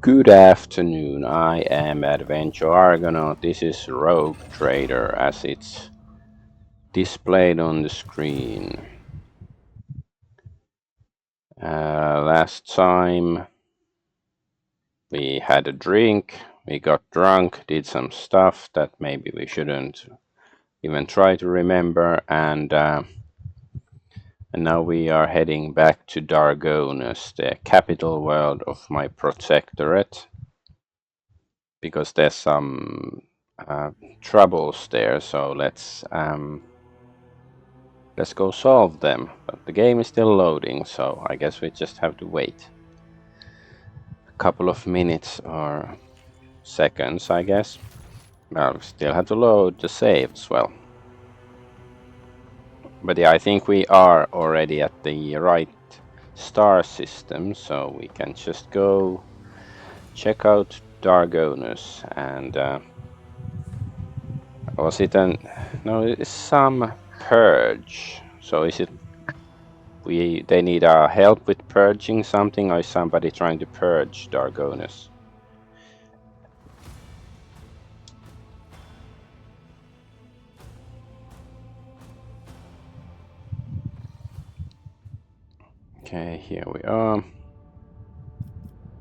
Good afternoon, I am Adventure Argonaut. This is Rogue Trader as it's displayed on the screen. Last time we had a drink, we got drunk, did some stuff that maybe we shouldn't even try to remember, and now we are heading back to Dargonus, the capital world of my protectorate, because there's some troubles there, so let's go solve them. But the game is still loading, so I guess we just have to wait a couple of minutes or seconds, I guess. Well, we still have to load the save as well. But yeah, I think we are already at the right star system, so we can just go check out Dargonus. And was it no, it's some purge. So is it they need our help with purging something, or is somebody trying to purge Dargonus? Okay, here we are.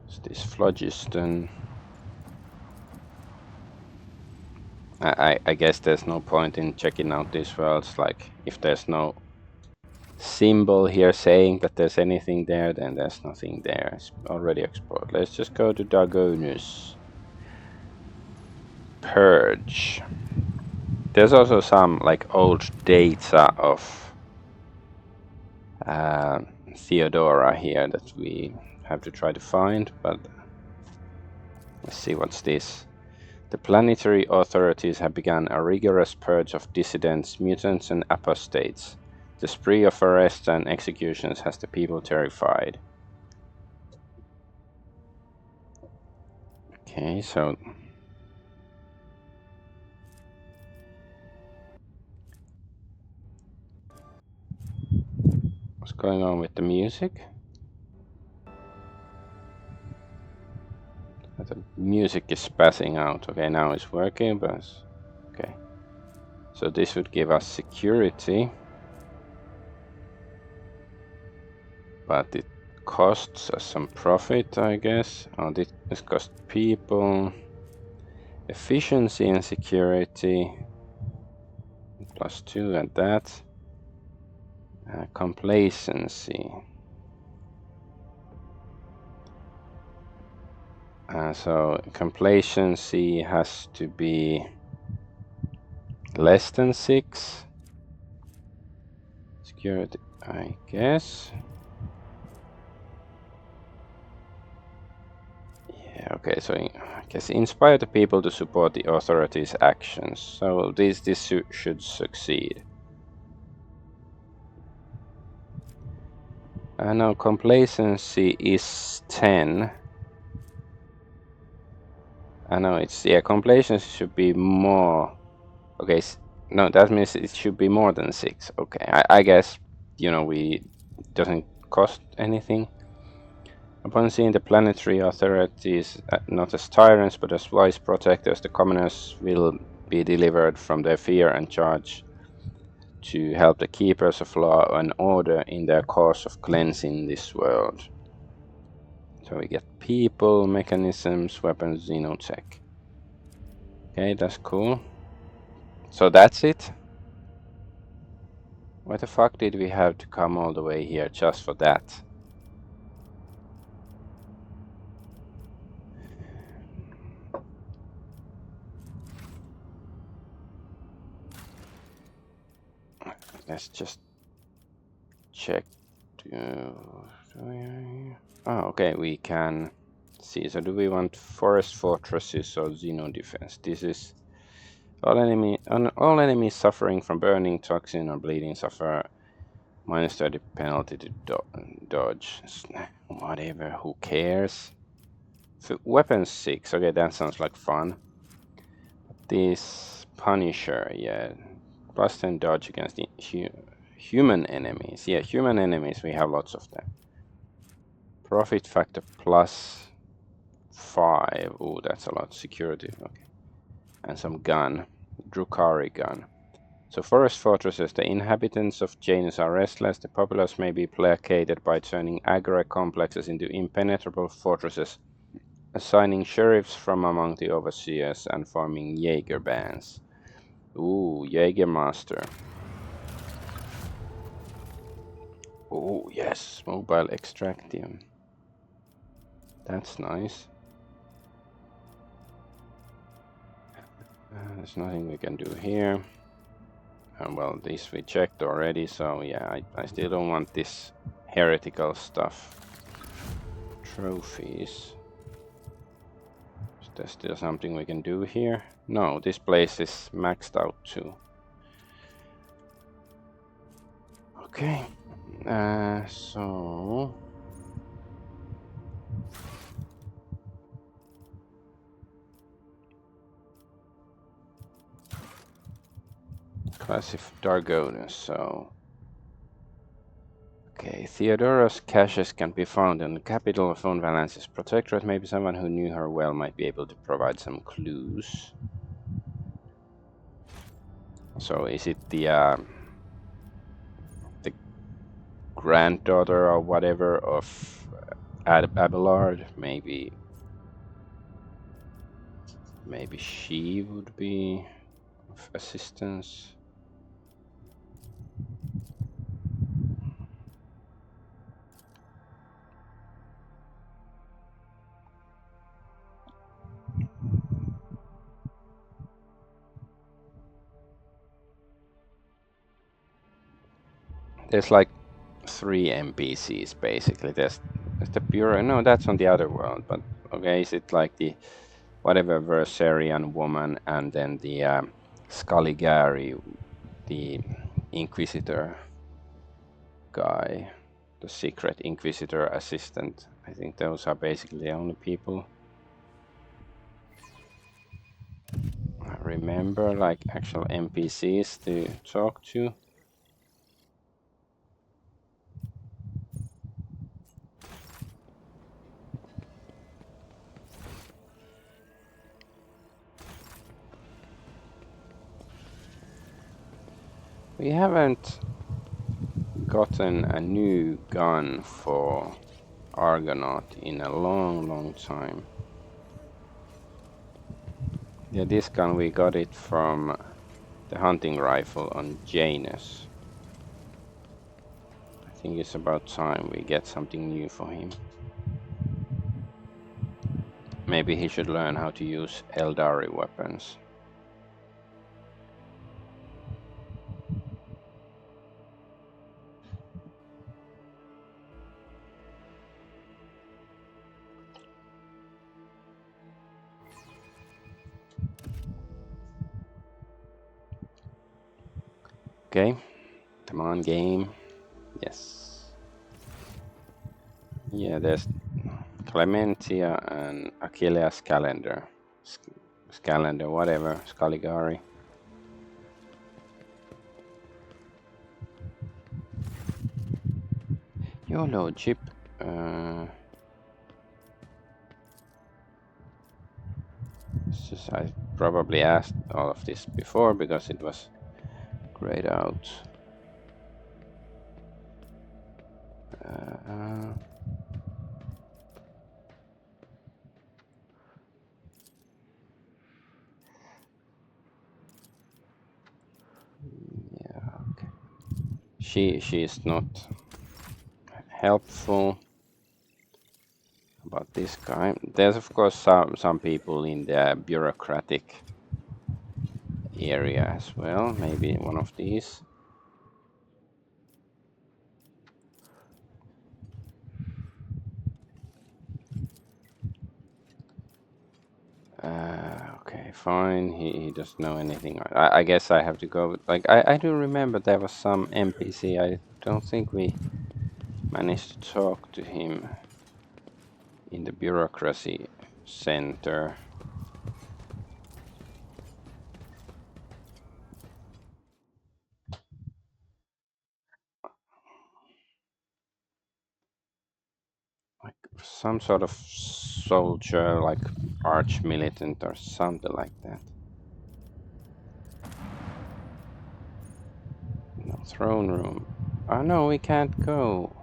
Is this phlogiston? I guess there's no point in checking out these worlds. Like, if there's no symbol here saying that there's anything there, then there's nothing there. It's already explored. Let's just go to Dargonus. Purge. There's also some like old data of Theodora here that we have to try to find, but let's see what's this. The planetary authorities have begun a rigorous purge of dissidents, mutants, and apostates. The spree of arrests and executions has the people terrified. Okay, so what's going on with the music? The music is passing out. Okay, now it's working, but okay. So this would give us security, but it costs us some profit, I guess. Oh, this costs people. Efficiency and security. +2 at that. Complacency. So complacency has to be less than 6. Security, I guess. Yeah, okay, so I guess inspire the people to support the authorities' actions. So this should succeed. Now complacency is 10. I know it's, yeah, complacency should be more. Okay, no, that means it should be more than 6. Okay, I guess, you know, doesn't cost anything. Upon seeing the planetary authorities not as tyrants but as wise protectors, the commoners will be delivered from their fear and charge to help the keepers of law and order in their cause of cleansing this world. So we get people, mechanisms, weapons, xenotech. Okay, that's cool. So that's it? Why the fuck did we have to come all the way here just for that? Let's just check. Oh, okay, we can see. So do we want forest fortresses or xeno defense? This is all enemies suffering from burning, toxin, or bleeding suffer -30 penalty to dodge. Whatever, who cares? Weapons 6. Okay, that sounds like fun. This Punisher, yeah, +10 dodge against the human enemies. Yeah, human enemies, we have lots of them. Profit factor 5. Oh, that's a lot. Security. Okay. And some gun. Drukhari gun. So forest fortresses. The inhabitants of Janus are restless. The populace may be placated by turning agora complexes into impenetrable fortresses, assigning sheriffs from among the overseers, and forming Jaeger bands. Ooh, Jägermaster. Oh, yes, mobile extraction. That's nice. There's nothing we can do here. Well, this we checked already, so yeah, I still don't want this heretical stuff. Trophies. Is there still something we can do here? No, this place is maxed out too. Okay, so... Classic Argonaut, so... Okay, Theodora's caches can be found in the capital of Von Valence's protectorate. Maybe someone who knew her well might be able to provide some clues. So is it the granddaughter or whatever of Abelard? Maybe she would be of assistance. There's like 3 NPCs basically. There's the Bureau. No, that's on the other world. But okay, is it like the whatever Versarian woman, and then the Scaligari, the Inquisitor guy, the secret Inquisitor assistant? I think those are basically the only people I remember, like actual NPCs to talk to. We haven't gotten a new gun for Argonaut in a long time. Yeah, this gun we got it from the hunting rifle on Janus. I think it's about time we get something new for him. Maybe he should learn how to use Eldari weapons. Okay, come on game. Yes. Yeah, there's Clementia and Achilles calendar. Calendar, whatever, Scaligari. YOLO chip. I probably asked all of this before because it was grayed out. Yeah, okay. She is not helpful about this guy. There's of course some people in the bureaucratic area as well. Maybe one of these. Okay, fine. He doesn't know anything. I guess I have to go with, like, I do remember there was some NPC. I don't think we managed to talk to him in the bureaucracy center. Like some sort of soldier, like arch militant or something like that. No, throne room. Oh no, we can't go.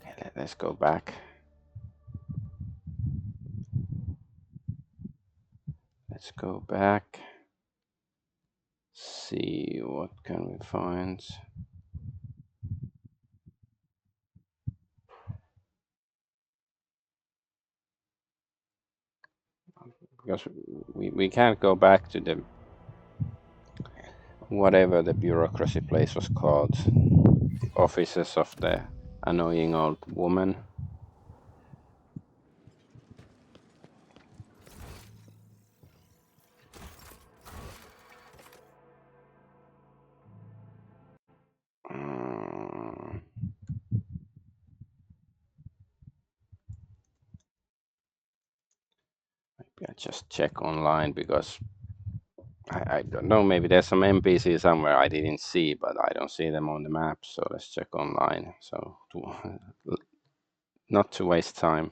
Okay, let's go back. Let's go back. See what can we find. Because we can't go back to the whatever the bureaucracy place was called. The offices of the annoying old woman. Maybe I just check online because I don't know, maybe there's some NPC somewhere I didn't see, but I don't see them on the map, so let's check online. So not to waste time.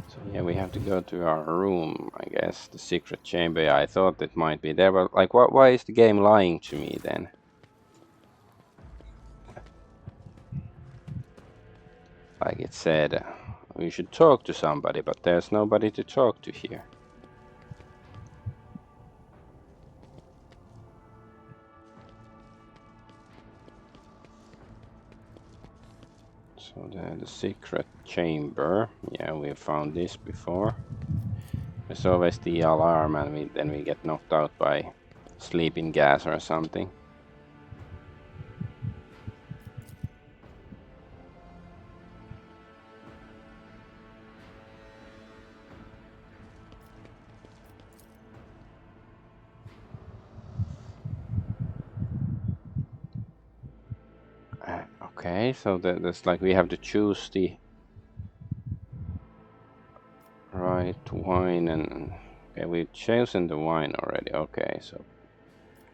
So yeah, we have to go to our room, I guess, the secret chamber. I thought it might be there, but like, why is the game lying to me then? Like it said, we should talk to somebody, but there's nobody to talk to here. So the secret chamber, yeah, we found this before. There's always the alarm, and then we get knocked out by sleeping gas or something. Okay, so that's like we have to choose the right wine, and okay, we've chosen the wine already. Okay, so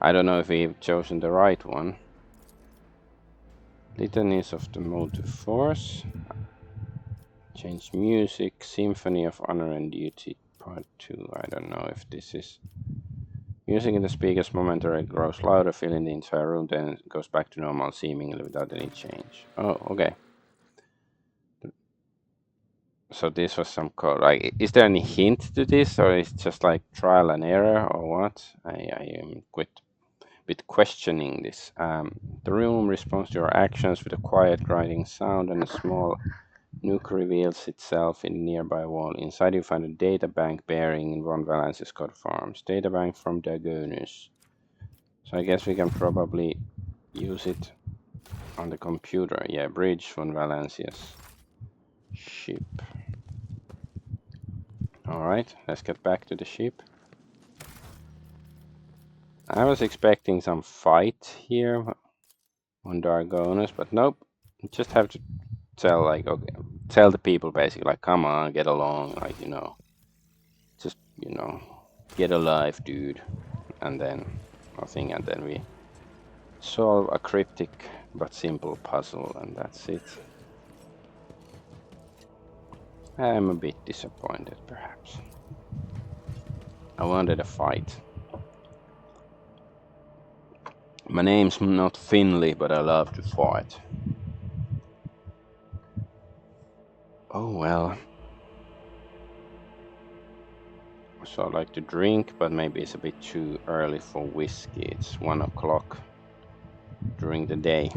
I don't know if we've chosen the right one. Litanies of the Motive Force. Change music. Symphony of Honor and Duty Part 2. I don't know if this is music in the speakers momentarily grows louder, filling the entire room, then it goes back to normal seemingly without any change. Oh, okay. So this was some code. Like, is there any hint to this, or is it just like trial and error, or what? I am quite a bit questioning this. The room responds to your actions with a quiet grinding sound, and a small nuke reveals itself in the nearby wall. Inside you find a data bank bearing Ron Valence's code farms. Data bank from Dagonus. So I guess we can probably use it on the computer. Yeah, bridge von Valencia's ship. Alright, let's get back to the ship. I was expecting some fight here on Dargonus, but nope. You just have to tell, like, okay, tell the people basically, like, come on, get along, like, just, get alive, dude. And then nothing, and then we solve a cryptic but simple puzzle, and that's it. I'm a bit disappointed, perhaps. I wanted a fight. My name's not Finley, but I love to fight. Oh well. So I like to drink, but maybe it's a bit too early for whiskey. It's 1 o'clock during the day.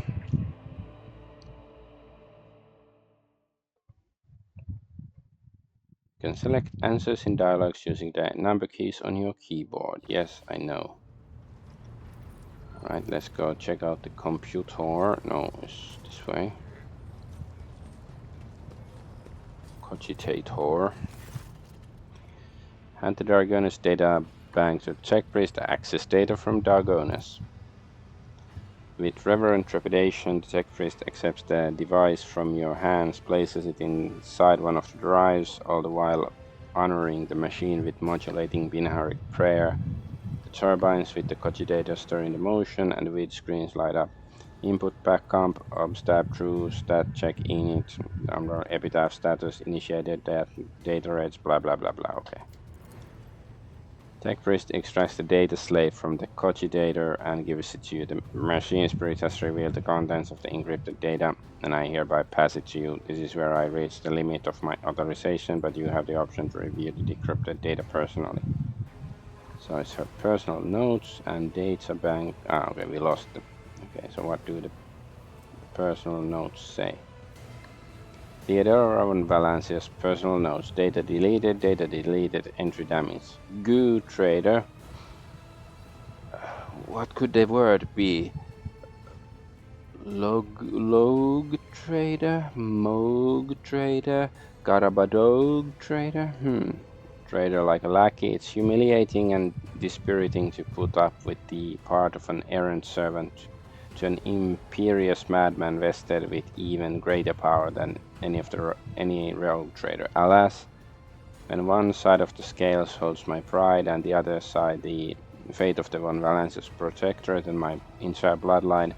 You can select answers in dialogues using the number keys on your keyboard. Yes, I know. Alright, let's go check out the computer. No, it's this way. Cogitator. Hand the Argonaut data bank to check priest access data from Argonaut. With reverent trepidation, the tech priest accepts the device from your hands, places it inside one of the drives, all the while honoring the machine with modulating binary prayer. The turbines with the cogitator stir into motion, and the vid screens light up. Input back comp, obstab true, stat check init, number, epitaph status, initiated data rates, blah blah blah blah. Okay. TechPriest extracts the data slate from the cogitator and gives it to you. The machine spirit has revealed the contents of the encrypted data, and I hereby pass it to you. This is where I reach the limit of my authorization, but you have the option to review the decrypted data personally. So it's her personal notes and data bank. Okay, we lost them. Okay, so what do the personal notes say? Theodore Rowan Valencia's personal notes. Data deleted, entry damage. Goo trader. What could the word be? Log trader? Moog trader? Garabadog trader? Trader like a lackey. It's humiliating and dispiriting to put up with the part of an errant servant to an imperious madman vested with even greater power than any rogue trader. Alas, when one side of the scales holds my pride and the other side the fate of the Von Valencia's protectorate and my entire bloodline,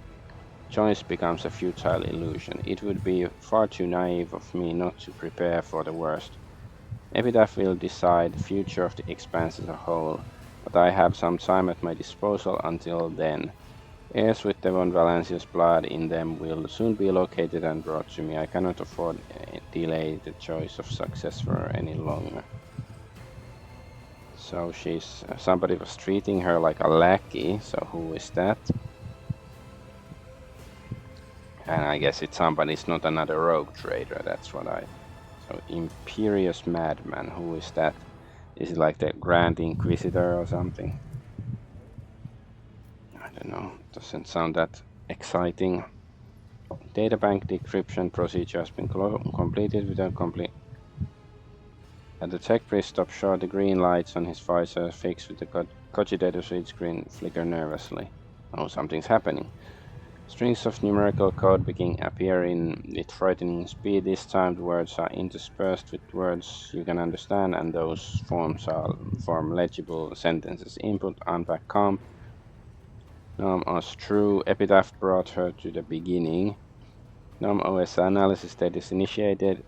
choice becomes a futile illusion. It would be far too naive of me not to prepare for the worst. Epitaph will decide the future of the Expanse as a whole, but I have some time at my disposal until then. Heirs with Devon Valencia's blood in them will soon be located and brought to me. I cannot afford to delay the choice of successor any longer. So somebody was treating her like a lackey, so who is that? And I guess it's somebody, it's not another rogue trader, that's what So Imperious Madman, who is that? Is it like the Grand Inquisitor or something? I don't know, doesn't sound that exciting. Databank decryption procedure has been completed without complete. At the tech priest stops short, the green lights on his visor fixed with the cogitator switch screen flicker nervously. Oh, something's happening. Strings of numerical code begin appearing with frightening speed. This time the words are interspersed with words you can understand, and those form legible sentences. Input, unpack comp. Nom OS true. Epitaph brought her to the beginning. Nom OS analysis status initiated.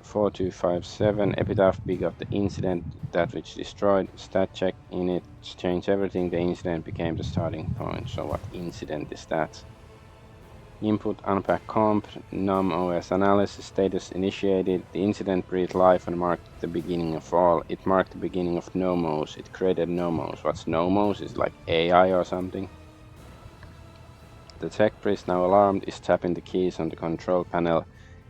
4257. Epitaph begot the incident, that which destroyed. Stat check in it changed everything. The incident became the starting point. So what incident is that? Input unpack comp, num OS analysis status initiated. The incident breathed life and marked the beginning of all. It marked the beginning of Nomos. It created Nomos. What's Nomos? Is like AI or something? The tech priest, now alarmed, is tapping the keys on the control panel.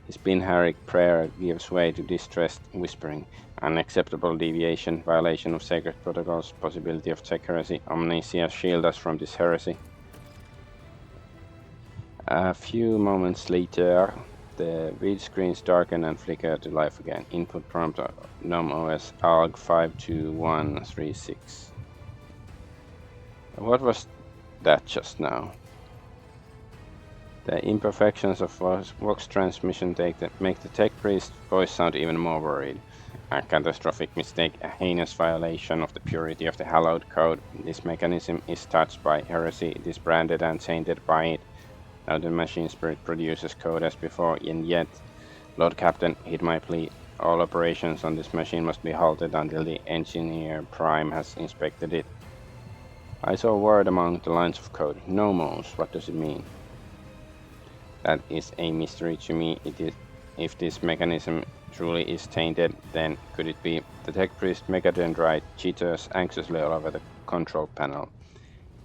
His binharic prayer gives way to distressed whispering. Unacceptable deviation, violation of sacred protocols, possibility of tech heresy. Omnia shield us from this heresy. A few moments later, the vid screens darken and flicker to life again. Input prompt num OS ALG 52136. What was that just now? The imperfections of Vox transmission make the tech priest's voice sound even more worried. A catastrophic mistake, a heinous violation of the purity of the hallowed code. This mechanism is touched by heresy, it is branded and tainted by it. Now the machine spirit produces code as before, and yet, Lord Captain, heed my plea. All operations on this machine must be halted until the engineer prime has inspected it. I saw a word among the lines of code. Nomos, what does it mean? That is a mystery to me. If this mechanism truly is tainted, then could it be? The tech priest Megadendrite jitters anxiously all over the control panel.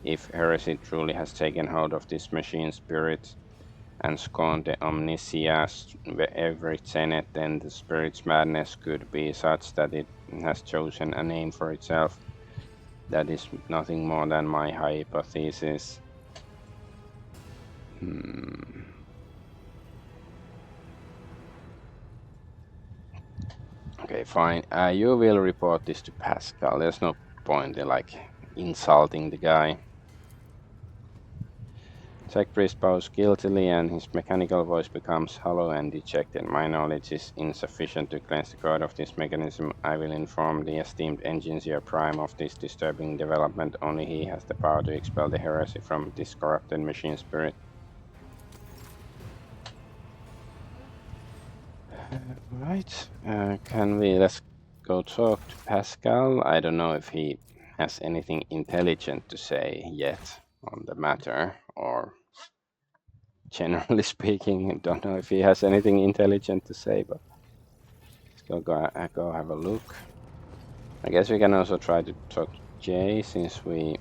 If heresy truly has taken hold of this machine spirit and scorned the omniscience every tenet, then the spirit's madness could be such that it has chosen a name for itself. that is nothing more than my hypothesis. Okay, fine. You will report this to Pascal. There's no point in like insulting the guy. Tech priest bows guiltily and his mechanical voice becomes hollow and dejected. My knowledge is insufficient to cleanse the code of this mechanism. I will inform the esteemed engineer prime of this disturbing development. Only he has the power to expel the heresy from this corrupted machine spirit. Right. Let's go talk to Pascal. I don't know if he has anything intelligent to say yet on the matter, or generally speaking, I don't know if he has anything intelligent to say, but let's go have a look. I guess we can also try to talk to Jay, since we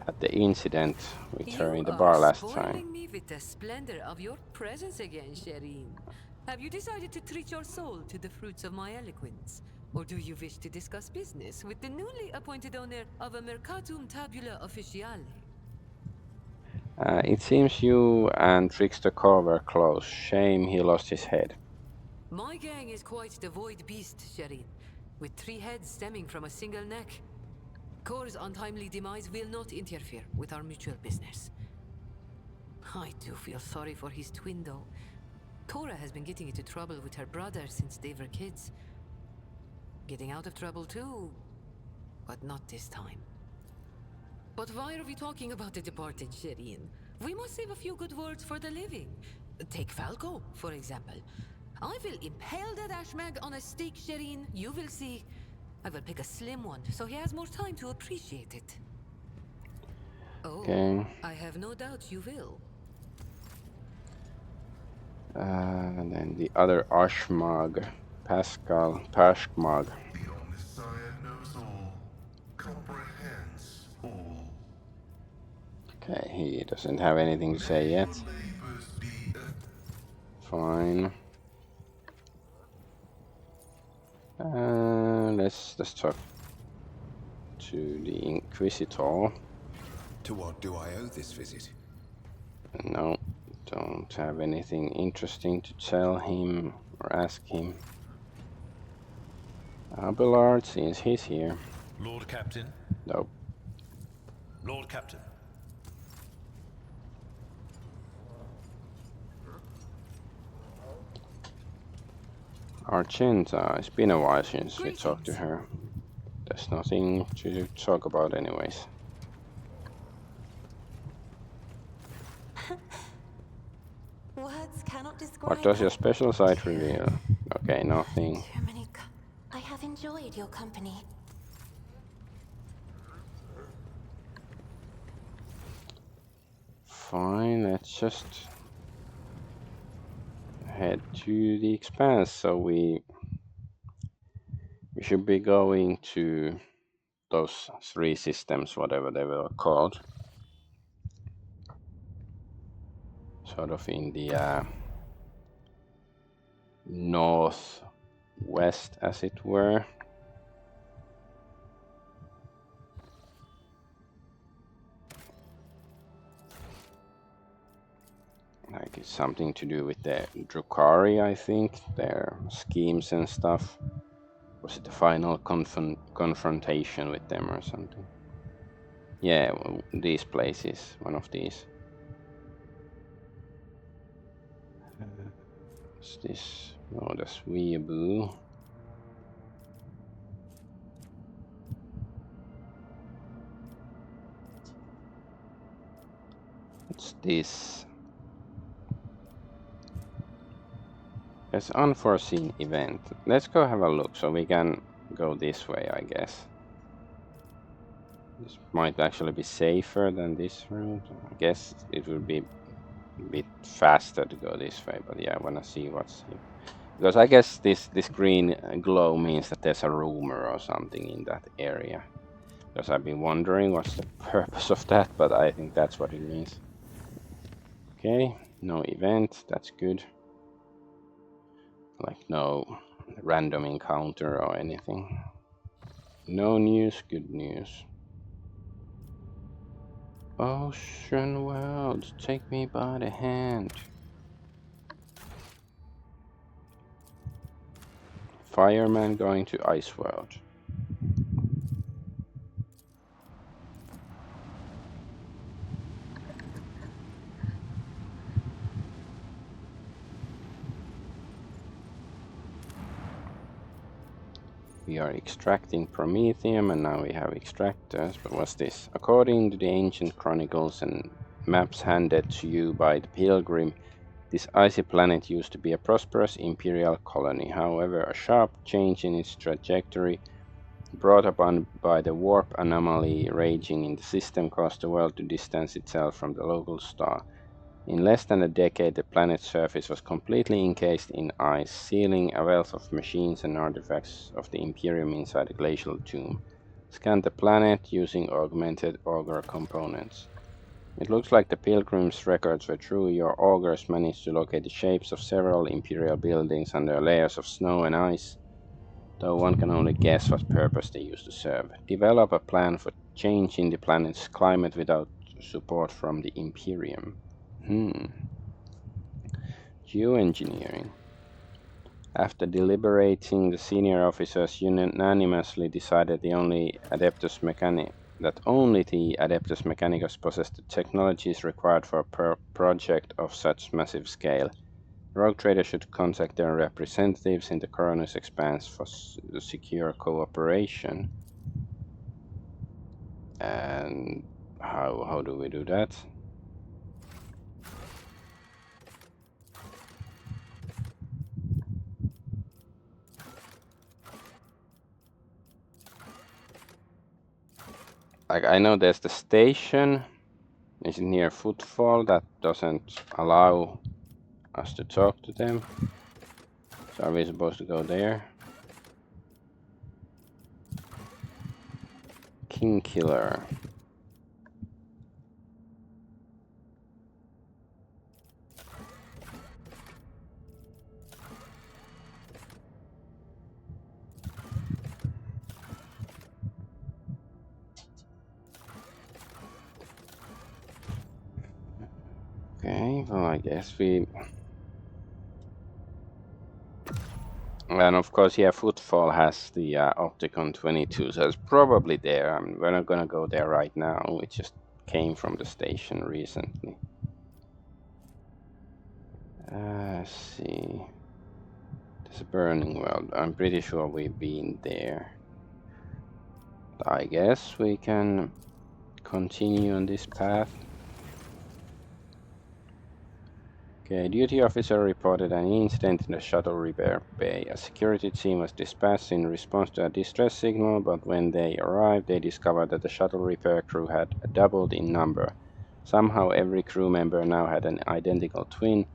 had the incident with her in the bar last time. You are spoiling me with the splendor of your presence again, Shireen. Have you decided to treat your soul to the fruits of my eloquence? Or do you wish to discuss business with the newly appointed owner of a Mercatum Tabula Officiale? It seems you and Trickster Core were close. Shame he lost his head. My gang is quite the void beast, Shireen, with 3 heads stemming from a single neck. Core's untimely demise will not interfere with our mutual business. I do feel sorry for his twin, though. Cora has been getting into trouble with her brother since they were kids. Getting out of trouble too, but not this time. But why are we talking about the departed, Shireen? We must save a few good words for the living. Take Falco, for example. I will impale that ashmag on a stake, Shireen. You will see. I will pick a slim one, so he has more time to appreciate it. Oh, okay. I have no doubt you will. And then the other Ashmag, Pascal Pashmag. The Omnissiah knows all, comprehends all. Okay, he doesn't have anything to say yet. Fine. Let's talk to the Inquisitor. To what do I owe this visit? No, don't have anything interesting to tell him or ask him. Abelard, since he's here. Lord Captain? Nope. Lord Captain. Argenta, it's been a while since we talked to her. There's nothing to talk about anyways. Words cannot describe. What does your special site reveal? Okay, nothing. I have enjoyed your company. Fine, let's just head to the Expanse. So we should be going to those 3 systems, whatever they were called. Sort of in the northwest, as it were. Like it's something to do with the Drukhari, I think, their schemes and stuff. Was it the final confrontation with them or something? Yeah, well, these places, one of these. What's this? Oh, that's Weeaboo. What's this? There's unforeseen event. Let's go have a look, so we can go this way, I guess. This might actually be safer than this route. I guess it would be a bit faster to go this way, but yeah, I wanna see what's here. Because I guess this green glow means that there's a rumor or something in that area. Because I've been wondering what's the purpose of that, but I think that's what it means. Okay, no event, that's good. Like no random encounter or anything. No news, good news. Ocean world, take me by the hand. Fireman going to ice world. We are extracting promethium, and now we have extractors. But what's this? According to the ancient chronicles and maps handed to you by the pilgrim, this icy planet used to be a prosperous imperial colony. However, a sharp change in its trajectory, brought upon by the warp anomaly raging in the system, caused the world to distance itself from the local star. In less than a decade, the planet's surface was completely encased in ice, sealing a wealth of machines and artifacts of the Imperium inside a glacial tomb. Scan the planet using augmented auger components. It looks like the Pilgrim's records were true. Your augers managed to locate the shapes of several Imperial buildings under layers of snow and ice, though one can only guess what purpose they used to serve. Develop a plan for changing the planet's climate without support from the Imperium. Geoengineering. After deliberating, the senior officers unanimously decided that only the Adeptus Mechanicus possessed the technologies required for a project of such massive scale. Rogue traders should contact their representatives in the Coronus Expanse for secure cooperation. And how do we do that? Like, I know there's the station. Is it near Footfall? That doesn't allow us to talk to them. So are we supposed to go there? King Killer. Okay, well, I guess we... And of course, yeah, Footfall has the Opticon 22, so it's probably there. We're not gonna go there right now. We just came from the station recently. Let's see. There's a burning world. I'm pretty sure we've been there. I guess we can continue on this path. Okay, duty officer reported an incident in the shuttle repair bay. A security team was dispatched in response to a distress signal, but when they arrived, they discovered that the shuttle repair crew had doubled in number. Somehow every crew member now had an identical twin,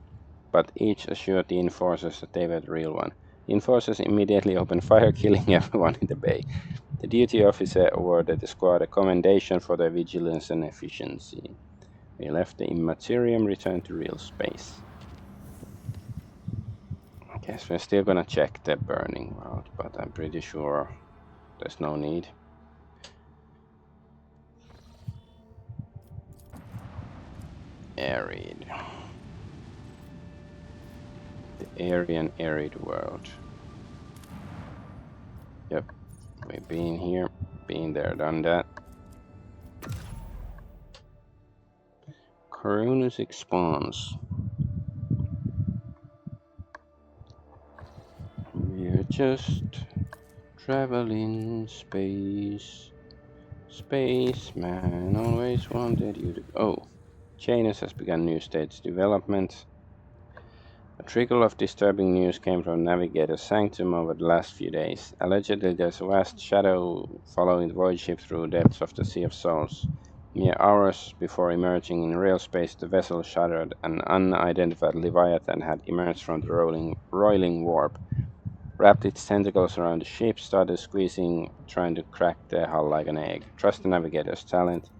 but each assured the enforcers that they were the real one. The enforcers immediately opened fire, killing everyone in the bay. The duty officer awarded the squad a commendation for their vigilance and efficiency. We left the Immaterium, returned to real space. I guess we're still gonna check the burning world, but I'm pretty sure there's no need. Arid. The Aryan arid world. Yep, we've been here, been there, done that. Coronus Expanse. We're just traveling space. Spaceman always wanted you to... Oh, Janus has begun new stage development. A trickle of disturbing news came from Navigator's sanctum over the last few days. Allegedly, there's a vast shadow following the void ship through the depths of the Sea of Souls. Mere hours before emerging in real space, the vessel shuddered. An unidentified Leviathan had emerged from the roiling warp, wrapped its tentacles around the ship, started squeezing, trying to crack the hull like an egg. Trust the Navigator's talent.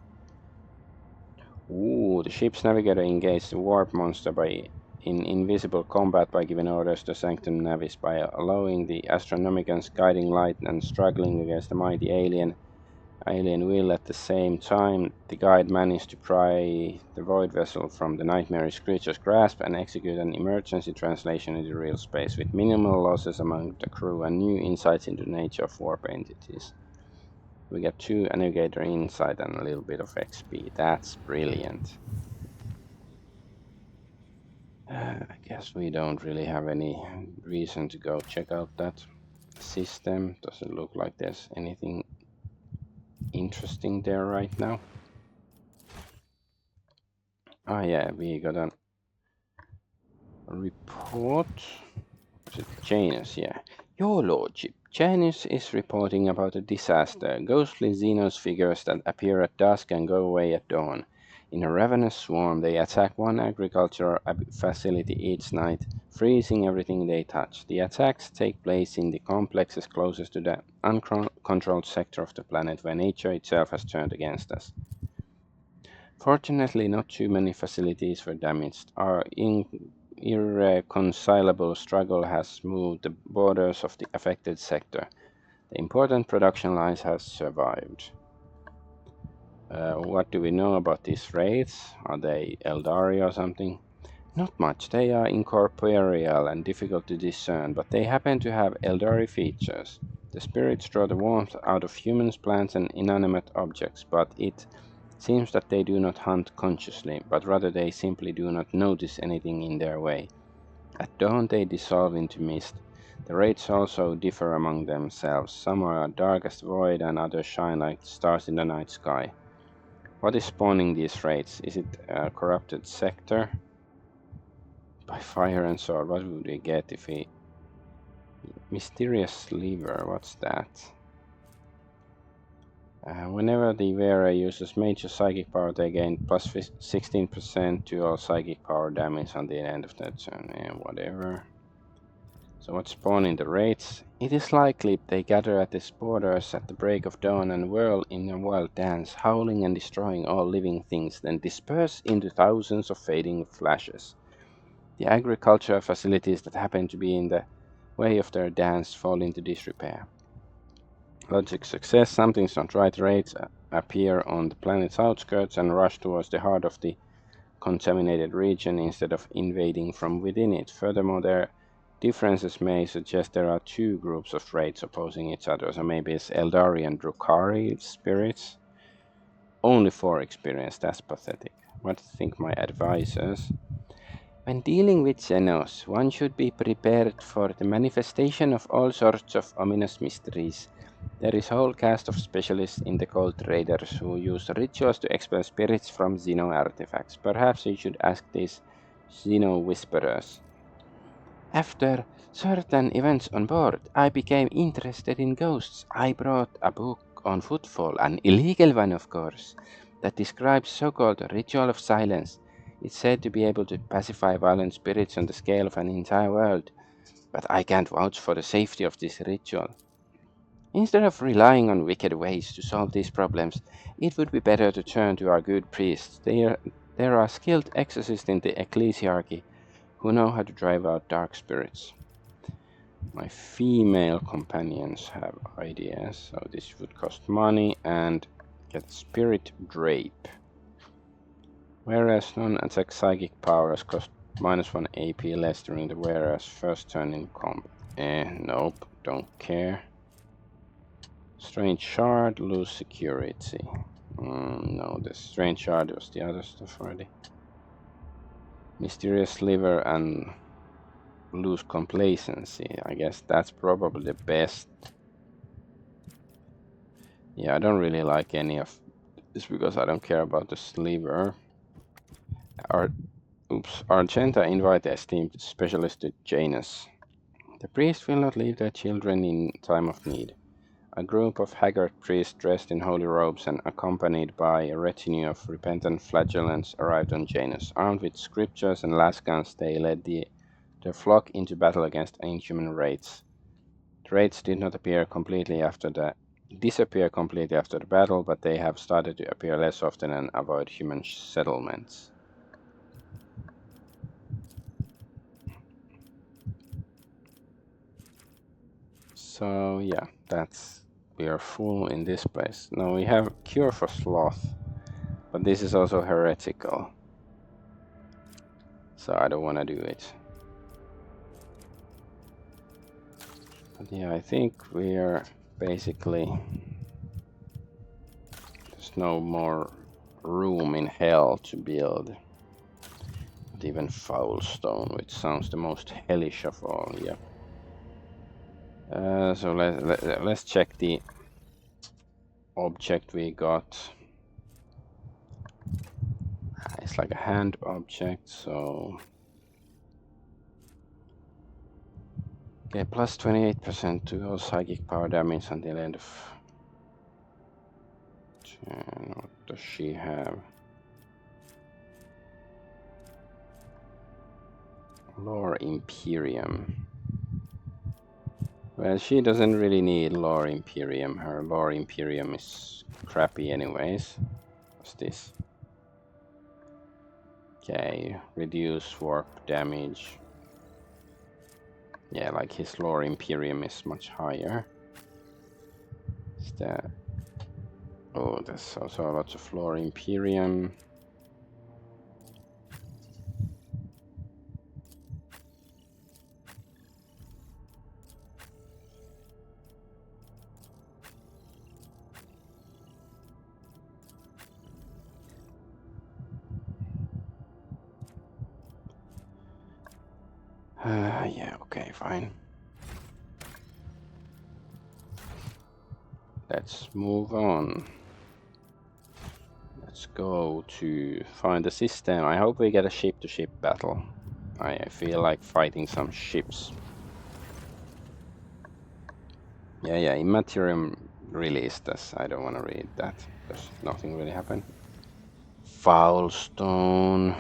Ooh, the ship's navigator engaged the warp monster by in invisible combat by giving orders to Sanctum Navis, by allowing the Astronomicans guiding light and struggling against the mighty alien will. At the same time, the guide managed to pry the void vessel from the nightmarish creature's grasp and execute an emergency translation into real space with minimal losses among the crew and new insights into the nature of warp entities. We get 2 navigator insight and a little bit of XP. That's brilliant. I guess we don't really have any reason to go check out that system. Doesn't look like there's anything interesting there right now. Ah, yeah, we got a report. Is it Janus? Yeah. Your Lordship, Janus is reporting about a disaster. Ghostly Xenos figures that appear at dusk and go away at dawn. In a ravenous swarm, they attack one agricultural facility each night, freezing everything they touch. The attacks take place in the complexes closest to the uncontrolled sector of the planet where nature itself has turned against us. Fortunately, not too many facilities were damaged. Our irreconcilable struggle has moved the borders of the affected sector. The important production lines have survived. What do we know about these wraiths? Are they Eldari or something? Not much. They are incorporeal and difficult to discern, but they happen to have Eldari features. The spirits draw the warmth out of humans, plants, and inanimate objects, but it seems that they do not hunt consciously, but rather they simply do not notice anything in their way. At dawn they dissolve into mist. The wraiths also differ among themselves. Some are dark as void and others shine like stars in the night sky. What is spawning these wraiths? Is it a corrupted sector? By fire and sword, what would we get if we... Mysterious lever, what's that? Whenever the wearer uses major psychic power, they gain plus 16% to all psychic power damage on the end of that turn. Yeah, whatever. So what's spawning the wraiths? It is likely they gather at its borders at the break of dawn and whirl in a wild dance, howling and destroying all living things, then disperse into thousands of fading flashes. The agricultural facilities that happen to be in the way of their dance fall into disrepair. Logic success, something's not right. Wraiths appear on the planet's outskirts and rush towards the heart of the contaminated region instead of invading from within it. Furthermore, their differences may suggest there are 2 groups of wraiths opposing each other, so maybe it's Eldari and Drukhari spirits. Only 4 experience, that's pathetic. What think my advisors? When dealing with Xenos, one should be prepared for the manifestation of all sorts of ominous mysteries. There is a whole cast of specialists in the cult raiders who use rituals to expel spirits from Xeno artifacts. Perhaps you should ask these Xeno whisperers. After certain events on board, I became interested in ghosts. I brought a book on footfall, an illegal one of course, that describes so-called ritual of silence. It's said to be able to pacify violent spirits on the scale of an entire world, but I can't vouch for the safety of this ritual. Instead of relying on wicked ways to solve these problems, it would be better to turn to our good priests. There are skilled exorcists in the ecclesiarchy who know how to drive out dark spirits. My female companions have ideas, so this would cost money and get spirit drape. Whereas non-attack psychic powers cost -1 AP less during the wearer's first turn in combat. Nope, don't care. Strange shard, lose security. No, the strange shard was the other stuff already. Mysterious liver and lose complacency. I guess that's probably the best. Yeah, I don't really like any of this because I don't care about the sliver. Argenta invite esteemed specialist to Janus. The priest will not leave their children in time of need. A group of haggard priests dressed in holy robes and accompanied by a retinue of repentant flagellants arrived on Janus. Armed with scriptures and lasguns, they led their flock into battle against inhuman wraiths. The wraiths did not disappear completely after the battle, but they have started to appear less often and avoid human settlements. So yeah, we are full in this place. Now we have cure for sloth, but this is also heretical, so I don't want to do it. But yeah, I think we are basically, there's no more room in hell to build. Not even foul stone, which sounds the most hellish of all. Yeah. So let's check the object we got. It's like a hand object, so okay, plus 28% to all psychic power damage until end of turn. What does she have? Lore Imperium. Well, she doesn't really need Lore Imperium. Her Lore Imperium is crappy anyways. What's this? Okay, reduce warp damage. Yeah, like his Lore Imperium is much higher. Is that... Oh, there's also lots of Lore Imperium. Yeah, okay, fine. Let's move on. Let's go to find the system. I hope we get a ship-to-ship battle. I feel like fighting some ships. Yeah, Immaterium released us. I don't want to read that. There's nothing really happened. Foul stone.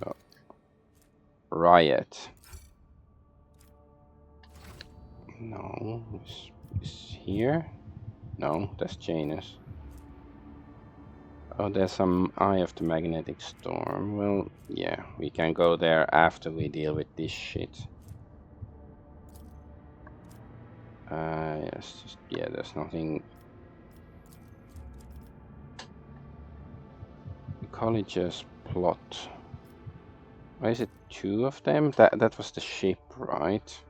So, riot. No, is here? No, that's Janus. Oh, there's some Eye of the Magnetic Storm. Well, yeah, we can go there after we deal with this shit. Yes, just, yeah, there's nothing. College's plot. Why is it two of them? That was the ship, right?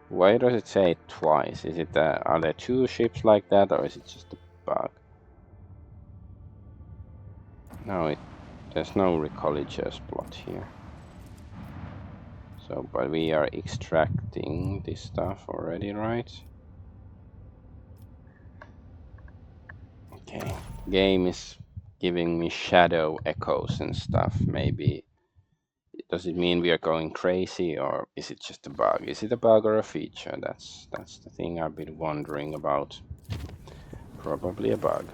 Why does it say it twice? Is it are there two ships like that, or is it just a bug? No, there's no Recollege's plot here. So, but we are extracting this stuff already, right? Okay, game is giving me shadow echoes and stuff. Maybe, does it mean we are going crazy, or is it just a bug? Is it a bug or a feature? That's the thing I've been wondering about. Probably a bug.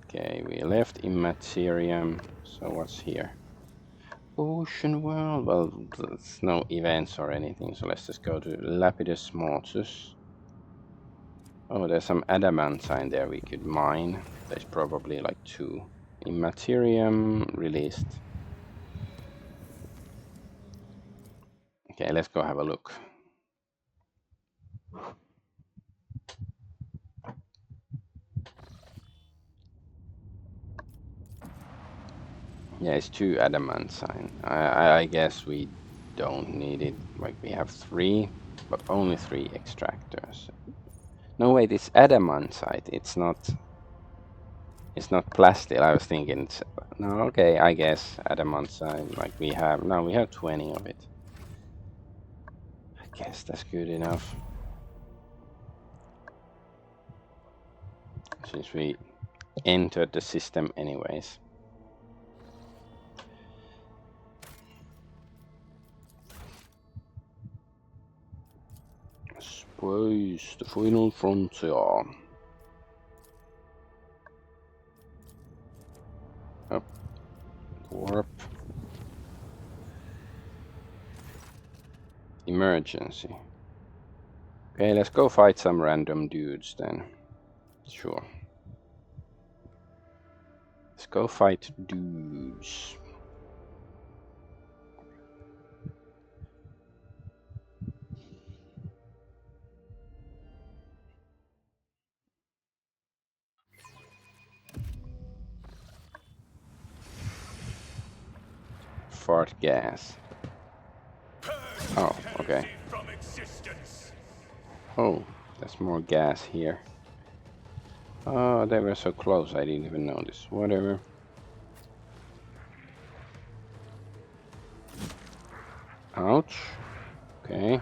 Okay, we left Immaterium, so what's here? Ocean World. Well, there's no events or anything, so let's just go to Lapidus Mortus. Oh, there's some adamantine there we could mine. There's probably like two. Immaterium released. Okay, let's go have a look. Yeah, it's two adamantine. I guess we don't need it. Like we have three, but only three extractors. No, wait, it's adamantite. It's not plastic. I was thinking it's, no, okay, I guess adamantite, like we have 20 of it. I guess that's good enough. Since we entered the system anyways. Space, the final frontier. Up. Warp. Emergency. Okay, let's go fight some random dudes then. Sure. Let's go fight dudes. fart gas. Oh, okay. From existence. Oh, there's more gas here. Oh, they were so close, I didn't even notice. Whatever. Ouch. Okay.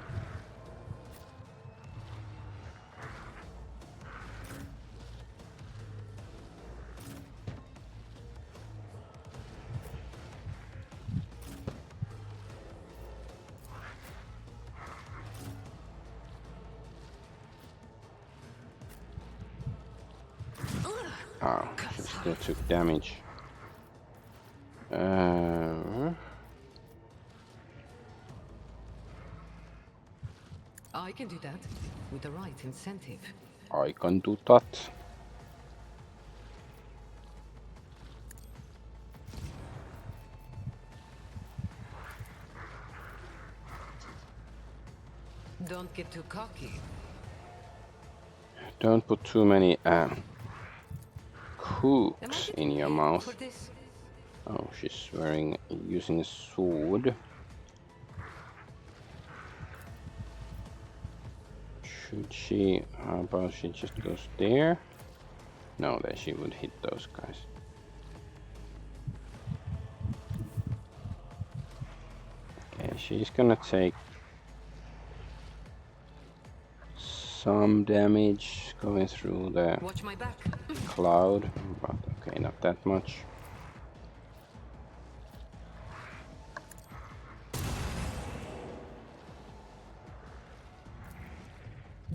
Oh, she still took damage. I can do that with the right incentive. I can do that. Don't get too cocky. Don't put too many Am I hooks getting in your paid mouth. for this? Oh, she's using a sword. Should she? How about she just goes there? No, then she would hit those guys. Okay, she's gonna take some damage going through the Watch my back. cloud, but okay, not that much.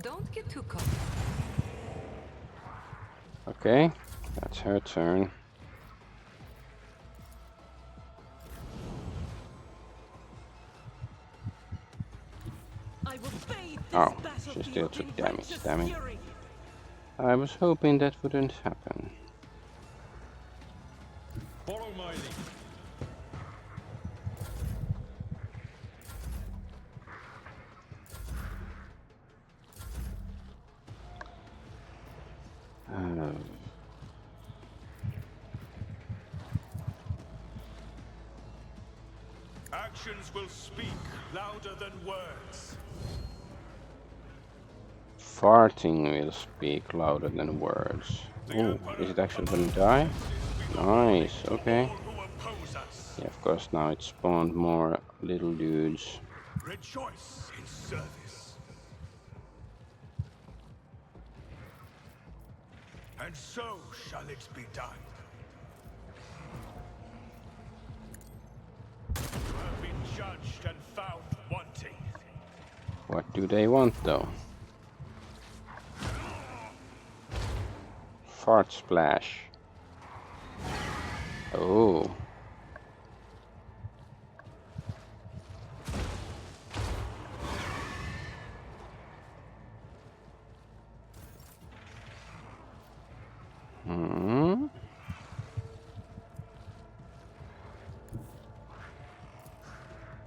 Don't get too cocky. Okay, that's her turn. I will bathe this Oh, she battlefield still took in damage, righteous damn it. fury. I was hoping that wouldn't happen. Follow my lead. Actions will speak louder than words. Farting will speak louder than words. Oh, is it actually gonna die? Nice, okay. All who oppose us, Yeah, of course, now it spawned more little dudes. rejoice in service. And so shall it be done. You have been judged and found wanting. What do they want, though? Fart splash. Oh. Hmm.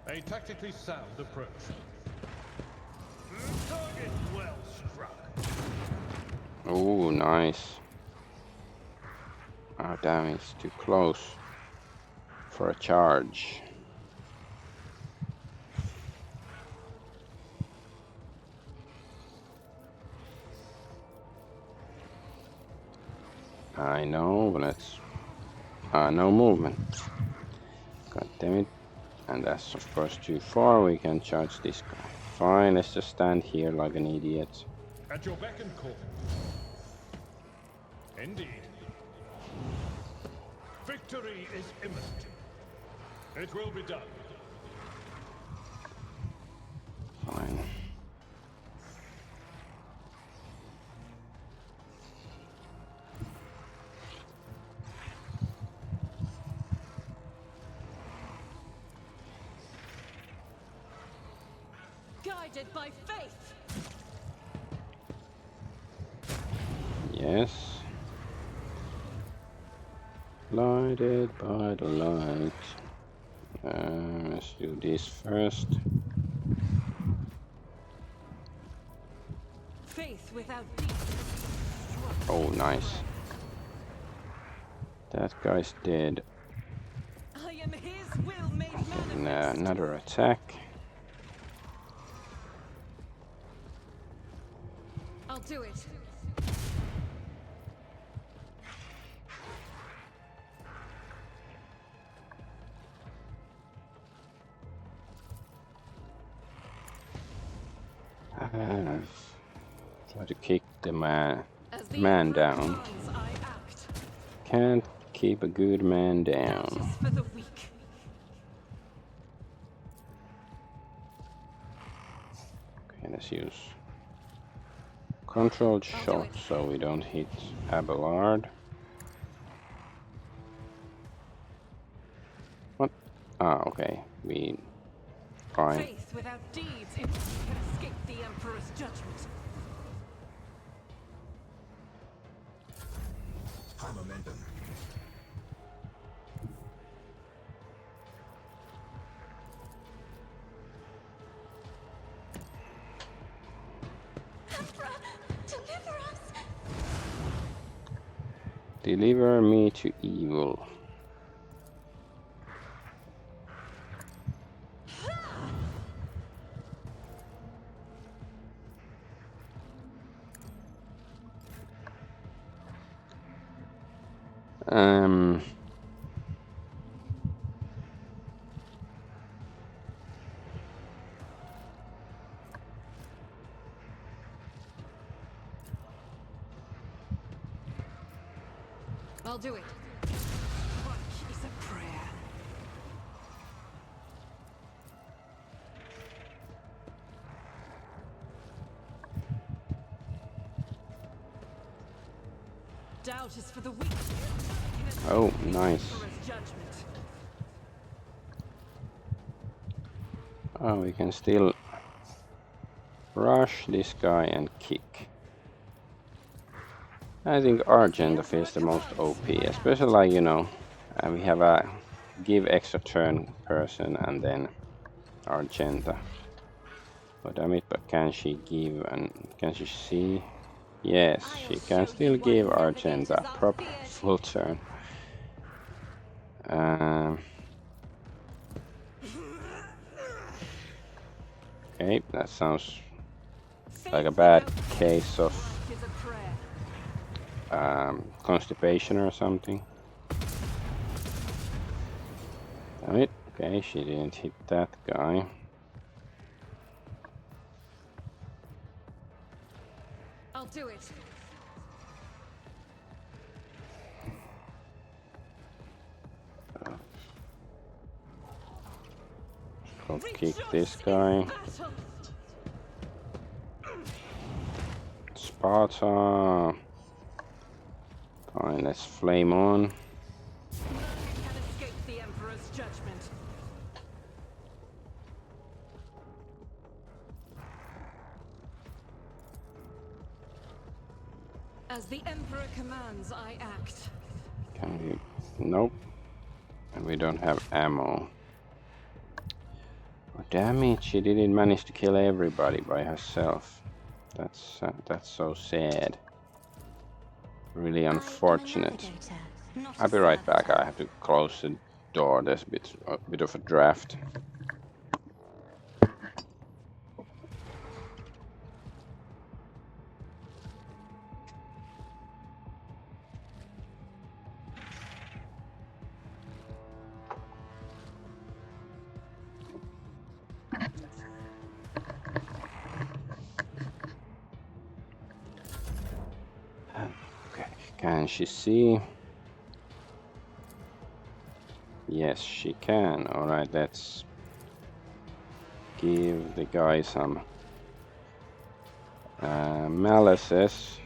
A tactically sound approach. Target well struck. Oh, nice. Oh, damn, it's too close for a charge. I know, but it's no movement. God damn it. And that's of course too far. We can charge this guy. Fine, let's just stand here like an idiot. At your beck and call. Indeed. Victory is imminent. It will be done. Fine. Guided by faith. Yes. Lighted by the light. Let's do this first. Faith without deeds. Oh, nice. That guy's dead. I am his will made And, manifest. another attack. I'll do it. Try to kick the man As the man Emperor down. commands, I act. Can't keep a good man That down. is for the weak. Okay, let's use controlled I'll do shot it. so we don't hit Abelard. What? Ah, okay. We fine. Faith without deeds can escape the Emperor's judgment. High momentum. Emperor, deliver us! Deliver me to evil. Um. I'll do it. One is a prayer. Doubt is for the weak. Oh, nice. Emperor's judgment. Oh, we can still rush this guy and kick. I think Argenta is the most OP, especially like, you know, we have a give extra turn person and then Argenta. Oh damn it, but can she give and can she see? Yes, she can still give Argenta a proper full turn. Okay, that sounds like a bad case of Is a prayer. constipation or something. Damn it. Okay, she didn't hit that guy. I'll do it. Go kick this guy. Battle. Sparta. Fine, let's flame on. Nothing can escape the Emperor's judgment. As the Emperor commands, I act. Can we? Nope. And we don't have ammo. Oh, damn it, she didn't manage to kill everybody by herself. That's so sad. Really unfortunate. I'll be right back. I have to close the door. There's a bit of a draft. Okay, can she see? Yes, she can. Alright, let's give the guy some malices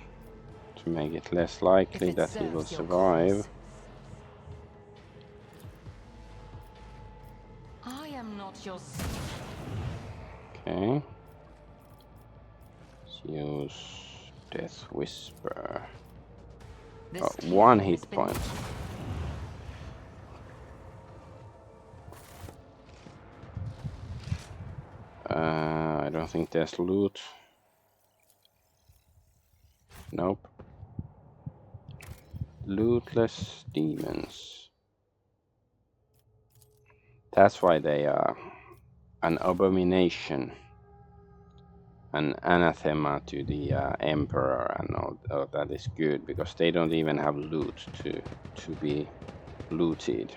to make it less likely that he will survive. I am not your Okay. Let's use Death Whisper. Oh, one hit point. I don't think there's loot. Nope. Lootless demons. That's why they are an abomination, an anathema to the emperor, and all that is good because they don't even have loot to be looted.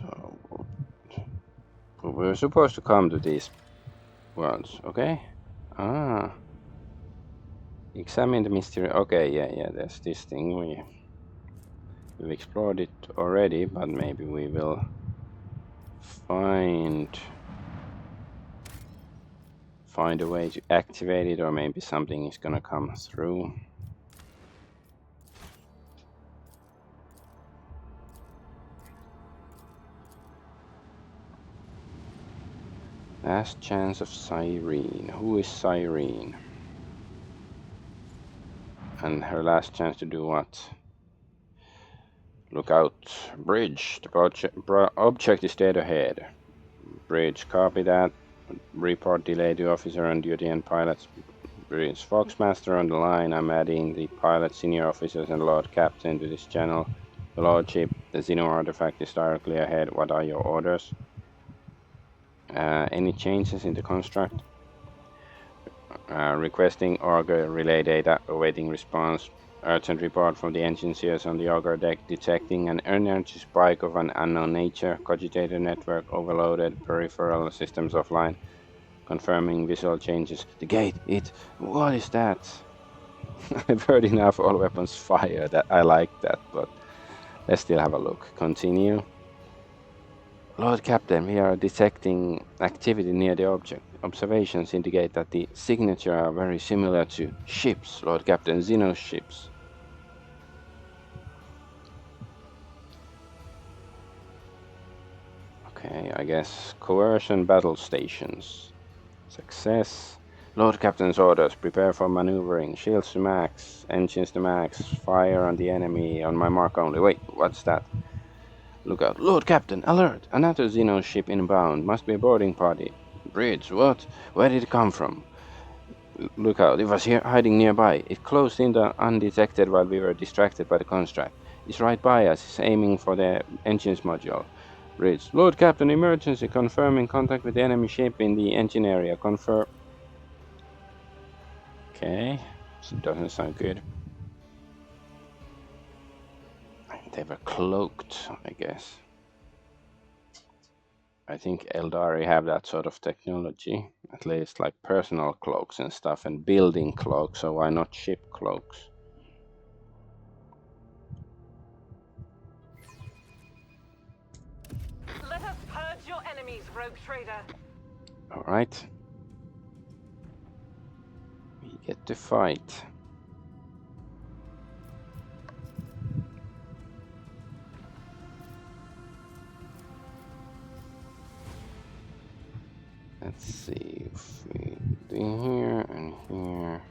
So we're supposed to come to these worlds, okay? Ah, examine the mystery. Okay, yeah. There's this thing we've explored it already, but maybe we will find a way to activate it, or maybe something is gonna come through. Last chance of Cyrene. Who is Cyrene? And her last chance to do what? Look out. Bridge. The object is dead ahead. Bridge. Copy that. Report delay to officer on duty and pilots. Bridge. Foxmaster on the line. I'm adding the pilot, senior officers, and Lord Captain to this channel. The Lordship. The Xeno artifact is directly ahead. What are your orders? Any changes in the construct? Requesting auger relay data, awaiting response. Urgent report from the engineers on the auger deck, detecting an energy spike of an unknown nature. Cogitator network overloaded, peripheral systems offline. Confirming visual changes. The gate, what is that? I've heard enough all weapons fire that I like that, but let's still have a look. Continue. Lord Captain, we are detecting activity near the object. Observations indicate that the signature are very similar to ships, Lord Captain, Xeno ships. Okay, I guess coercion battle stations. Success. Lord Captain's orders, prepare for maneuvering. Shields to max, engines to max, fire on the enemy, on my mark only. Wait, what's that? Look out. Lord Captain, alert! Another Xeno ship inbound. Must be a boarding party. Bridge, what? Where did it come from? Look out. It was here hiding nearby. It closed in undetected while we were distracted by the construct. It's right by us. It's aiming for the engines module. Bridge. Lord Captain, emergency. Confirming contact with the enemy ship in the engine area. Confirm. Okay. So it doesn't sound good. They were cloaked, I guess. I think Eldari have that sort of technology, at least like personal cloaks and stuff, and building cloaks, so why not ship cloaks? Let us purge your enemies, rogue trader. Alright. We get to fight. Let's see if we do here and here.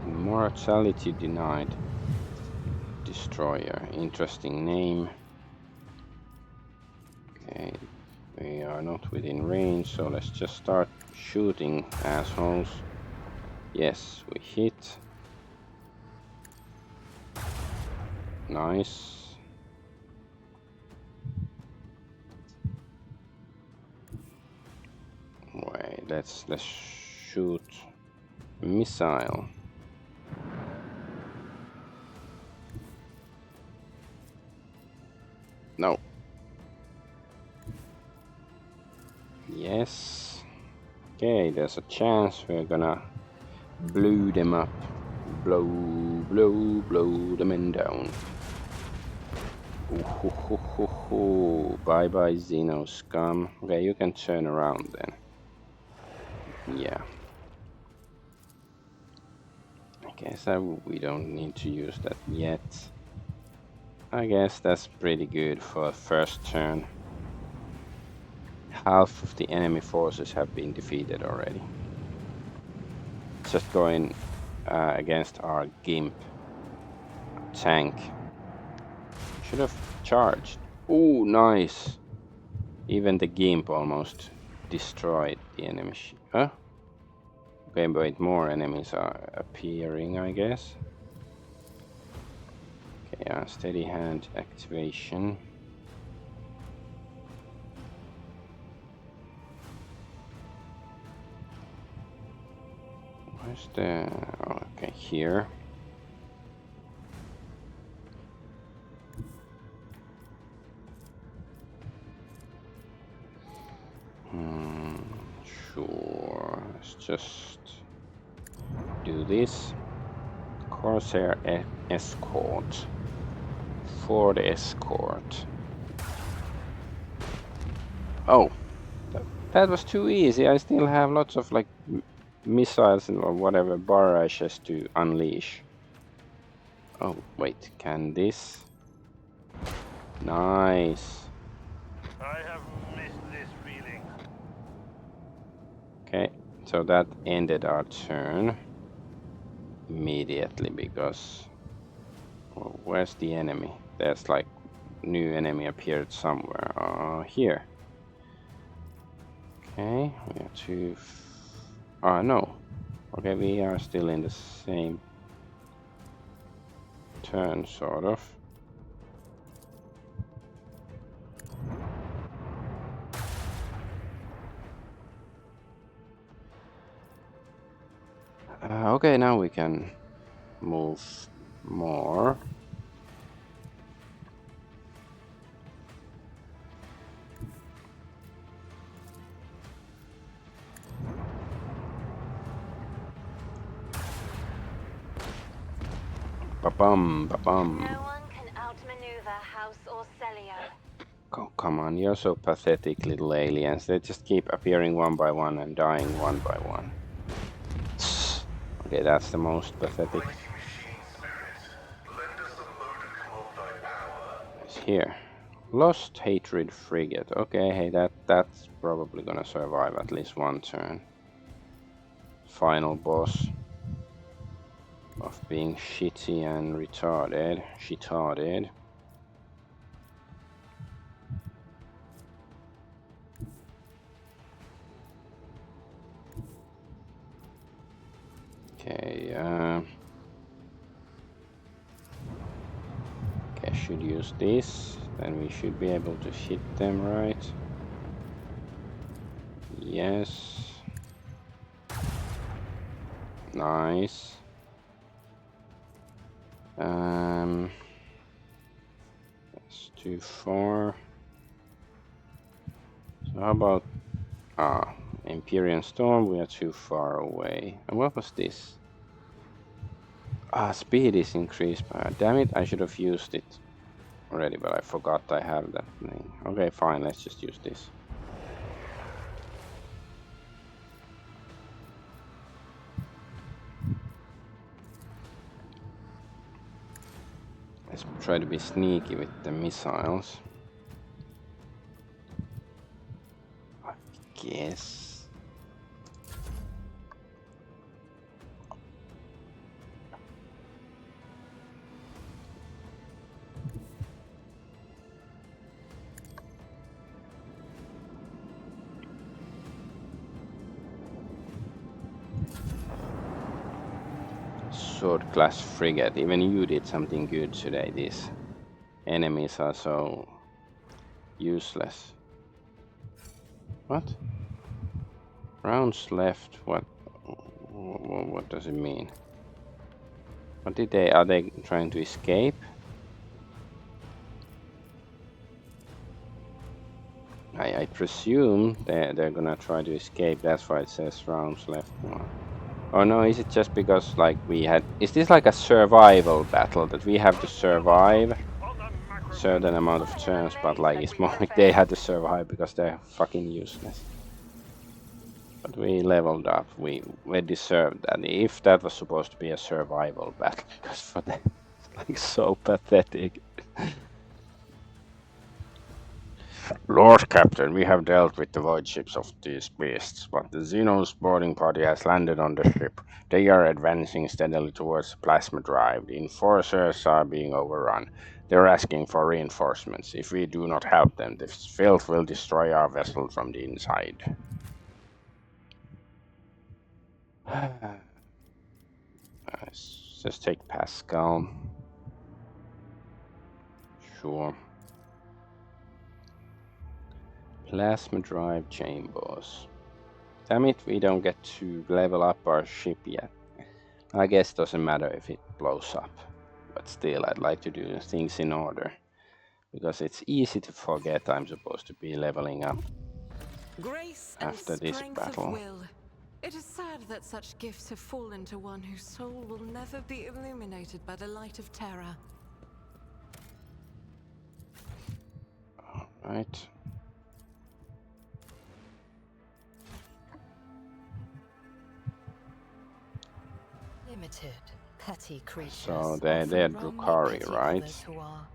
Mortality denied. Destroyer. Interesting name. Okay, we are not within range, so let's just start shooting, assholes. Yes, we hit. Nice. Wait, let's shoot missile. No. Yes. Okay, there's a chance we're gonna blow them up. Blow the men down. Bye bye, Xeno scum. Okay, you can turn around then. Yeah. I guess we don't need to use that yet. I guess that's pretty good for a first turn. Half of the enemy forces have been defeated already. just going against our gimp tank. Should have charged. Oh, nice. Even the gimp almost destroyed the enemy. Huh? Okay, but more enemies are appearing, I guess. Okay, steady hand activation. Where's the... Oh, okay, here. Sure, let's just do this. Corsair escort. Ford escort. Oh, that was too easy. I still have lots of like missiles or whatever barrages to unleash. Oh, wait, can this? Nice. I have missed this feeling. Okay, so that ended our turn immediately because... Well, where's the enemy? There's like new enemy appeared somewhere. Here. Okay, we are two. No. Okay, we are still in the same turn, sort of. Okay, now we can move more. Ba-bum, ba-bum. No one can outmaneuver House Orcelio. Oh, come on, you're so pathetic, little aliens. They just keep appearing one by one and dying one by one. Okay, that's the most pathetic. Mighty machine spirit, lend us a modicum of thy power. It's here. Lost Hatred Frigate. Okay, hey, that's probably gonna survive at least one turn. Final boss of being shitty and retarded. Shitarded. Okay, okay, I should use this. Then we should be able to hit them, right? Yes. Nice. That's too far. So how about Empyrean Storm? We are too far away. And what was this? Speed is increased by... Damn it, I should have used it already, but I forgot I have that thing. Okay, fine, let's just use this. Let's try to be sneaky with the missiles. I guess. Sword class frigate. Even you did something good today. These enemies are so useless. What? Rounds left. What does it mean? What did they? Are they trying to escape? I presume they're gonna try to escape. That's why it says rounds left. Oh no, is it just because like we had... Is this like a survival battle that we have to survive a certain amount of turns, but like it's more like they had to survive because they're fucking useless. But we leveled up, we deserved that, if that was supposed to be a survival battle, because for them it's like so pathetic. Lord Captain, we have dealt with the void ships of these beasts, but the Xenos boarding party has landed on the ship. They are advancing steadily towards the plasma drive. The enforcers are being overrun. They're asking for reinforcements. If we do not help them, this filth will destroy our vessel from the inside. Let's just take Pascal. Sure. Plasma drive chambers. Damn it, we don't get to level up our ship yet. I guess it doesn't matter if it blows up. But still, I'd like to do things in order. Because it's easy to forget I'm supposed to be leveling up Grace and after this strength of battle. will. It is sad that such gifts have fallen to one whose soul will never be illuminated by the light of terror. Alright. Limited, petty creatures. So they're often wrongly Drukhari, pity right? others who are,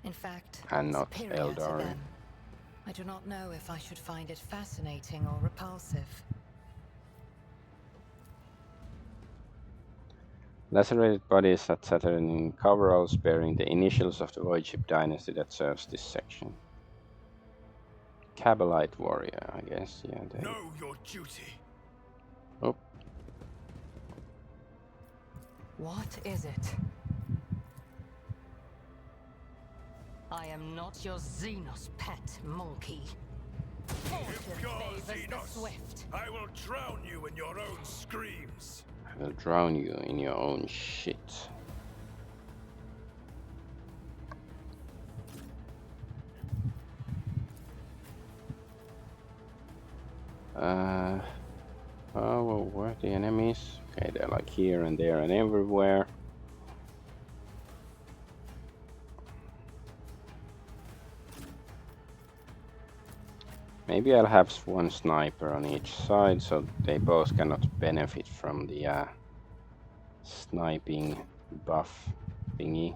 in fact, And not superior to Eldari. them. I do not know if I should find it fascinating or repulsive. Lacerated bodies at Saturn in coveralls bearing the initials of the void ship dynasty that serves this section. Cabalite warrior, I guess. Yeah. Know your duty. Oh, What is it? I am not your Xenos pet, monkey. Fortune Go, favors the Xenos. swift. I will drown you in your own screams. I will drown you in your own shit. Oh, well, where are the enemies? Okay, they're like here and there and everywhere. Maybe I'll have one sniper on each side so they both cannot benefit from the sniping buff thingy.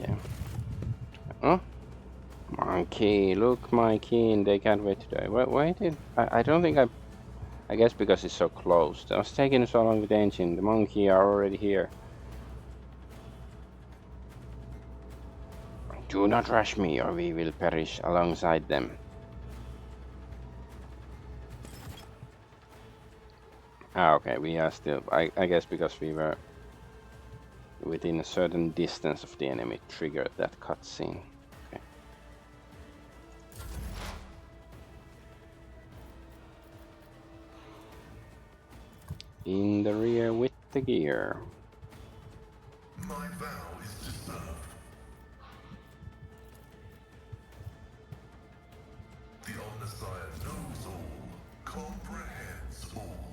Yeah. Oh, monkey! Look, my king. They can't wait to die. Why did I don't think I guess because it's so close. I was taking so long with the engine. The monkey are already here. Do not rush me, or we will perish alongside them. Ah, okay. We are still. I guess because we were within a certain distance of the enemy, triggered that cutscene. Okay. In the rear with the gear. My vow is to serve. The Omnissiah knows all, comprehends all.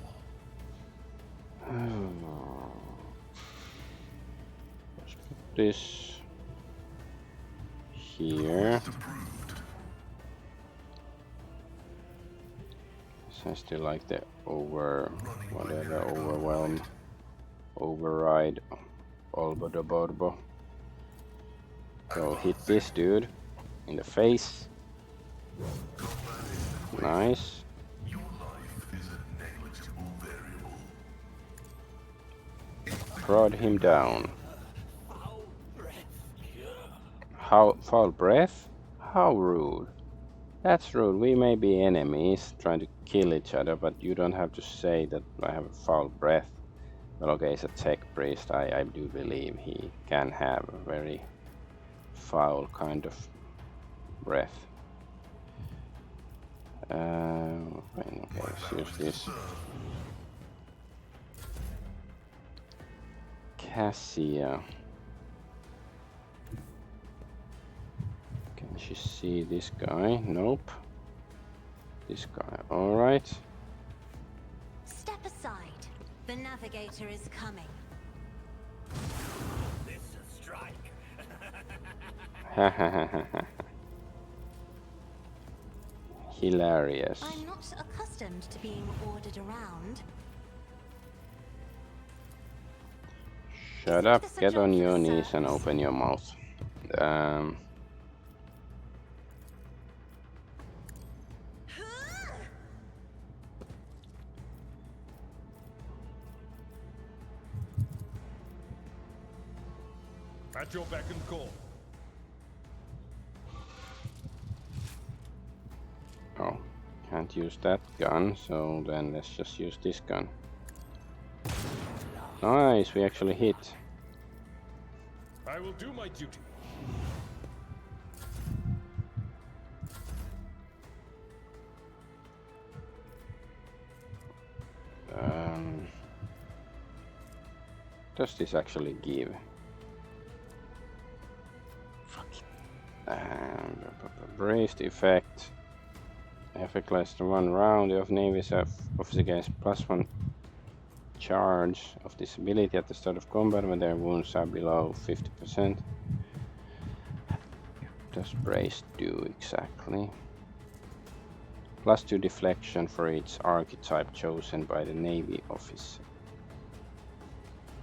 Let's put this here. Approved. So I still like the overwhelm, override, Olbodoborbo. So hit this dude in the face. Nice. Your life is a negligible variable. Prod him down. How foul breath? How rude. That's rude. We may be enemies trying to kill each other, but you don't have to say that I have a foul breath. Well, okay, he's a tech priest. I do believe he can have a very foul kind of breath. Okay, let's use this. Cassia. Can she see this guy? Nope. This guy. Alright. Step aside. The navigator is coming. This is strike. hilarious. I'm not accustomed to being ordered around. Shut Isn't up, this a get job on for your the knees and serfs? open your mouth. Um, At your beck and call. oh, can't use that gun, so then let's just use this gun. Nice, we actually hit. I will do my duty. Does this actually give? Braced effect. Effect lasts for 1 round. The Navy's officer gains +1 charge of this ability at the start of combat when their wounds are below 50%. What does Brace do exactly? +2 deflection for each archetype chosen by the Navy officer.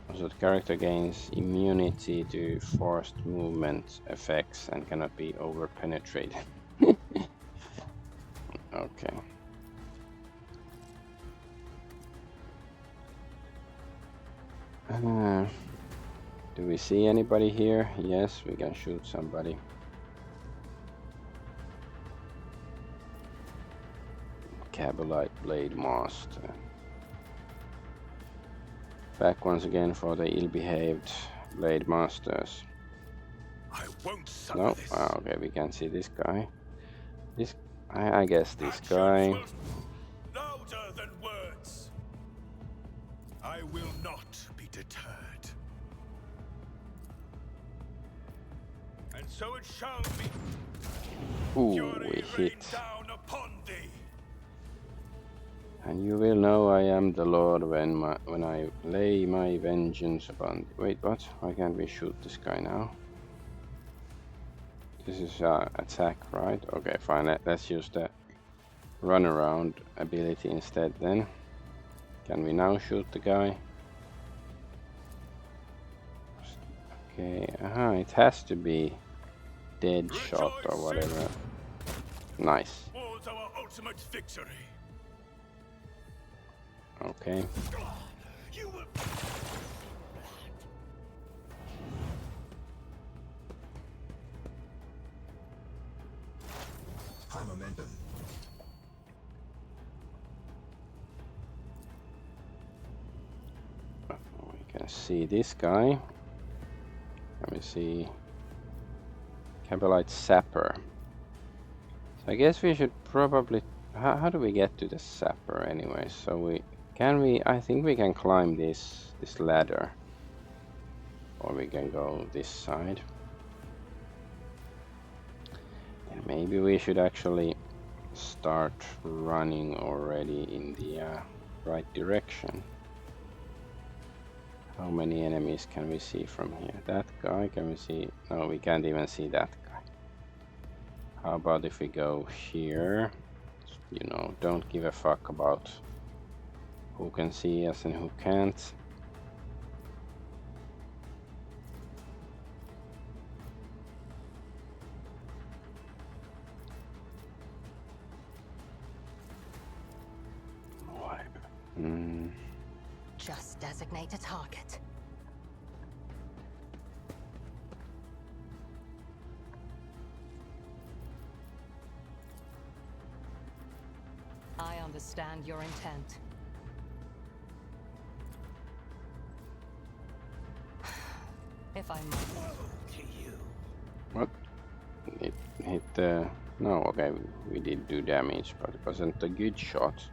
Also, the character gains immunity to forced movement effects and cannot be over-penetrated. Okay. Do we see anybody here? Yes, we can shoot somebody. Cabalite Blade Master. Back once again for the ill-behaved Blade Masters. I won't suffer No, this. okay, we can see this guy. I guess this Actions guy. will louder than words. I will not be deterred. And so it shall be. Ooh, Fury we rain hit. down upon thee. And you will know I am the Lord when I lay my vengeance upon. Wait, what? Why can't we shoot this guy now? This is attack, right? Okay, fine. Let's use the runaround ability instead then. Can we now shoot the guy? Okay, it has to be dead shot or whatever. Nice. Towards our ultimate victory. Okay. You will. High momentum. We can see this guy. Let me see. Cabalite Sapper. So I guess we should probably. How do we get to the Sapper anyway? So I think we can climb this ladder, or we can go this side. And maybe we should actually start running already in the right direction. How many enemies can we see from here? That guy, can we see? No, we can't even see that guy. How about if we go here? You know, don't give a fuck about who can see us and who can't. Just designate a target. I understand your intent. If I might. To you. What? It hit the... No, okay, we did do damage, but it wasn't a good shot.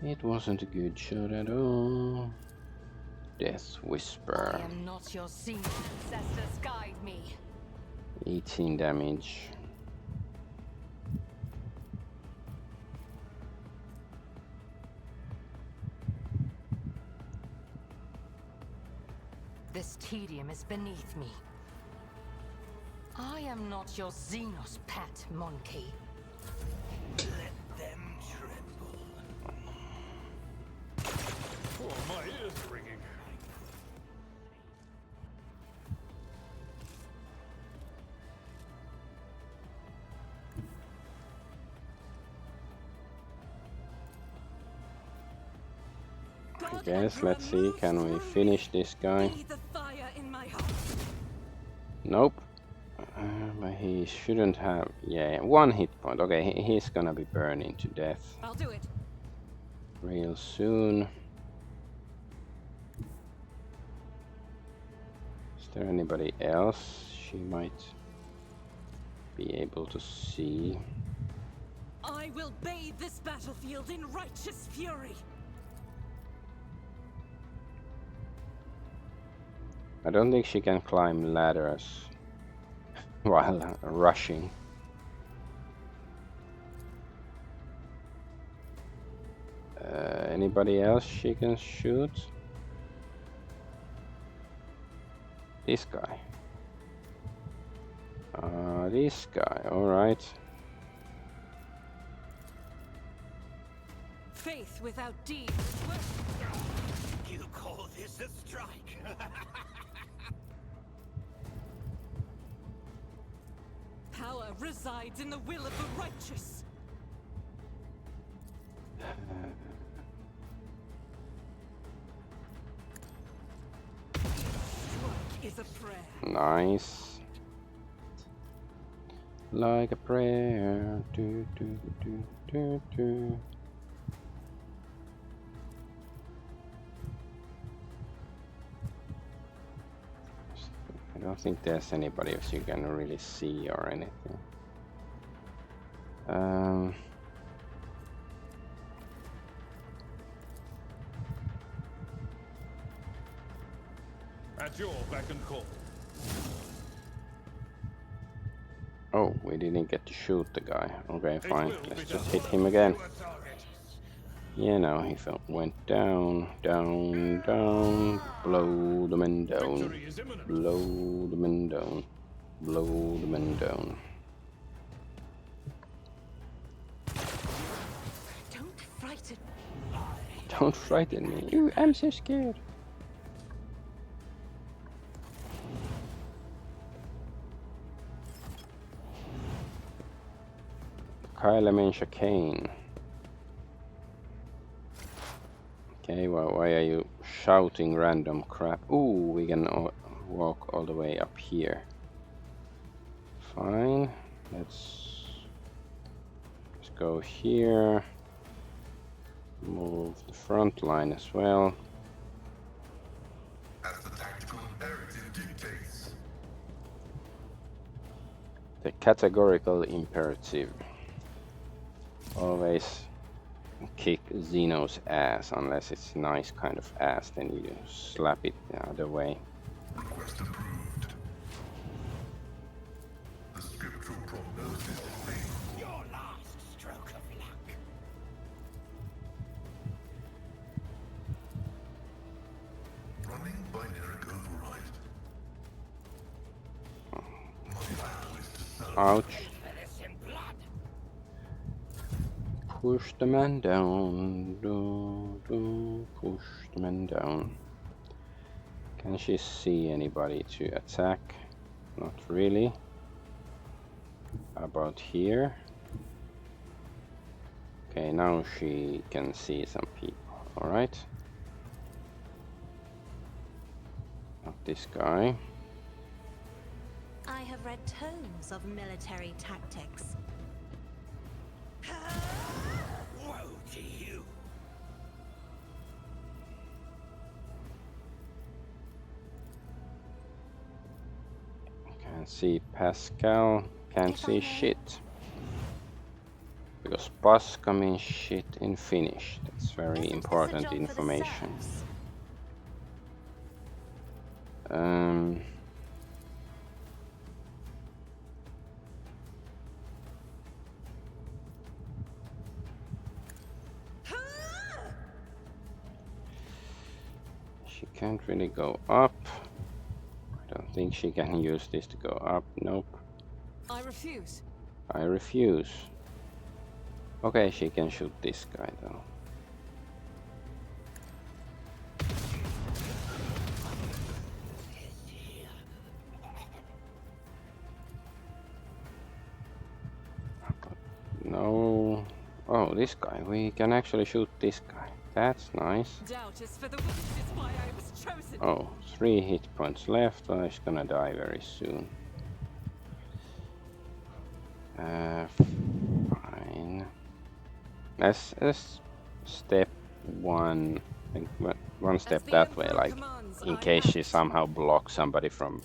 It wasn't a good shot at all. Death Whisper. I am not your senior. Ancestors guide me. 18 damage. This tedium is beneath me. I am not your Xenos pet monkey. ears ringing. I guess, let's see, can we finish this guy? Nope. But he shouldn't have, yeah, 1 hit point. Okay, he's gonna be burning to death. I'll do it. Real soon. Is there anybody else she might be able to see? I will bathe this battlefield in righteous fury. I don't think she can climb ladders while rushing. Anybody else she can shoot? This guy. This guy, alright. Faith without deeds. You call this a strike? Power resides in the will of the righteous. Strike is a prayer. Nice. Like a prayer. Do, do, do, do, do. I don't think there's anybody else you can really see or anything. At your beck and call. Oh, we didn't get to shoot the guy. Okay, fine. Let's just hit him again. Yeah, no, he went down, down, down. Blow the men down. Victory is imminent. Blow the men down. Blow the men down. Don't frighten. Don't frighten me. Ooh, I'm so scared. Kyle Chicane. Okay, well, why are you shouting random crap? Ooh, we can walk all the way up here. Fine. Let's go here. Move the front line as well. As the tactical imperative dictates. The categorical imperative. Always kick Xeno's ass, unless it's nice kind of ass, then you slap it the other way. Request approved. The scriptural prognosis is favorable. Your last stroke of luck. Running binary override. My vow is to serve. Ouch. Push the man down. Push the man down. Can she see anybody to attack? Not really. About here. Okay, now she can see some people. Alright. Not this guy. I have read tomes of military tactics. Woe to you. Can't see Pascal. Can't If I see may. shit. Because Paska means shit in Finnish. That's very Isn't this a important job for the information. serfs? She can't really go up. I don't think she can use this to go up. Nope. I refuse. I refuse. Okay, she can shoot this guy though. this guy. We can actually shoot this guy. That's nice. Doubt is for the weak is why I was chosen. Oh, 3 hit points left. Well, he's gonna die very soon. Fine. Let's step one, like, one step that way, like in case she somehow blocks somebody from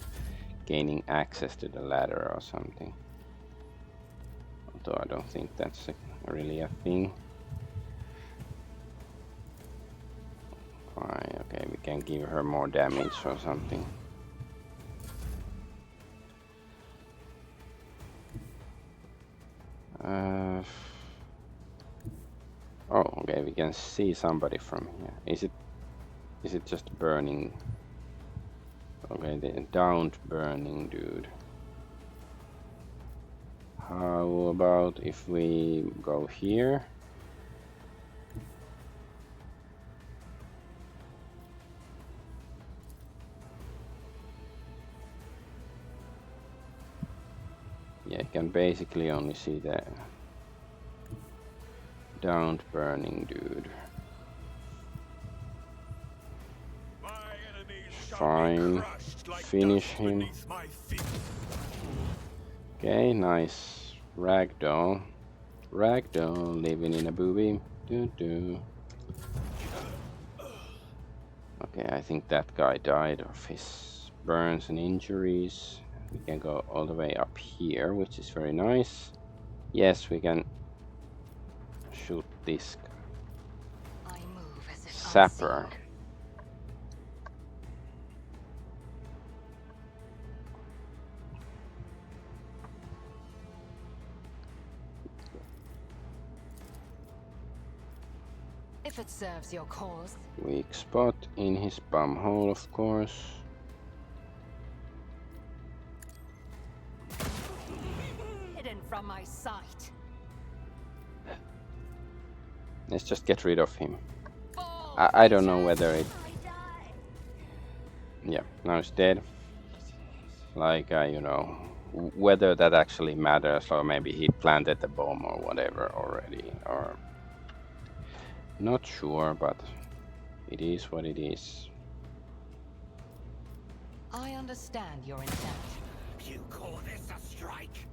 gaining access to the ladder or something. Although I don't think that's really a thing. Fine, okay, we can give her more damage or something. Oh, okay, we can see somebody from here. Is it just burning? Okay, the downed burning dude. How about if we go here? Yeah, you can basically only see the downed burning dude. Fine, finish him. Okay, nice. Ragdoll. Ragdoll living in a booby. Okay, I think that guy died of his burns and injuries. We can go all the way up here, which is very nice. Yes, we can shoot this sapper. If it serves your cause. Weak spot in his bum hole, of course. Hidden from my sight. Let's just get rid of him. I don't know whether it... Yeah, now it's dead. Like, you know, whether that actually matters, or maybe he planted the bomb or whatever already, or... Not sure, but it is what it is. I understand your intent. You call this a strike?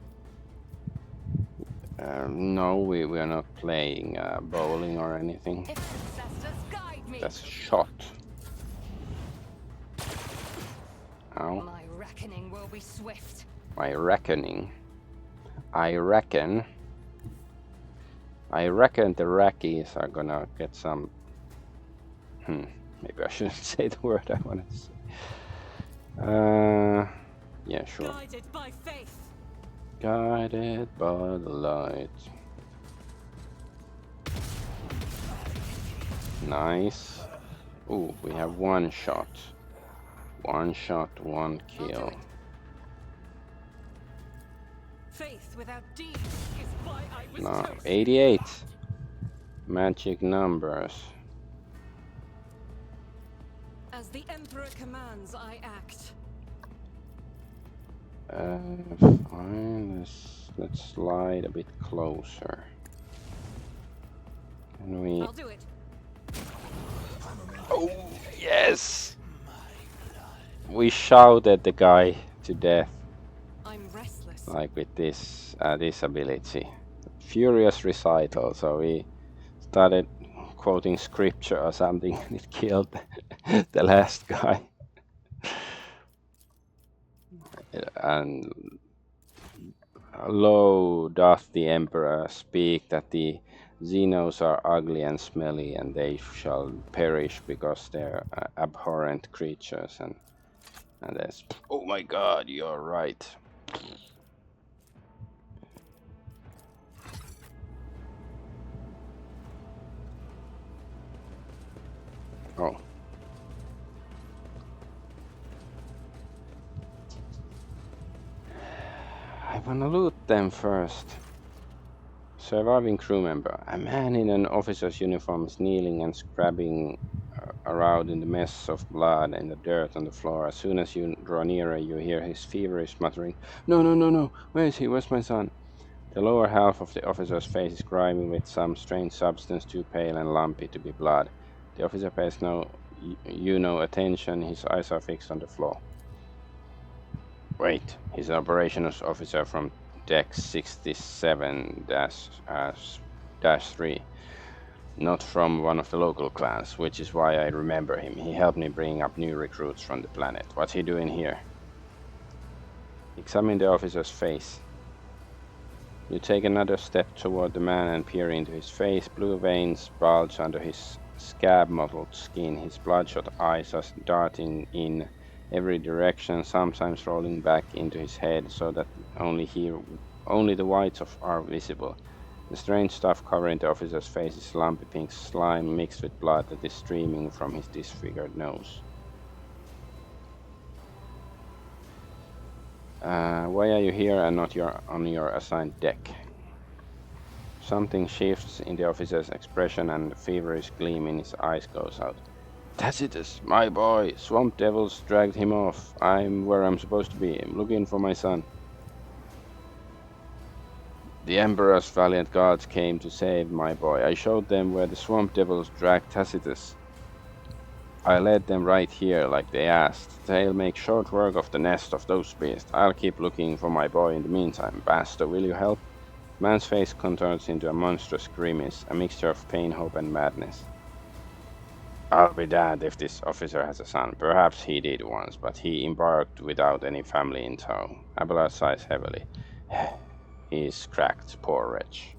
No, we are not playing bowling or anything. That's a shot. Ow. My reckoning will be swift. My reckoning. I reckon the Rackies are gonna get some... maybe I shouldn't say the word I wanted to say. Yeah, sure. Guided by faith. Guided by the light. Nice. Ooh, we have one shot. One shot, one kill. Faith without deeds is why I was No, chosen. 88. Magic numbers. As the Emperor commands, I act. Fine. Let's slide a bit closer. Can we? I'll do it. Oh yes! We shouted the guy to death. I'm restless. Like with this this ability, furious recital. So we started quoting scripture or something, and it killed the last guy. And lo doth the emperor speak that the Xenos are ugly and smelly, and they shall perish because they're abhorrent creatures. And that's, oh my god, you're right. Oh. I wanna loot them first. Surviving crew member. A man in an officer's uniform is kneeling and scrubbing around in the mess of blood and the dirt on the floor. As soon as you draw nearer, you hear his feverish muttering, "No, no, no, no! Where is he? Where's my son?" The lower half of the officer's face is grimy with some strange substance too pale and lumpy to be blood. The officer pays no attention, his eyes are fixed on the floor. Wait, he's an operations officer from Deck 67-3, not from one of the local clans, which is why I remember him. He helped me bring up new recruits from the planet. What's he doing here? Examine the officer's face. You take another step toward the man and peer into his face. Blue veins bulge under his scab-mottled skin. His bloodshot eyes are darting in every direction, sometimes rolling back into his head so that only the whites are visible. The strange stuff covering the officer's face is lumpy pink slime mixed with blood that is streaming from his disfigured nose. Why are you here and not on your assigned deck? Something shifts in the officer's expression and the feverish gleam in his eyes goes out. Tacitus, my boy! Swamp devils dragged him off. I'm where I'm supposed to be. I'm looking for my son. The Emperor's valiant guards came to save my boy. I showed them where the swamp devils dragged Tacitus. I led them right here, like they asked. They'll make short work of the nest of those beasts. I'll keep looking for my boy in the meantime. Basta, will you help? The man's face contorts into a monstrous grimace, a mixture of pain, hope, and madness. I'll be damned if this officer has a son. Perhaps he did once, but he embarked without any family in tow. Abelard sighs heavily. He's cracked, poor wretch.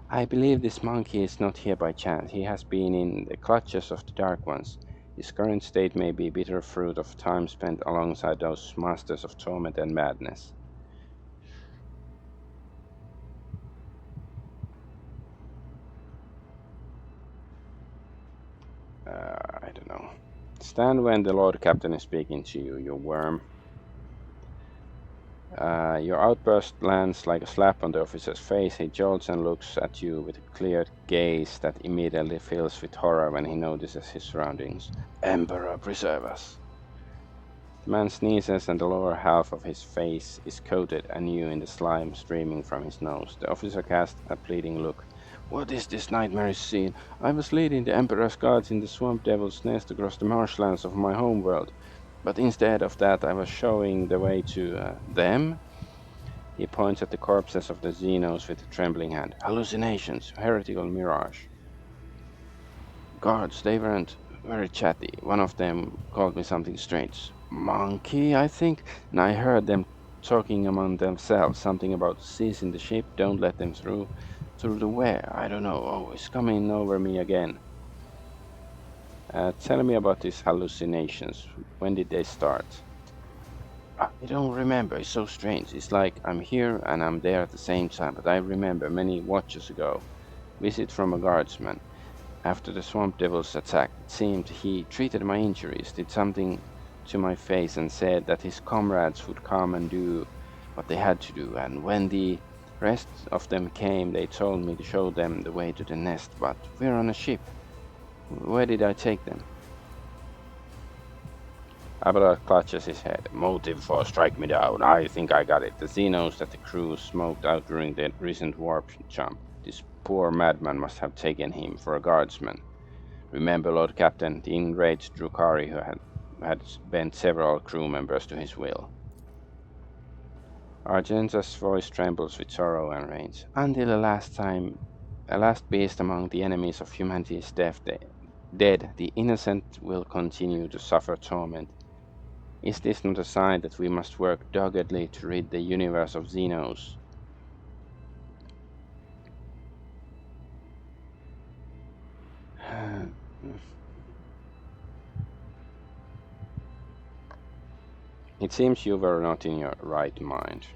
I believe this monkey is not here by chance. He has been in the clutches of the Dark Ones. His current state may be bitter fruit of time spent alongside those masters of torment and madness. I don't know. Stand when the Lord Captain is speaking to you, you worm. Your outburst lands like a slap on the officer's face. He jolts and looks at you with a clear gaze that immediately fills with horror when he notices his surroundings. Emperor, preserve us. The man sneezes and the lower half of his face is coated anew in the slime streaming from his nose. The officer casts a pleading look. What is this nightmarish scene? I was leading the Emperor's guards in the swamp devil's nest across the marshlands of my homeworld. But instead of that, I was showing the way to them. He points at the corpses of the Xenos with a trembling hand. Hallucinations, heretical mirage. Guards, they weren't very chatty. One of them called me something strange. Monkey, I think. And I heard them talking among themselves. Something about seizing the ship, don't let them through. Through the where? I don't know. Oh, it's coming over me again. Tell me about these hallucinations. When did they start? I don't remember. It's so strange. It's like I'm here and I'm there at the same time. But I remember many watches ago. Visit from a guardsman. After the swamp devil's attack, it seemed he treated my injuries, did something to my face and said that his comrades would come and do what they had to do. And when the rest of them came, they told me to show them the way to the nest. But we're on a ship. Where did I take them? Abelard clutches his head. Motive for strike me down. I think I got it. The Xenos that the crew smoked out during the recent warp jump. This poor madman must have taken him for a guardsman. Remember, Lord Captain, the enraged Drukhari who had bent several crew members to his will. Argenta's voice trembles with sorrow and rage. Until the last beast among the enemies of humanity is dead, the innocent will continue to suffer torment. Is this not a sign that we must work doggedly to rid the universe of Xenos? It seems you were not in your right mind.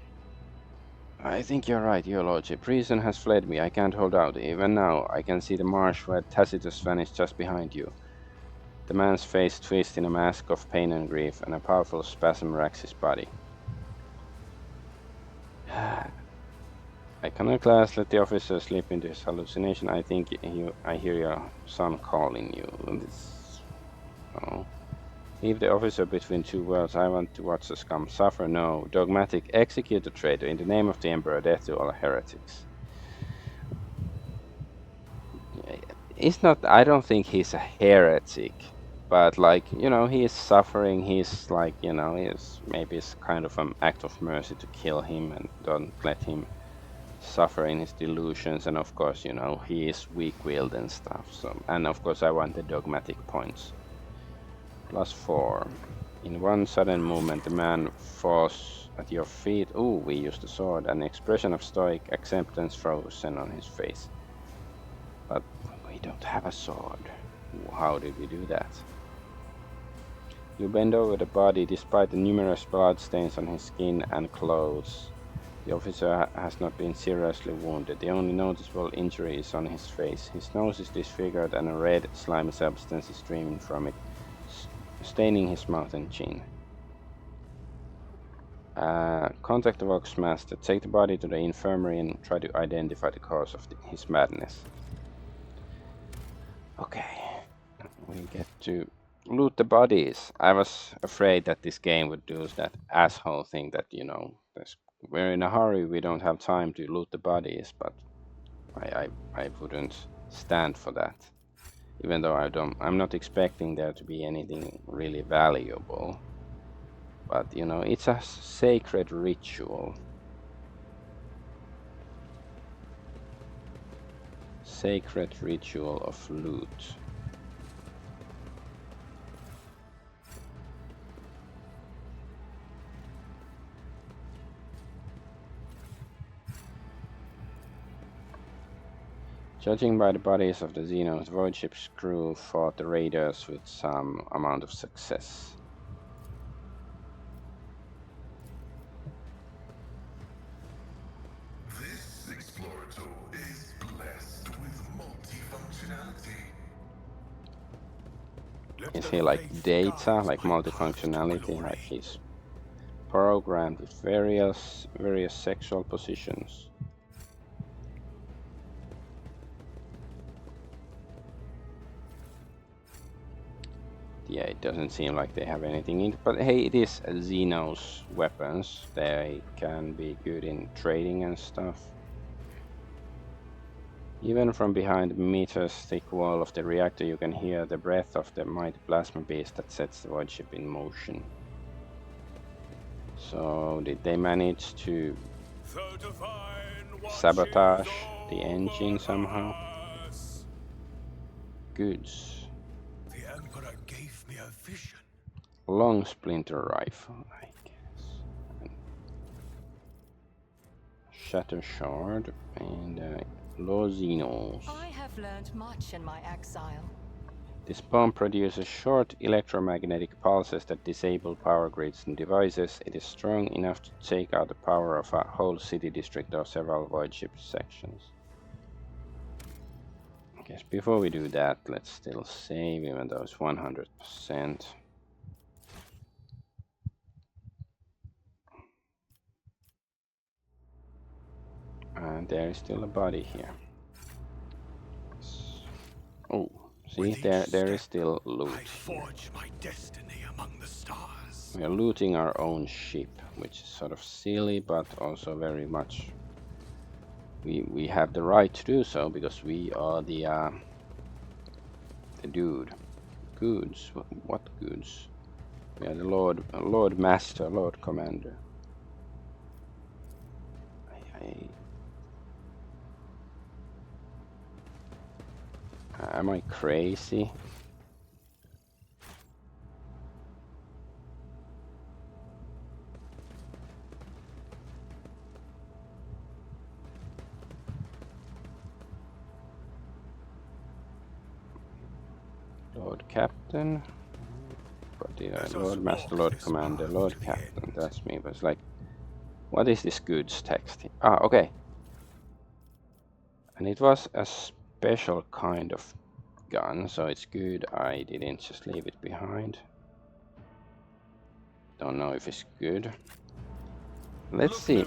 I think you're right, your lordship. Reason has fled me. I can't hold out. Even now, I can see the marsh where Tacitus vanished just behind you. The man's face twists in a mask of pain and grief, and a powerful spasm racks his body. Iconoclast, let the officer slip into his hallucination. I think I hear your son calling you. Oh. Leave the officer between two worlds. I want to watch the scum suffer. No. Dogmatic. Execute the traitor. In the name of the Emperor, death to all heretics. It's not... I don't think he's a heretic. But, like, you know, he is suffering. He's, like, you know, maybe it's kind of an act of mercy to kill him and don't let him suffer in his delusions. And, of course, you know, he is weak-willed and stuff. So, and, of course, I want the dogmatic points. +4. In one sudden movement, the man falls at your feet. Ooh, we used the sword. An expression of stoic acceptance frozen on his face. But we don't have a sword. How did we do that? You bend over the body despite the numerous bloodstains on his skin and clothes. The officer has not been seriously wounded. The only noticeable injury is on his face. His nose is disfigured and a red, slimy substance is streaming from it, staining his mouth and chin. Contact the Vox Master. Take the body to the infirmary and try to identify the cause of his madness. Okay, we get to loot the bodies. I was afraid that this game would do that asshole thing that, you know, we're in a hurry, we don't have time to loot the bodies, but I wouldn't stand for that. Even though I'm not expecting there to be anything really valuable. But, you know, it's a sacred ritual. Sacred ritual of loot. Judging by the bodies of the Xenos, void ship's crew fought the raiders with some amount of success. This explorator is blessed with multifunctionality. Is he like data, like multifunctionality, like he's programmed with various sexual positions? Yeah, it doesn't seem like they have anything in it, but hey, it is Xenos weapons. They can be good in trading and stuff. Even from behind the meters thick wall of the reactor, you can hear the breath of the mighty plasma beast that sets the void ship in motion. So, did they manage to sabotage the engine somehow? Goods. The Emperor gave me a vision. Long splinter rifle, I guess. Shatter shard and Xenos. I have learned much in my exile. This bomb produces short electromagnetic pulses that disable power grids and devices. It is strong enough to take out the power of a whole city district or several void ship sections. I guess before we do that, let's still save, even though it's 100%. And there is still a body here. Oh, see, there is still loot. I forge my destiny among the stars. We are looting our own ship, which is sort of silly, but also very much we have the right to do so because we are the dude. Goods. What goods? We are the Lord Master, Lord Commander. Am I crazy? Lord Captain. Lord Master, Lord Commander, Lord Captain. That's me. But it's like, what is this goods text? Ah, okay. And it was a special kind of gun, so it's good I didn't just leave it behind. Don't know if it's good. Let's see.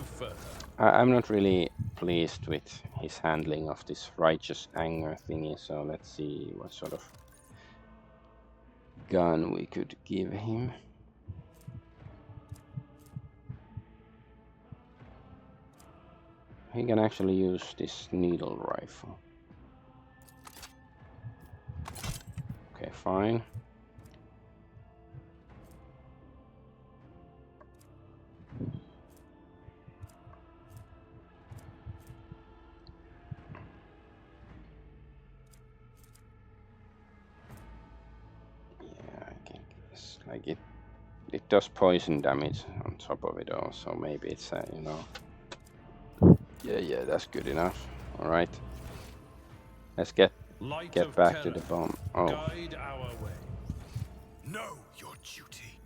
I'm not really pleased with his handling of this righteous anger thingy, so let's see what sort of gun we could give him? He can actually use this needle rifle. Okay, fine. Yeah, I can guess. Like it does poison damage on top of it also. Maybe it's you know. Yeah, that's good enough. All right. Let's get back to the bomb. Oh. Guide our way. Know your duty.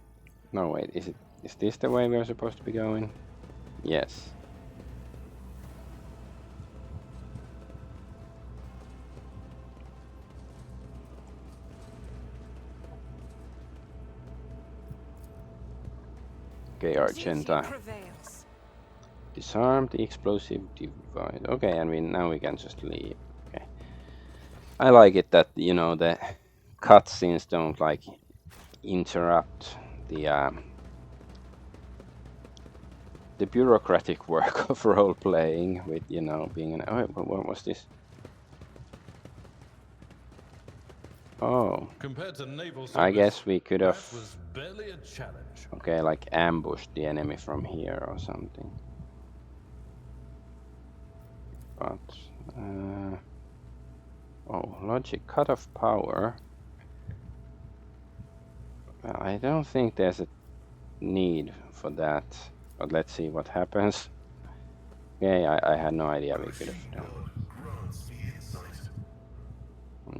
No, wait, is this the way we're supposed to be going? Yes. Okay, Argenta. Disarm the explosive device. Okay, and now we can just leave. Okay. I like it that, you know, the cutscenes don't like interrupt the bureaucratic work of role playing with, you know, being an. Oh, what was this? Oh. Compared to naval service, I guess we could have. that was barely a challenge. Okay, like ambushed the enemy from here or something. But oh, logic cut off power. Well, I don't think there's a need for that. But let's see what happens. Okay, I had no idea we could have done.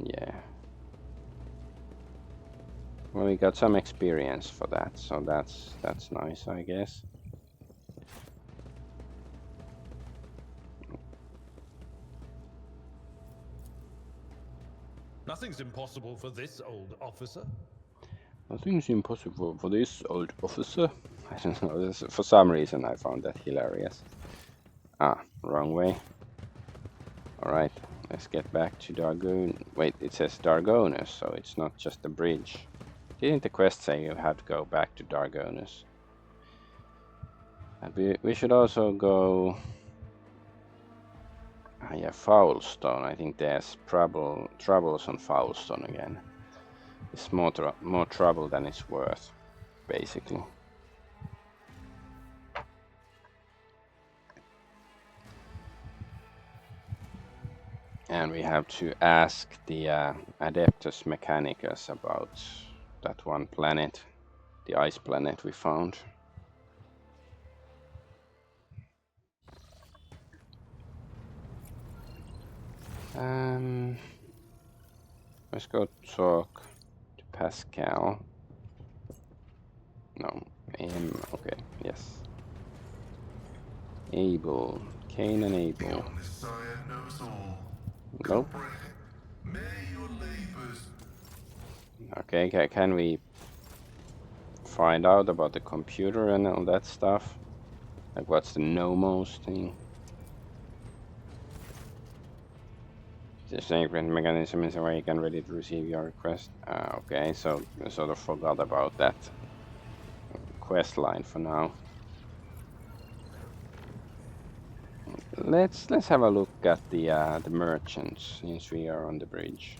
Yeah. Well, we got some experience for that, so that's nice, I guess. Nothing's impossible for this old officer. Nothing's impossible for this old officer. I don't know, for some reason I found that hilarious. Ah, wrong way. Alright, let's get back to Dargon. Wait, it says Dargonus, so it's not just a bridge. Didn't the quest say you have to go back to Dargonus? And we should also go... Ah, yeah, Foulstone. I think there's troubles on Foulstone again. It's more trouble than it's worth, basically. And we have to ask the Adeptus Mechanicus about that one planet, the ice planet we found. Let's go talk to Pascal. No, okay, yes. Abel, Cain and Abel. Nope. Okay, can we find out about the computer and all that stuff? Like, what's the Nomos thing? The sacred mechanism is awake ready to receive your request. Okay, so I sort of forgot about that quest line for now. Let's have a look at the merchants since we are on the bridge.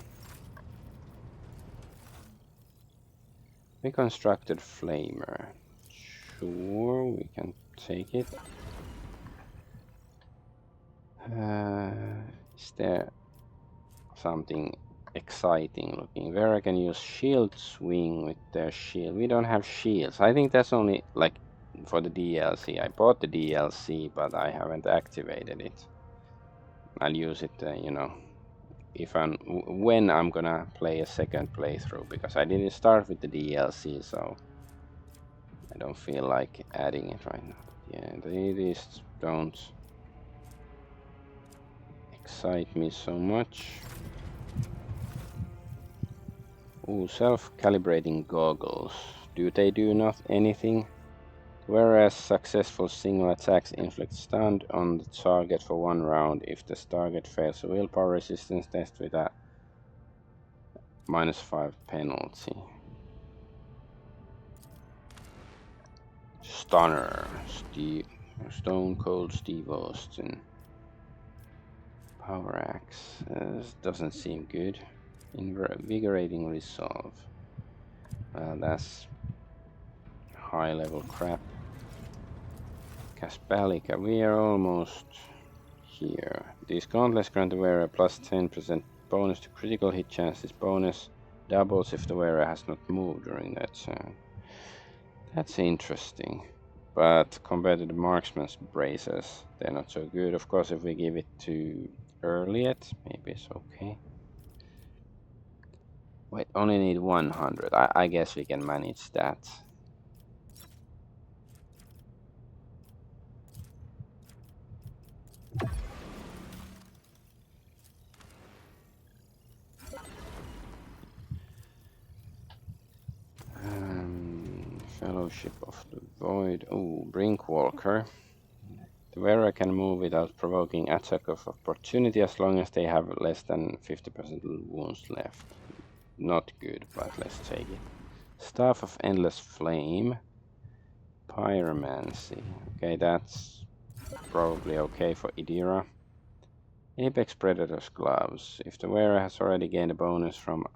Reconstructed flamer. Sure, we can take it. Is there something exciting looking? Where I can use shield swing with their shield. We don't have shields. I think that's only like for the DLC. I bought the DLC, but I haven't activated it. I'll use it, you know, when I'm gonna play a second playthrough, because I didn't start with the DLC, so I don't feel like adding it right now. Yeah, these don't excite me so much. Ooh, self-calibrating goggles. Do they do anything? Whereas successful single attacks inflict stun on the target for 1 round if the target fails a willpower resistance test with a -5 penalty. Stunner. Stone Cold Steve Austin. Power Axe. Doesn't seem good. Invigorating Resolve. That's high level crap. Caspalica. We are almost here. These gauntlets grant the wearer plus 10% bonus to critical hit chances. Bonus doubles if the wearer has not moved during that turn. That's interesting. But compared to the marksman's braces, they're not so good. Of course, if we give it to Earliet, maybe it's okay. Wait, only need 100. I guess we can manage that. Fellowship of the Void. Oh, Brinkwalker. The wearer can move without provoking attack of opportunity as long as they have less than 50% wounds left. Not good, but let's take it. Staff of Endless Flame. Pyromancy. Okay, that's probably okay for Idira. Apex Predator's Gloves. If the wearer has already gained a bonus from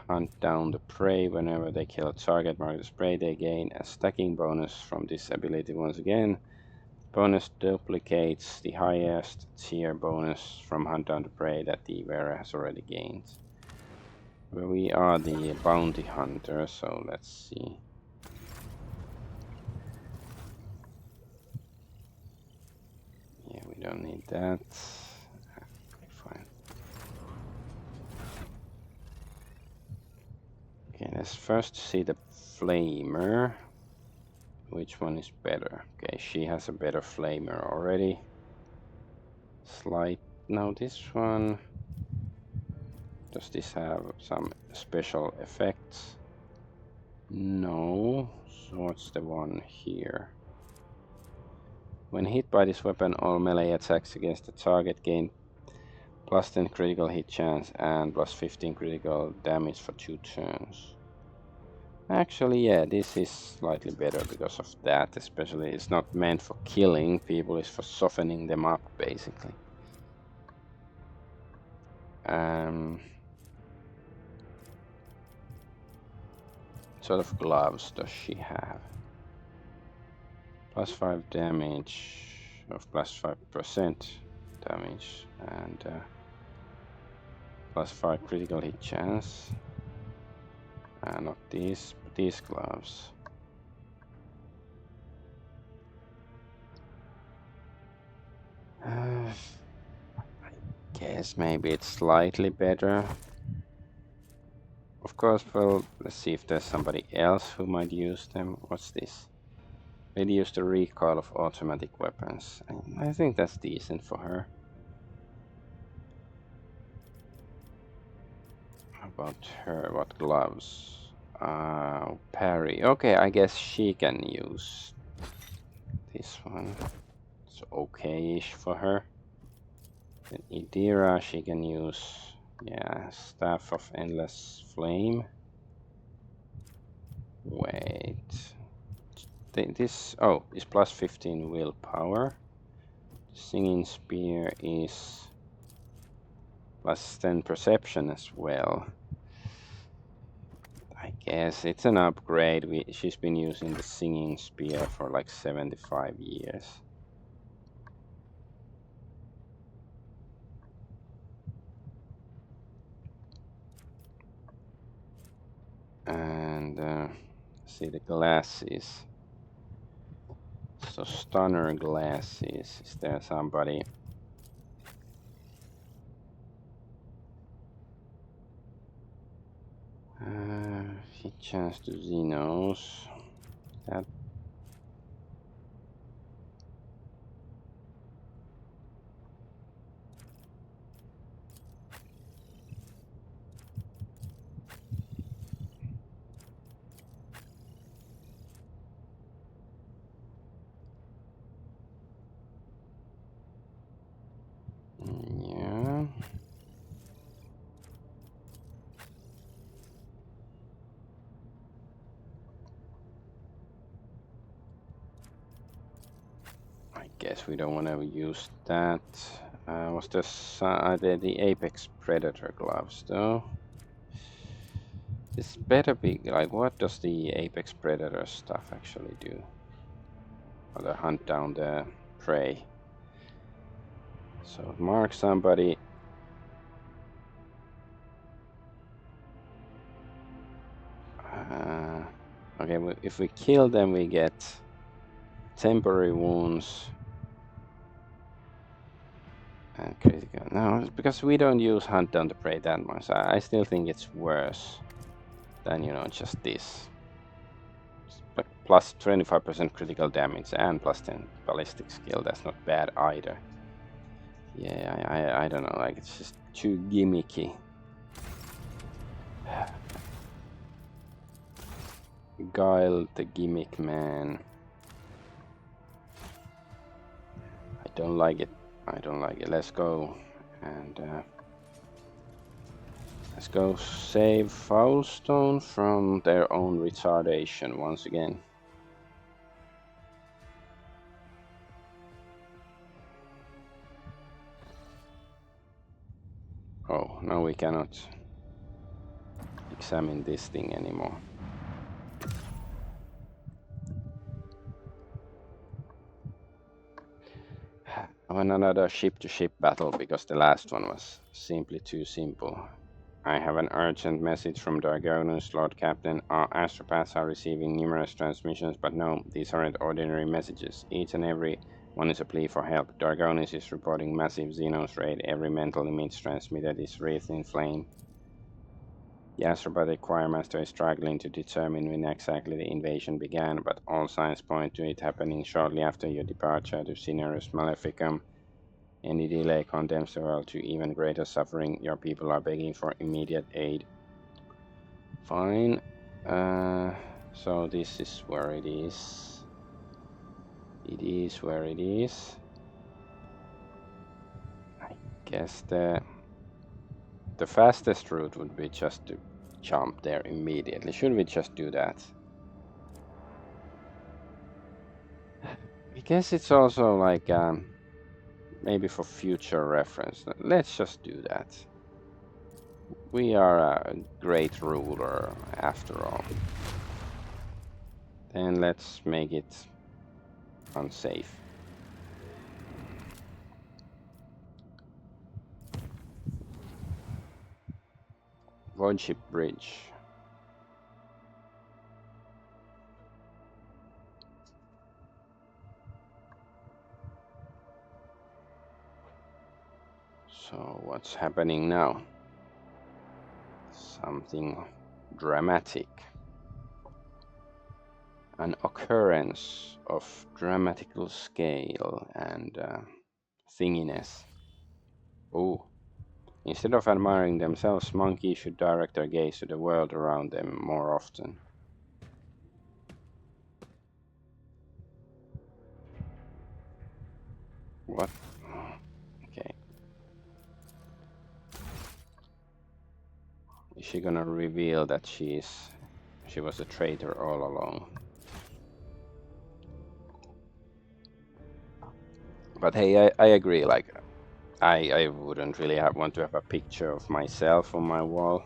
Hunt down the prey whenever they kill a target marked as prey, they gain a stacking bonus from this ability once again. Bonus duplicates the highest tier bonus from Hunt down the prey that the wearer has already gained. Well, we are the bounty hunter, so let's see. Yeah, we don't need that. Okay, fine. Okay, let's first see the flamer. Which one is better? Okay, she has a better flamer already. No, this one. Does this have some special effects? No. So what's the one here? When hit by this weapon, all melee attacks against the target gain plus 10 critical hit chance and plus 15 critical damage for 2 turns. Actually, yeah, this is slightly better because of that. Especially, it's not meant for killing people, it's for softening them up, basically. What sort of gloves does she have? Plus 5 damage of plus 5% damage and plus 5 critical hit chance. Not these, but these gloves. I guess maybe it's slightly better. Of course, well, let's see if there's somebody else who might use them. What's this? Reduce the recoil of automatic weapons. I think that's decent for her. How about her? What gloves? Parry. Okay, I guess she can use this one. It's okay-ish for her. And Idira, she can use, yeah, Staff of Endless Flame. Wait. This, oh, is plus 15 willpower. Singing Spear is plus 10 perception as well. I guess it's an upgrade. She's been using the Singing Spear for like 75 years. And see the glasses. So Stunner glasses. Is there somebody? Hit chance to Xenos. That. Yeah. guess we don't want to use that. Was this the Apex Predator gloves though? This better be like, what does the Apex Predator stuff actually do? Or the hunt down the prey. So mark somebody. Okay, if we kill them, we get temporary wounds and critical. No, it's because we don't use hunt down the prey that much. I still think it's worse than, you know, just this. Like plus 25% critical damage and plus 10 ballistic skill. That's not bad either. Yeah, I don't know. Like, it's just too gimmicky. Guile the gimmick man. I don't like it. I don't like it. Let's go and let's go save Foulstone from their own retardation once again. Oh, now we cannot examine this thing anymore. I want another ship-to-ship battle because the last one was simply too simple. I have an urgent message from Argonaut, Lord Captain. Our astropaths are receiving numerous transmissions, but no, these aren't ordinary messages. Each and every one is a plea for help. Argonaut is reporting massive Xenos raid. Every mental image transmitted is wreathed in flame. The astropath choirmaster is struggling to determine when exactly the invasion began, but all signs point to it happening shortly after your departure to Cinerus Maleficum. Any delay condemns the world to even greater suffering. Your people are begging for immediate aid. Fine. So this is where it is. It is where it is. I guess the fastest route would be just to jump there immediately. Should we just do that? I guess it's also like maybe for future reference. Let's just do that. We are a great ruler after all. Then let's make it unsafe. Voidship Bridge. So what's happening now? Something dramatic. An occurrence of dramatical scale and thinginess. Oh, instead of admiring themselves, monkeys should direct their gaze to the world around them more often. What? Okay. Is she gonna reveal that she was a traitor all along? But hey, I agree, like, I wouldn't really want to have a picture of myself on my wall.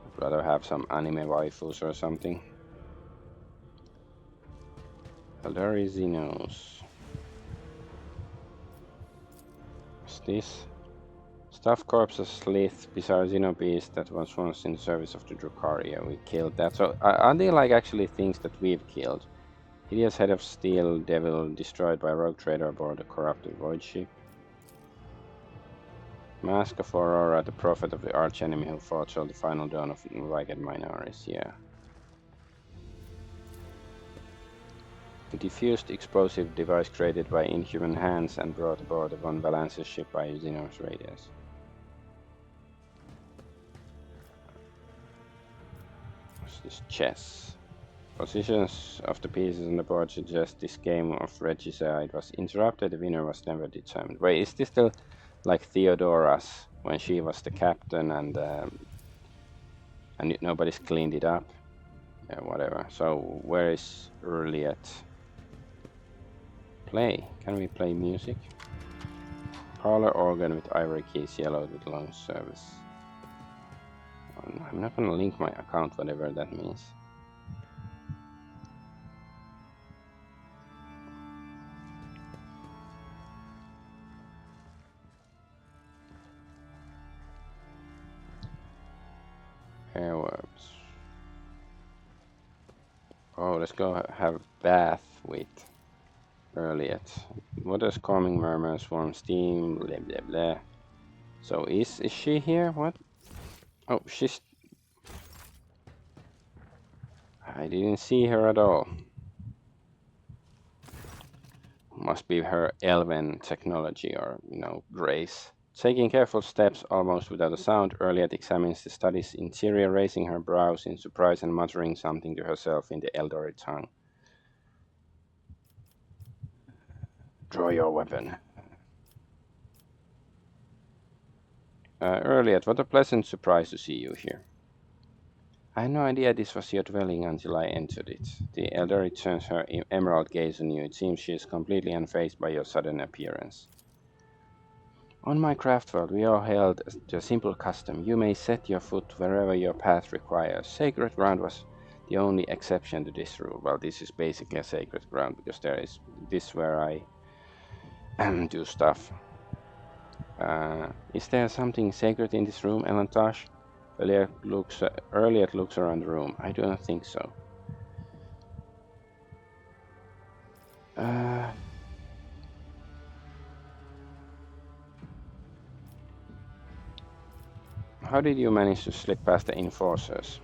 I'd rather have some anime waifus or something. Eldari Xenos. What's this? Staff Corps of Slith, bizarre Xeno beast that was once in the service of the Drukaria. We killed that. So are they like actually things that we've killed? Hideous head of steel devil destroyed by rogue trader aboard a corrupted void ship. Mask of Aurora, the prophet of the archenemy who fought till the final dawn of Ragged Minoris, yeah. A diffused explosive device created by inhuman hands and brought aboard the Von Valance's ship by Xenos Radius. What's this? Chess. Positions of the pieces on the board suggest this game of regicide was interrupted. The winner was never determined. Wait, is this still like Theodora's when she was the captain and nobody's cleaned it up? Yeah, whatever. So where is Urliet? Play. Can we play music? Parlor organ with ivory keys yellowed with long service. I'm not gonna link my account, whatever that means. Airworms. Oh, let's go have bath with Earliet. What does calming murmur, swarm steam, blah blah blah. So is she here? What? Oh, she's... I didn't see her at all. Must be her elven technology or, grace. Taking careful steps almost without a sound, Earliet examines the study's interior, raising her brows in surprise and muttering something to herself in the Eldori tongue. Draw your weapon. Earliet, what a pleasant surprise to see you here. I had no idea this was your dwelling until I entered it. The Eldari turns her emerald gaze on you. It seems she is completely unfazed by your sudden appearance. On my craft world, we are held to a simple custom. You may set your foot wherever your path requires. Sacred ground was the only exception to this rule. Well, this is basically a sacred ground because there is this where I do stuff. Is there something sacred in this room, Elantash? Earliet looks around the room. I do not think so. How did you manage to slip past the enforcers?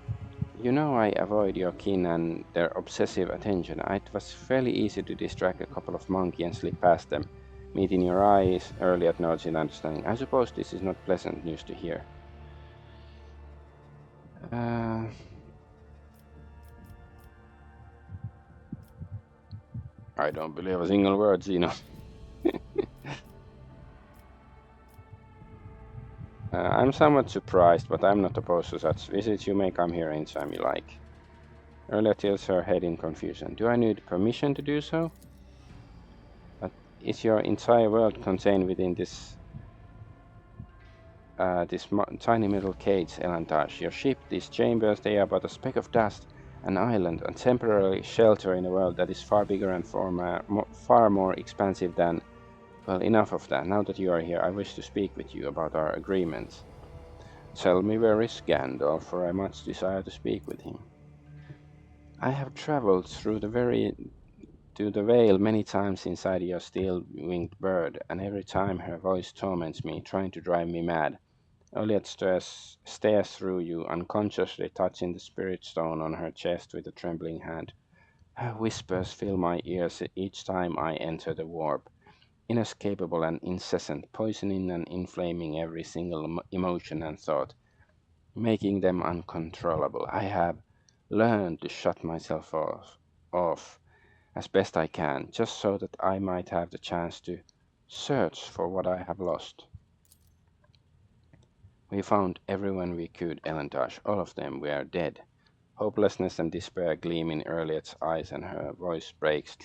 You know I avoid your kin and their obsessive attention. It was fairly easy to distract a couple of monkeys and slip past them. Meeting your eyes, Earliet nods in understanding. I suppose this is not pleasant news to hear. I don't believe a single word, Zeno. I'm somewhat surprised, but I'm not opposed to such visits. You may come here anytime you like. Earliet tilts her head in confusion. Do I need permission to do so? But is your entire world contained within this tiny metal cage, Elantash? Your ship, these chambers, they are but a speck of dust, an island, a temporary shelter in a world that is far bigger and far more expansive than... Well, enough of that. Now that you are here, I wish to speak with you about our agreement. Tell me where is Gandalf, for I much desire to speak with him. I have traveled through the Vale many times inside your steel-winged bird, and every time her voice torments me, trying to drive me mad. Earliet stares through you, unconsciously touching the spirit stone on her chest with a trembling hand. Her whispers fill my ears each time I enter the warp. Inescapable and incessant, poisoning and inflaming every single emotion and thought, making them uncontrollable. I have learned to shut myself off as best I can, just so that I might have the chance to search for what I have lost. We found everyone we could, Elantash. All of them were dead. Hopelessness and despair gleam in Earliet's eyes, and her voice breaks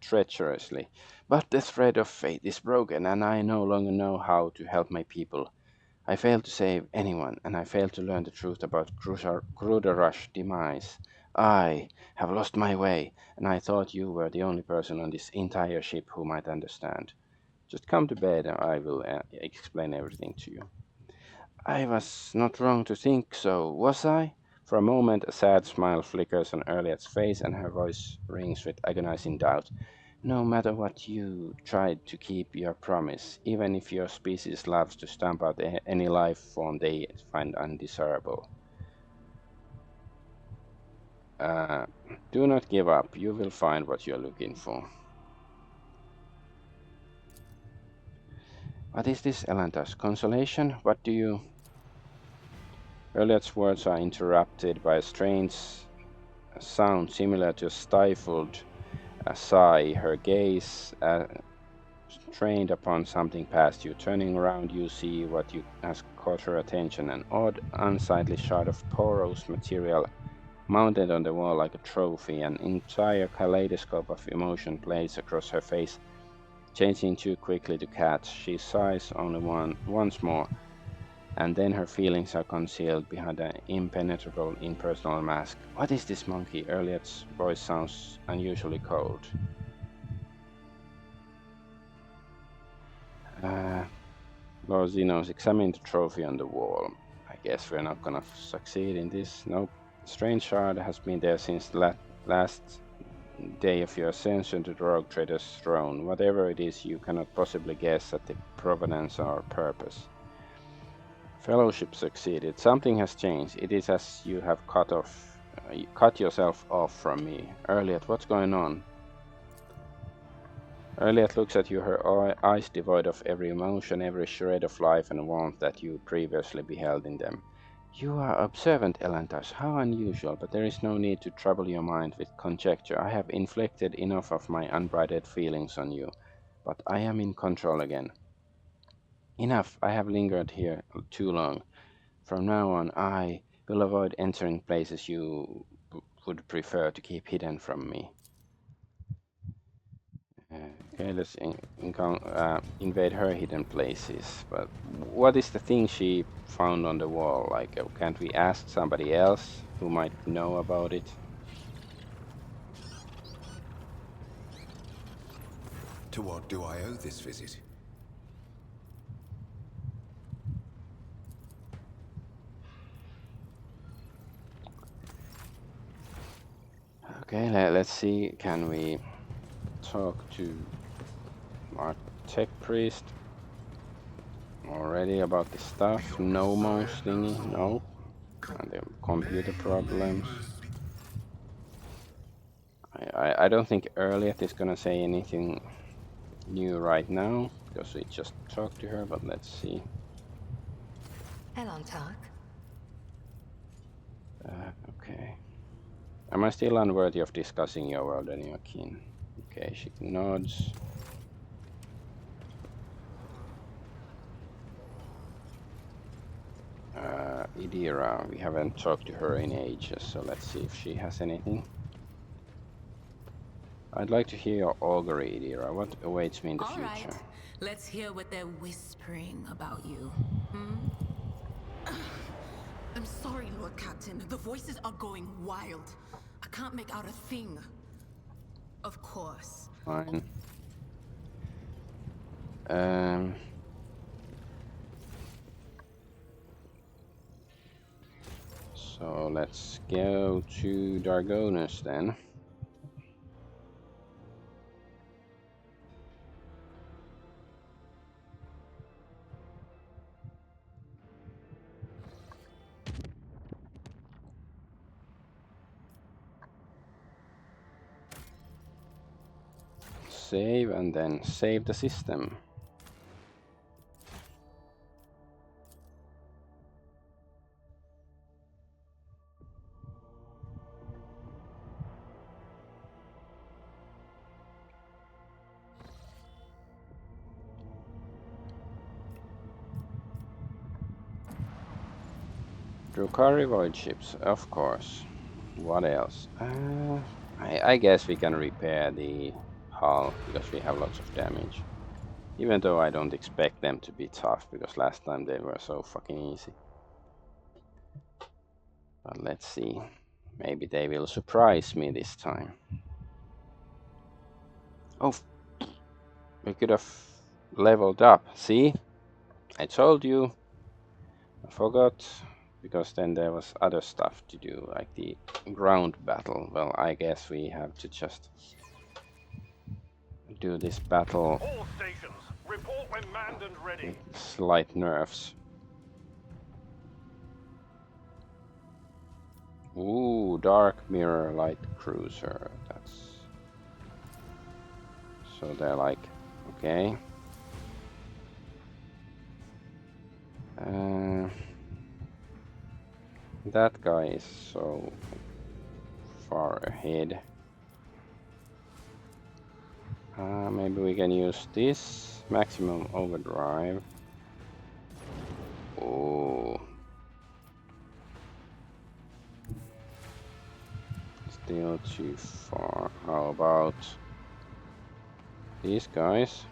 treacherously. But the thread of fate is broken, and I no longer know how to help my people. I failed to save anyone, and I failed to learn the truth about Gruderrush's demise. I have lost my way, and I thought you were the only person on this entire ship who might understand. Just come to bed, and I will explain everything to you. I was not wrong to think so, was I? For a moment, a sad smile flickers on Earliet's face, and her voice rings with agonizing doubt. No matter what, you tried to keep your promise, even if your species loves to stamp out any life form they find undesirable. Do not give up. You will find what you're looking for. What is this, Elantash? Consolation? What do you... Earliet's words are interrupted by a strange sound similar to a stifled sigh. Her gaze trained upon something past you. Turning around, you see what has caught her attention: an odd, unsightly shard of porous material mounted on the wall like a trophy. An entire kaleidoscope of emotion plays across her face, changing too quickly to catch. She sighs only once more, and then her feelings are concealed behind an impenetrable, impersonal mask. What is this monkey? Elliot's voice sounds unusually cold. Lord Zenos, examine the trophy on the wall. I guess we're not gonna succeed in this. Nope. The strange shard has been there since last day of your ascension to the Rogue Trader's throne. Whatever it is, you cannot possibly guess at the provenance or purpose. Fellowship succeeded. Something has changed. It is as you have cut yourself off from me. Elliot, what's going on? Elliot looks at you, her eyes devoid of every emotion, every shred of life and warmth that you previously beheld in them. You are observant, Elantas. How unusual, but there is no need to trouble your mind with conjecture. I have inflicted enough of my unbridled feelings on you, but I am in control again. Enough, I have lingered here too long. From now on, I will avoid entering places you would prefer to keep hidden from me. Okay, let's invade her hidden places. But what is the thing she found on the wall? Like, can't we ask somebody else who might know about it? To what do I owe this visit? Okay, let's see. Can we talk to our tech priest already about the stuff? No more thingy? No. And the computer problems. I don't think Elliot is gonna say anything new right now because we just talked to her, but let's see. Elontark? Okay. Am I still unworthy of discussing your world and your kin? Okay, she nods. Idira, we haven't talked to her in ages, so let's see if she has anything. I'd like to hear your augury, Idira. What awaits me in the future? All right, let's hear what they're whispering about you. I'm sorry, Lord Captain. The voices are going wild. I can't make out a thing. Of course. Fine. So let's go to Dargonus then. Save and then save the system. Drukari void ships, of course. What else? I guess we can repair the hull because we have lots of damage. Even though I don't expect them to be tough because last time they were so fucking easy. But let's see. Maybe they will surprise me this time. Oh, we could have leveled up. See? I told you. I forgot. Because then there was other stuff to do, like the ground battle. Well, I guess we have to just do this battle All stations, report when manned and ready. with slight nerfs. Ooh, dark mirror light cruiser. That's so they're like, okay. That guy is so far ahead. Maybe we can use this maximum overdrive. Oh, still too far. How about these guys?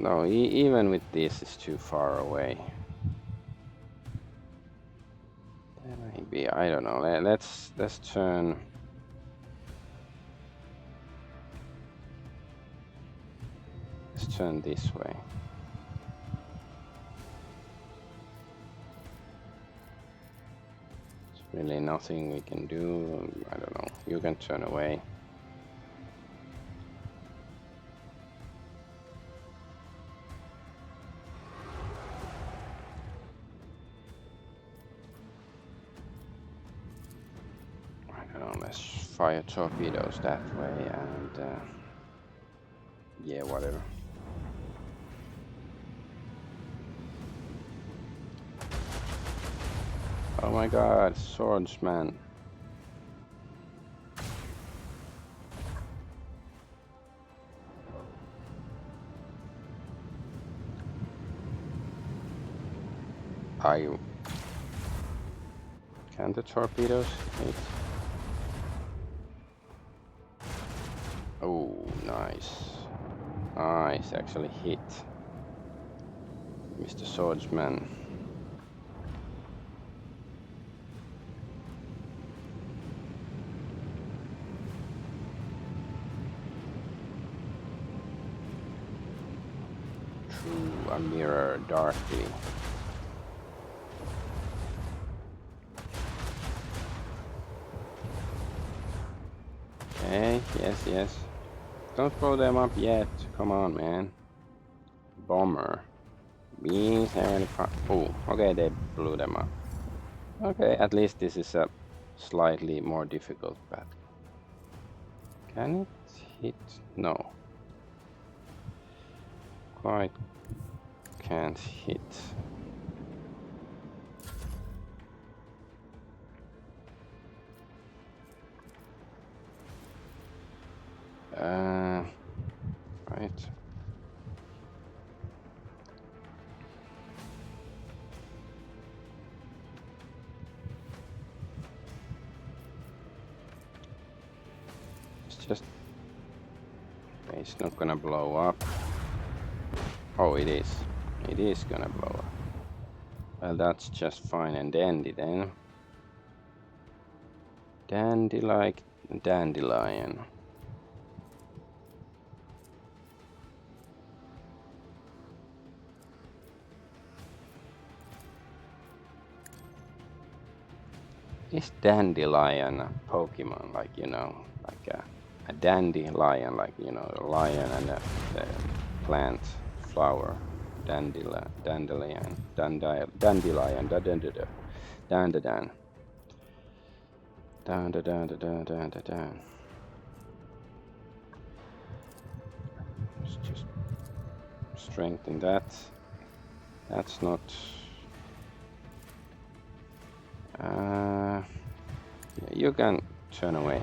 No, even with this, it's too far away. Maybe, I don't know. Let's turn. Let's turn this way. There's really nothing we can do. I don't know. You can turn away. Let's fire torpedoes that way and yeah, whatever. Oh my god, swordsman. Are you? Can the torpedoes hit? Oh, nice. Nice, actually hit. Mr. Swordsman. Through a mirror darkly. Okay, yes. Don't blow them up yet. Come on, man. Bomber. B-75. Oh, okay, they blew them up. Okay, at least this is a slightly more difficult battle. Can it hit? No. Quite can't hit. Right. It's just... It's not gonna blow up. Oh, it is. It is gonna blow up. Well, that's just fine and dandy then. Dandy like dandelion. Is dandelion a Pokemon, like, you know, like a dandelion, like, you know, a lion and a plant, flower, dandelion, dandelion, Let's just strengthen that. That's not. Yeah, you can turn away.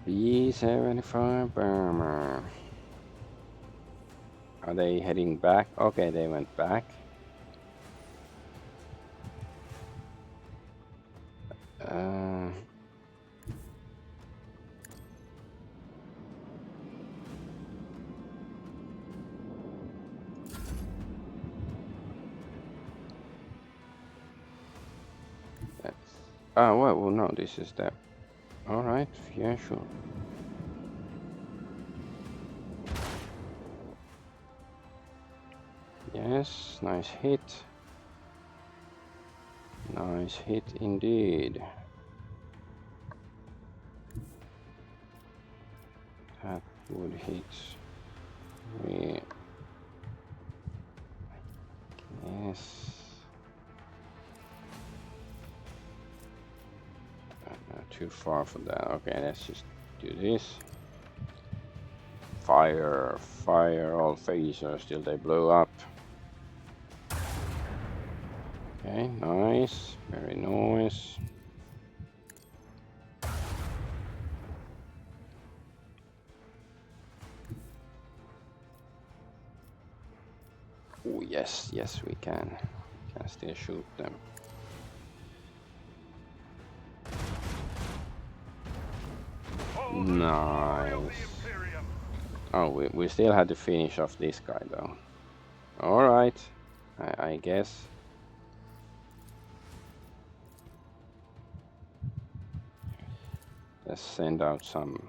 B-75 bomber. Are they heading back? Okay, they went back. Well, no, this is that. All right, yeah, sure. Yes, nice hit. Nice hit indeed. That would hit me. Yes. Not too far for that. Okay, let's just do this. Fire, all phasers till they blow up. Okay, nice. Very nice. Oh, yes, yes, we can. We can still shoot them. Nice. Oh, we still had to finish off this guy, though. Alright, I guess. Let's send out some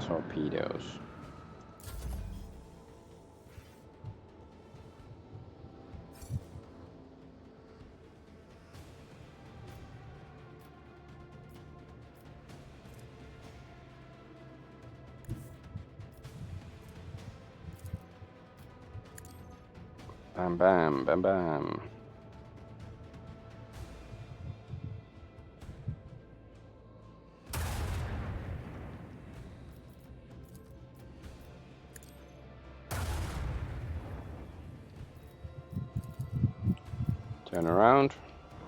torpedoes. Bam, bam, bam, bam. Turn around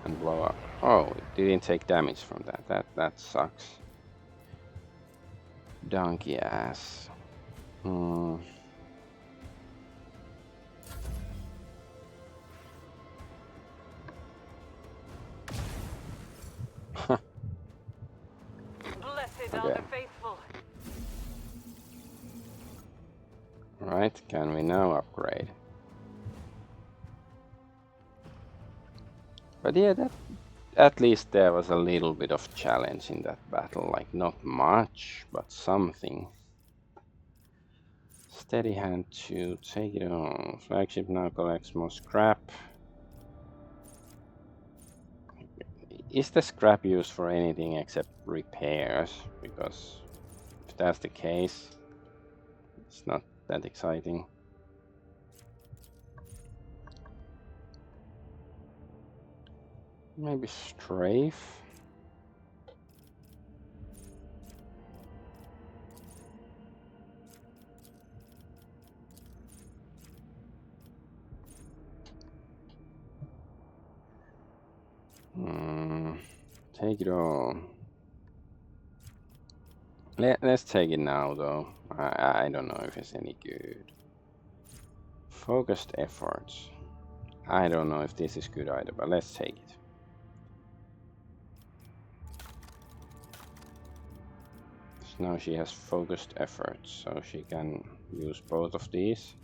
and blow up. Oh, it didn't take damage from that. That sucks. Donkey ass. Hmm. Blessed are the faithful. Right, can we now upgrade? But yeah, that at least there was a little bit of challenge in that battle. Like, not much, but something. Steady hand to take it on. Flagship now collects more scrap. Is the scrap used for anything except repairs? Because if that's the case, it's not that exciting. Maybe strafe? Take it all. Let's take it now, though. I don't know if it's any good. Focused efforts. I don't know if this is good either, but let's take it. So now she has focused efforts, so she can use both of these.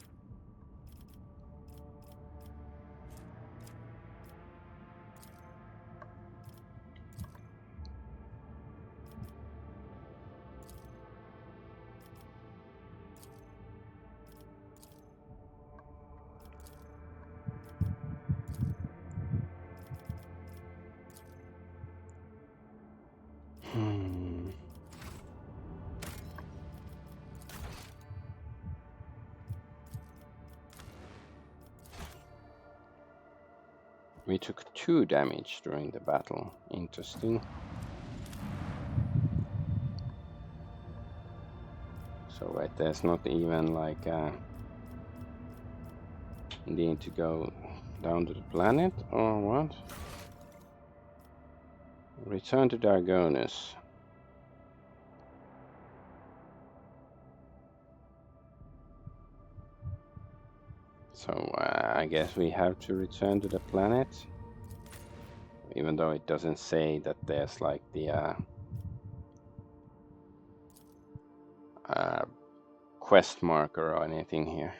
We took 2 damage during the battle. Interesting. So wait, there's not even like need to go down to the planet or what? Return to Argonaut. So I guess we have to return to the planet, even though it doesn't say that there's like the quest marker or anything here.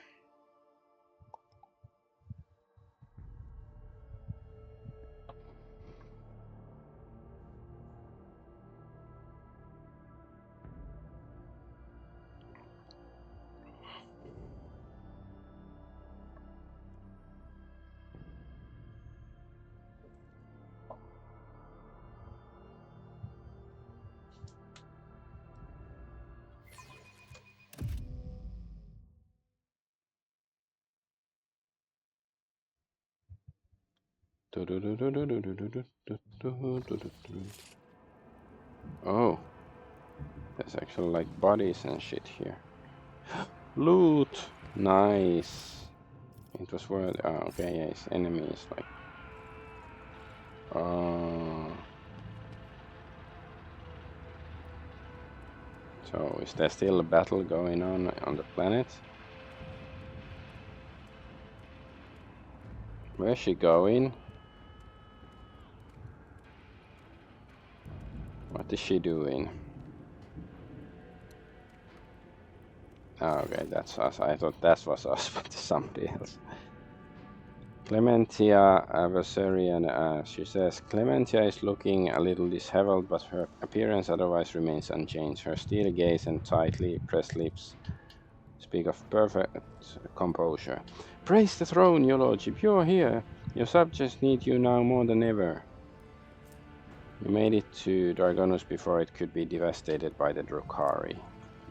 Oh, there's actually like bodies and shit here. Loot! Nice. It was worth. Oh, okay, yes, enemies like So is there still a battle going on the planet? Where's she going? What is she doing? Oh, okay, that's us. I thought that was us, but somebody else. Clementia, adversary, and she says Clementia is looking a little disheveled, but her appearance otherwise remains unchanged. Her steely gaze and tightly pressed lips speak of perfect composure. Praise the throne, your lordship. You're here. Your subjects need you now more than ever. You made it to Dargonus before it could be devastated by the Drukhari.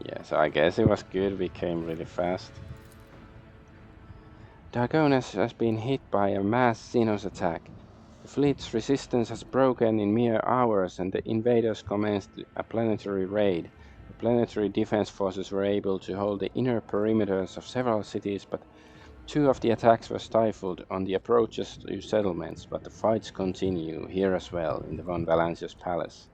Yes, I guess it was good. We came really fast. Dargonus has been hit by a mass Xenos attack. The fleet's resistance has broken in mere hours, and the invaders commenced a planetary raid. The planetary defense forces were able to hold the inner perimeters of several cities, but 2 of the attacks were stifled on the approaches to settlements. But the fights continue here as well, in the Von Valancius Palace.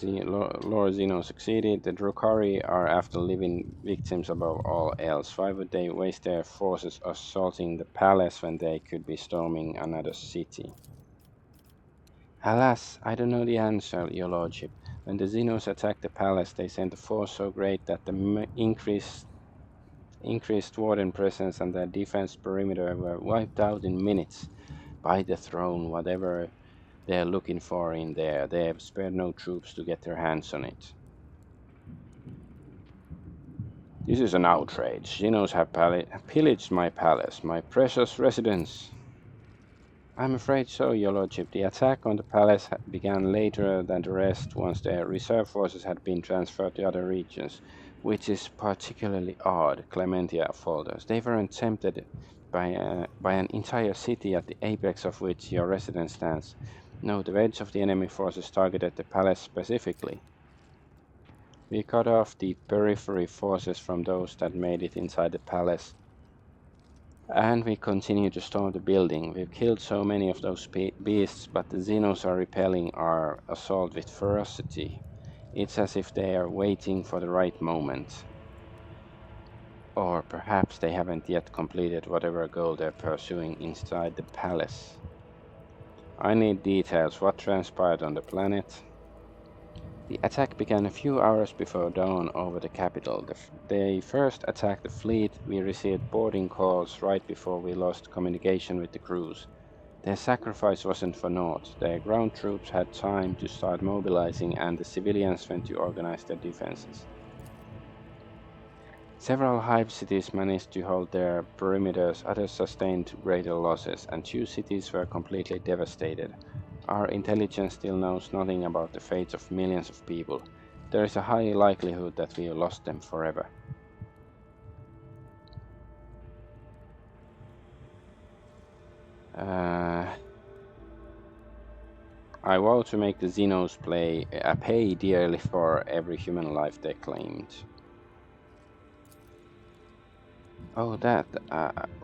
Lord Zeno succeeded. The Drukhari are after living victims above all else. Why would they waste their forces assaulting the palace when they could be storming another city? Alas, I don't know the answer, your lordship. When the Xenos attacked the palace, they sent a force so great that the increased warden presence and their defense perimeter were wiped out in minutes. By the throne, whatever they're looking for in there, they have spared no troops to get their hands on it. This is an outrage. Xenos have pillaged my palace, my precious residence. I'm afraid so, your lordship. The attack on the palace began later than the rest, once their reserve forces had been transferred to other regions, which is particularly odd, Clementia falters. They weren't tempted by an entire city at the apex of which your residence stands. No, the wedge of the enemy forces targeted the palace specifically. We cut off the periphery forces from those that made it inside the palace. And we continue to storm the building. We've killed so many of those beasts, but the Xenos are repelling our assault with ferocity. It's as if they are waiting for the right moment. Or perhaps they haven't yet completed whatever goal they're pursuing inside the palace. I need details. What transpired on the planet? The attack began a few hours before dawn over the capital. They first attacked the fleet. We received boarding calls right before we lost communication with the crews. Their sacrifice wasn't for naught. Their ground troops had time to start mobilizing, and the civilians went to organize their defenses. Several hive cities managed to hold their perimeters, others sustained greater losses, and 2 cities were completely devastated. Our intelligence still knows nothing about the fates of millions of people. There is a high likelihood that we lost them forever. I vow to make the Xenos pay dearly for every human life they claimed. Oh,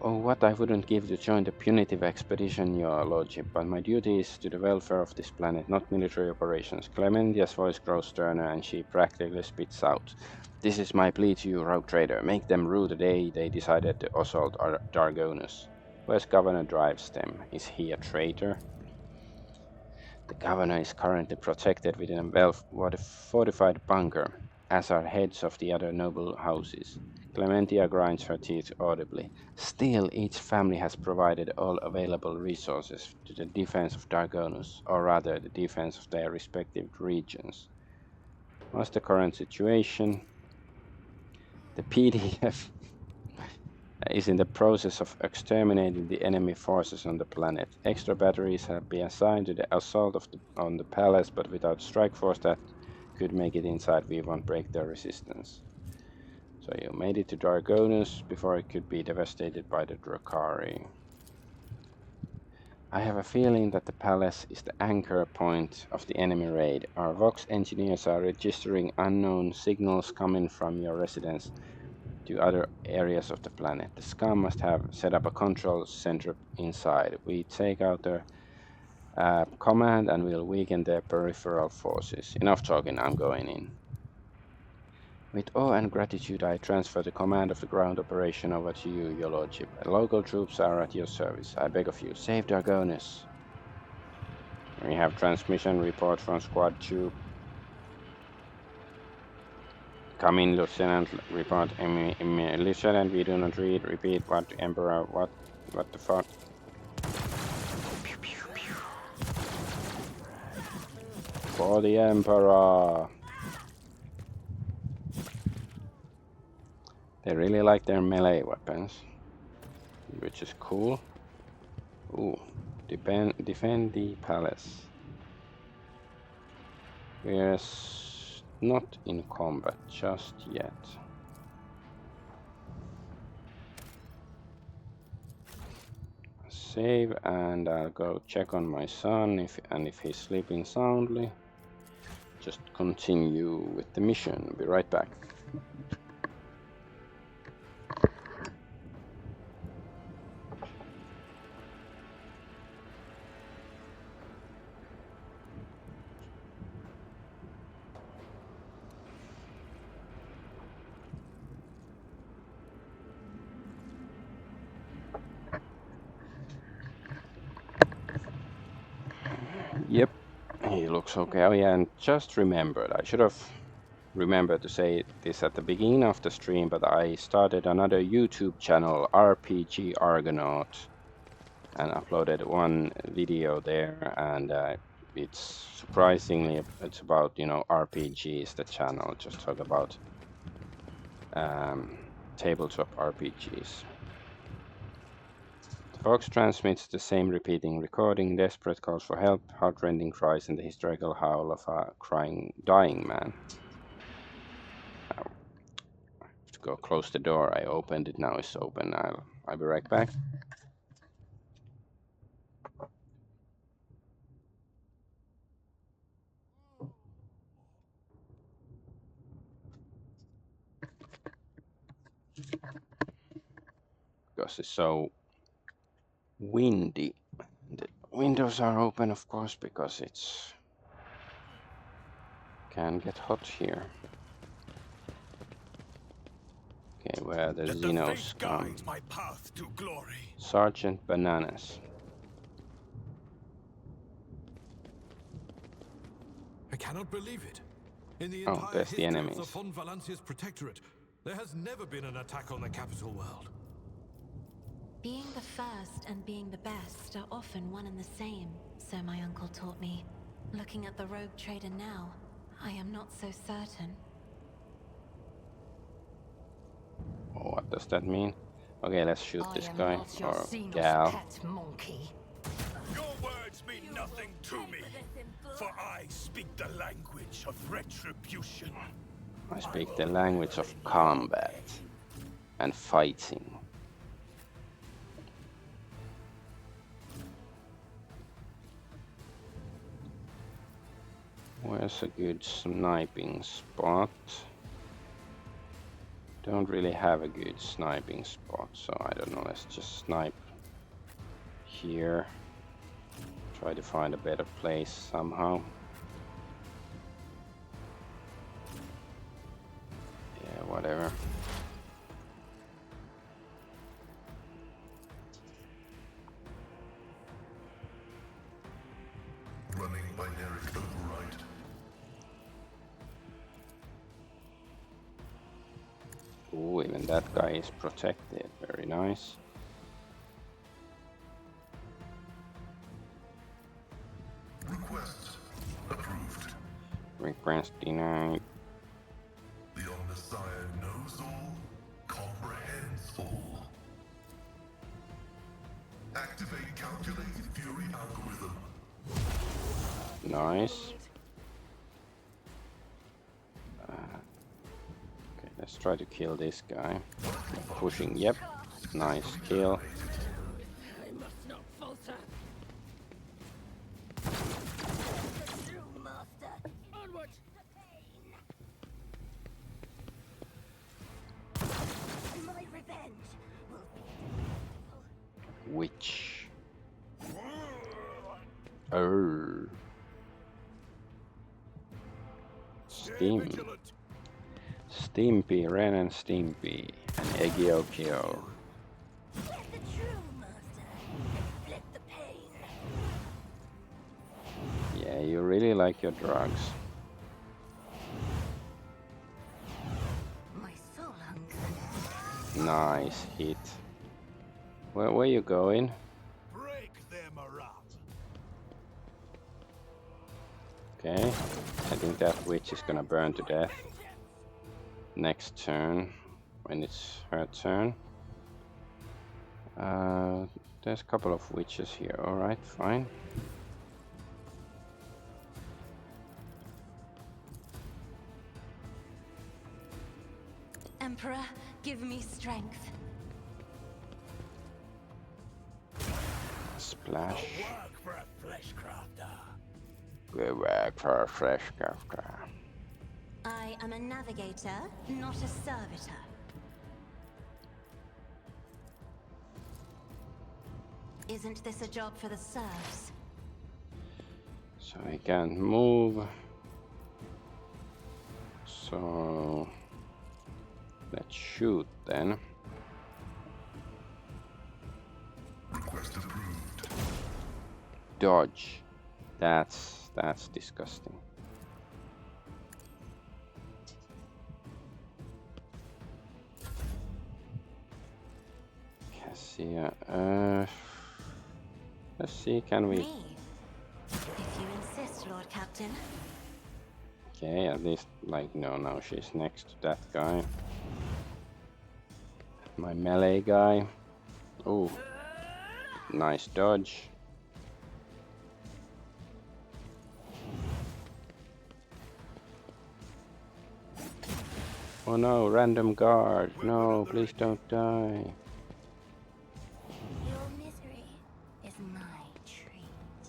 what I wouldn't give to join the punitive expedition, your lordship, but my duty is to the welfare of this planet, not military operations. Clementia's voice grows sterner, and she practically spits out. This is my plea to you, rogue trader. Make them rue the day they decided to assault Dargonus. Where's Governor Drivestem? Is he a traitor? The governor is currently protected within a well-fortified bunker, as are heads of the other noble houses. Clementia grinds her teeth audibly. Still, each family has provided all available resources to the defense of Dargonus, or rather the defense of their respective regions. What's the current situation? The PDF is in the process of exterminating the enemy forces on the planet. Extra batteries have been assigned to the assault on the palace, but without strike force that could make it inside, we won't break their resistance. So you made it to Dargonus before it could be devastated by the Drukhari. I have a feeling that the palace is the anchor point of the enemy raid. Our Vox engineers are registering unknown signals coming from your residence. to other areas of the planet. The scum must have set up a control center inside. We take out their command and we'll weaken their peripheral forces. Enough talking, I'm going in. With awe and gratitude, I transfer the command of the ground operation over to you, your lordship. Local troops are at your service. I beg of you, save the Argonauts. We have transmission report from Squad 2. Come in, Lieutenant. Report. Lieutenant, we do not read. Repeat. What, Emperor? What the fuck? Pew, pew, pew. For the Emperor. They really like their melee weapons, which is cool. Ooh, defend the palace. We're not in combat just yet. Save, and I'll go check on my son if he's sleeping soundly. Just continue with the mission. Be right back. Yep, he looks okay. Oh yeah, and just remembered, I should have remembered to say this at the beginning of the stream, but I started another YouTube channel, RPG Argonaut, and uploaded one video there, and it's surprisingly, it's about, you know, RPGs, the channel, just talk about tabletop RPGs. The Fox transmits the same repeating recording, desperate calls for help, heart-rending cries, and the hysterical howl of a dying man. I have to go close the door. I opened it, now it's open. I'll be right back. Because it's so windy. The windows are open, of course, because it's can get hot here. Okay, where the Xenos come. My path to glory. Sergeant Bananas. I cannot believe it. In the Oh, entire there's the history of enemies. the Von Valancius Protectorate, there has never been an attack on the capital world. Being the first and being the best are often one and the same, so my uncle taught me. Looking at the rogue trader now, I am not so certain. Oh, what does that mean? Okay, let's shoot this guy or Xenos gal. pet monkey. Your words mean nothing to me, for I speak the language of retribution. I speak the language of combat and fighting. Where's a good sniping spot? Don't really have a good sniping spot, so I don't know, let's just snipe here. Try to find a better place somehow. Yeah, whatever. Running binary override. Ooh, even that guy is protected. Very nice. Request approved. Request denied. The Omnissiah knows all, comprehends all. Activate calculated fury algorithm. Nice. Okay, let's try to kill this guy. Pushing, yep. Nice kill. I must not falter. Master. Onward. Witch. Oh. Stay Steam. vigilant. Stimpy, Ren and Stimpy. And Egiokyo. Where's the true master? Flip the pain. Yeah, you really like your drugs. My soul hunger. Nice hit. Where you going? Break their morale. Okay. I think that witch is gonna burn to death. Next turn. When it's her turn. There's a couple of witches here. Alright, fine. Emperor, give me strength. Splash. Work for a flesh crafter. Good work for a fresh crafter. I am a navigator, not a servitor. Isn't this a job for the serfs? So he can't move. So let's shoot then. Request approved. Dodge. That's disgusting. Cassia. Let's see, can we? Me? If you insist, Lord Captain. Okay, at least, like, no, she's next to that guy. My melee guy. Oh, nice dodge. Oh no, random guard. No, please don't die. Your misery is my treat.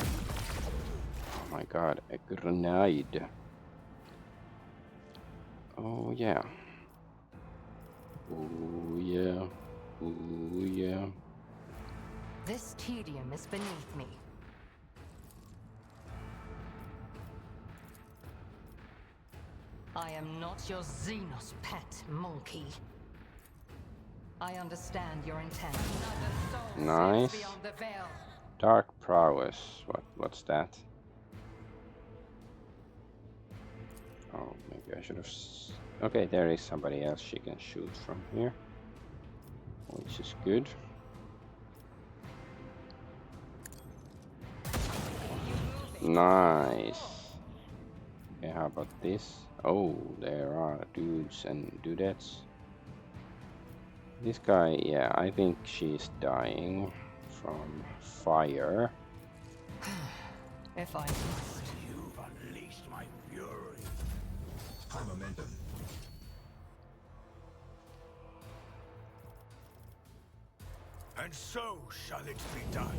Oh my god, a grenade. Oh yeah. Oh yeah. Oh yeah. This tedium is beneath me. I am not your Xenos pet, monkey. I understand your intent. Nice. Beyond the veil. Dark prowess. What's that? Oh, maybe I should have. Okay, there is somebody else she can shoot from here, which is good. Nice. Okay, how about this? Oh, there are dudes and dudettes. This guy, yeah, I think she's dying from fire. If I must. You've unleashed my fury. High momentum. And so shall it be done.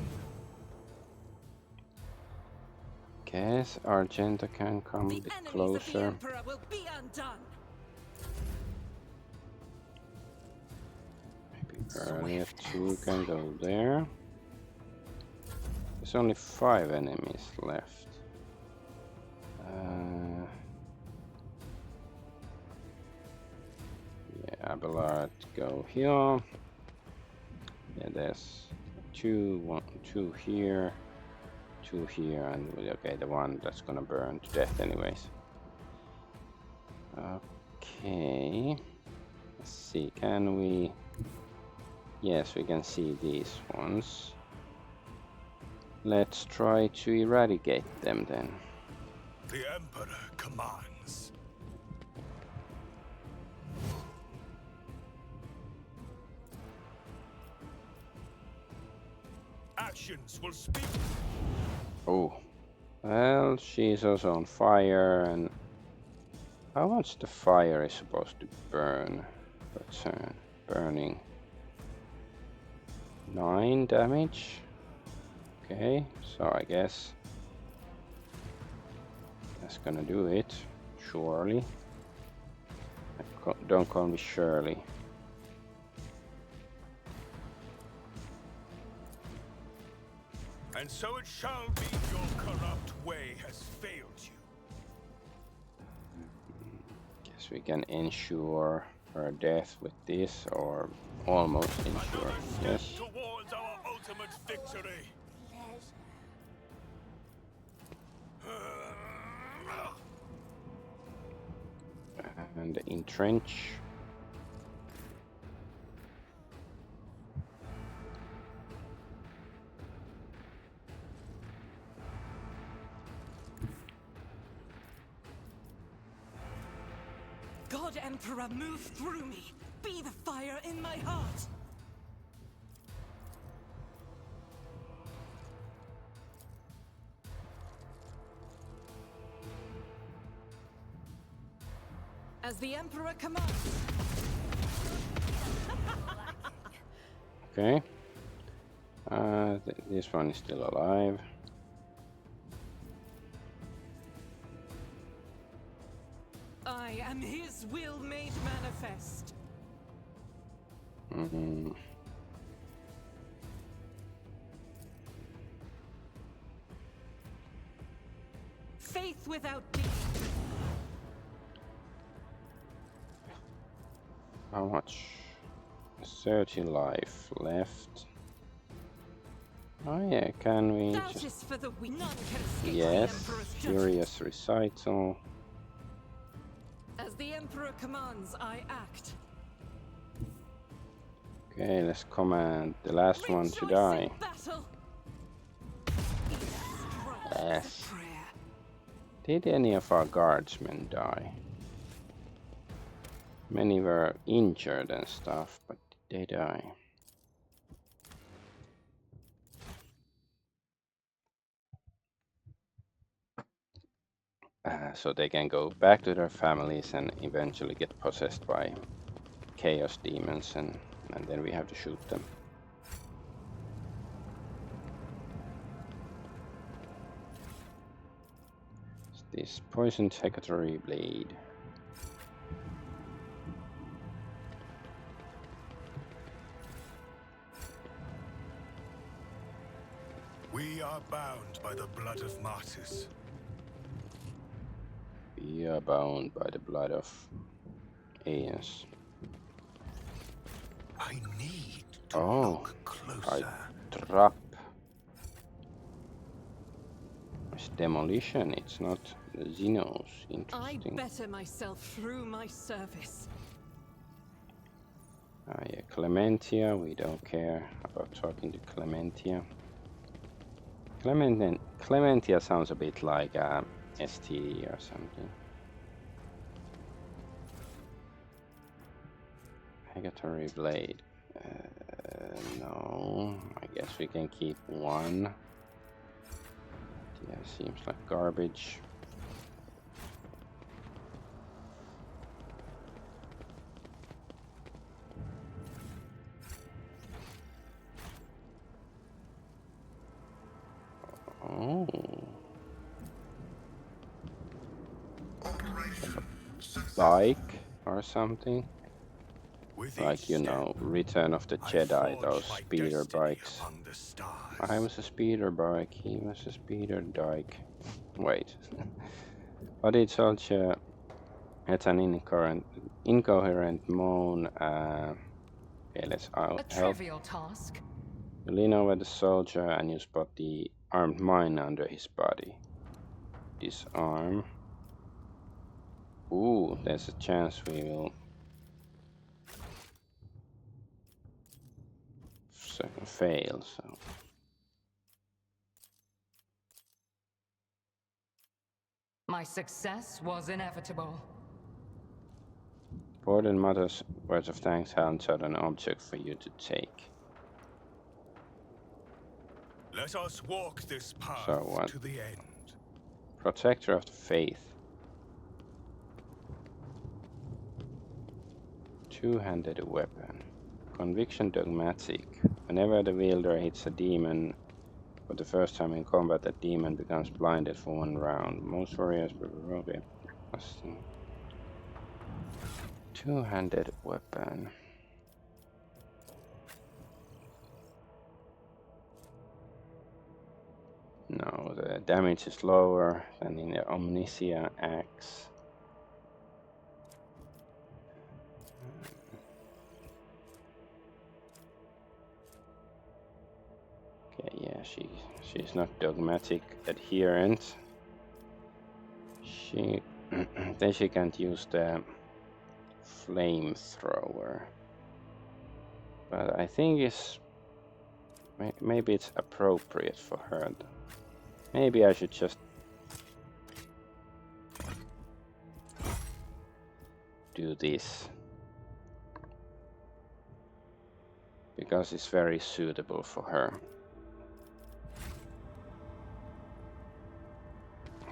Guess Argenta can come a bit closer. Emperor will be undone. Maybe earlier two can go there. There's only 5 enemies left. Yeah, Abelard go here. Yeah, there's 2 here, 2 here, and okay, the one that's gonna burn to death anyways. Okay, let's see, can we? Yes, we can see these ones. Let's try to eradicate them then. The Emperor commands. Actions will speak. Oh, well, she's also on fire, and how much the fire is supposed to burn per turn? Burning 9 damage. Okay, so I guess that's gonna do it. Surely. Don't call me Shirley. And so it shall be. Your corrupt way has failed you. Guess we can ensure her death with this, or almost ensure. Yes. Towards our ultimate victory. And entrench. God Emperor, move through me. Be the fire in my heart. As the Emperor commands. Okay. This one is still alive. I am his will made manifest. Faith without deed. How much? 30 life left. Oh yeah, can we That just... is for the weak. None can escape Yes, the Emperor's Furious Recital. As the Emperor commands, I act. Okay, let's command the last one to die. Yes. Did any of our guardsmen die? Many were injured and stuff, but did they die? So they can go back to their families and eventually get possessed by chaos demons, and then we have to shoot them. This poison secretary blade. We are bound by the blood of martyrs. We are bound by the blood of Aeons. I need to look closer. Trap. It's demolition, it's not Xenos. Interesting. I better myself through my service. Yeah, Clementia, we don't care about talking to Clementia. Clementia sounds a bit like ST or something. Negatory blade. No, I guess we can keep one. Yeah, seems like garbage. Oh. Bike or something. Like, you know, Return of the Jedi, those speeder bikes. I was a speeder bike, he was a speeder dike. Wait. But it's such a... It's an incoherent moan. Okay, let's help. Trivial task. You lean over the soldier and you spot the armed mine under his body. Disarm. Ooh, there's a chance we will fail, so. My success was inevitable. Borden Mother's words of thanks hands out an object for you to take. Let us walk this path to the end. Protector of the Faith. Two-handed weapon. Conviction dogmatic. Whenever the wielder hits a demon for the first time in combat, that demon becomes blinded for 1 round. Most warriors prefer two-handed weapon. No, the damage is lower than in the Omnisia axe. Okay, yeah, she's not dogmatic adherent. She then she can't use the flamethrower, but I think maybe it's appropriate for her. Maybe I should just do this because it's very suitable for her.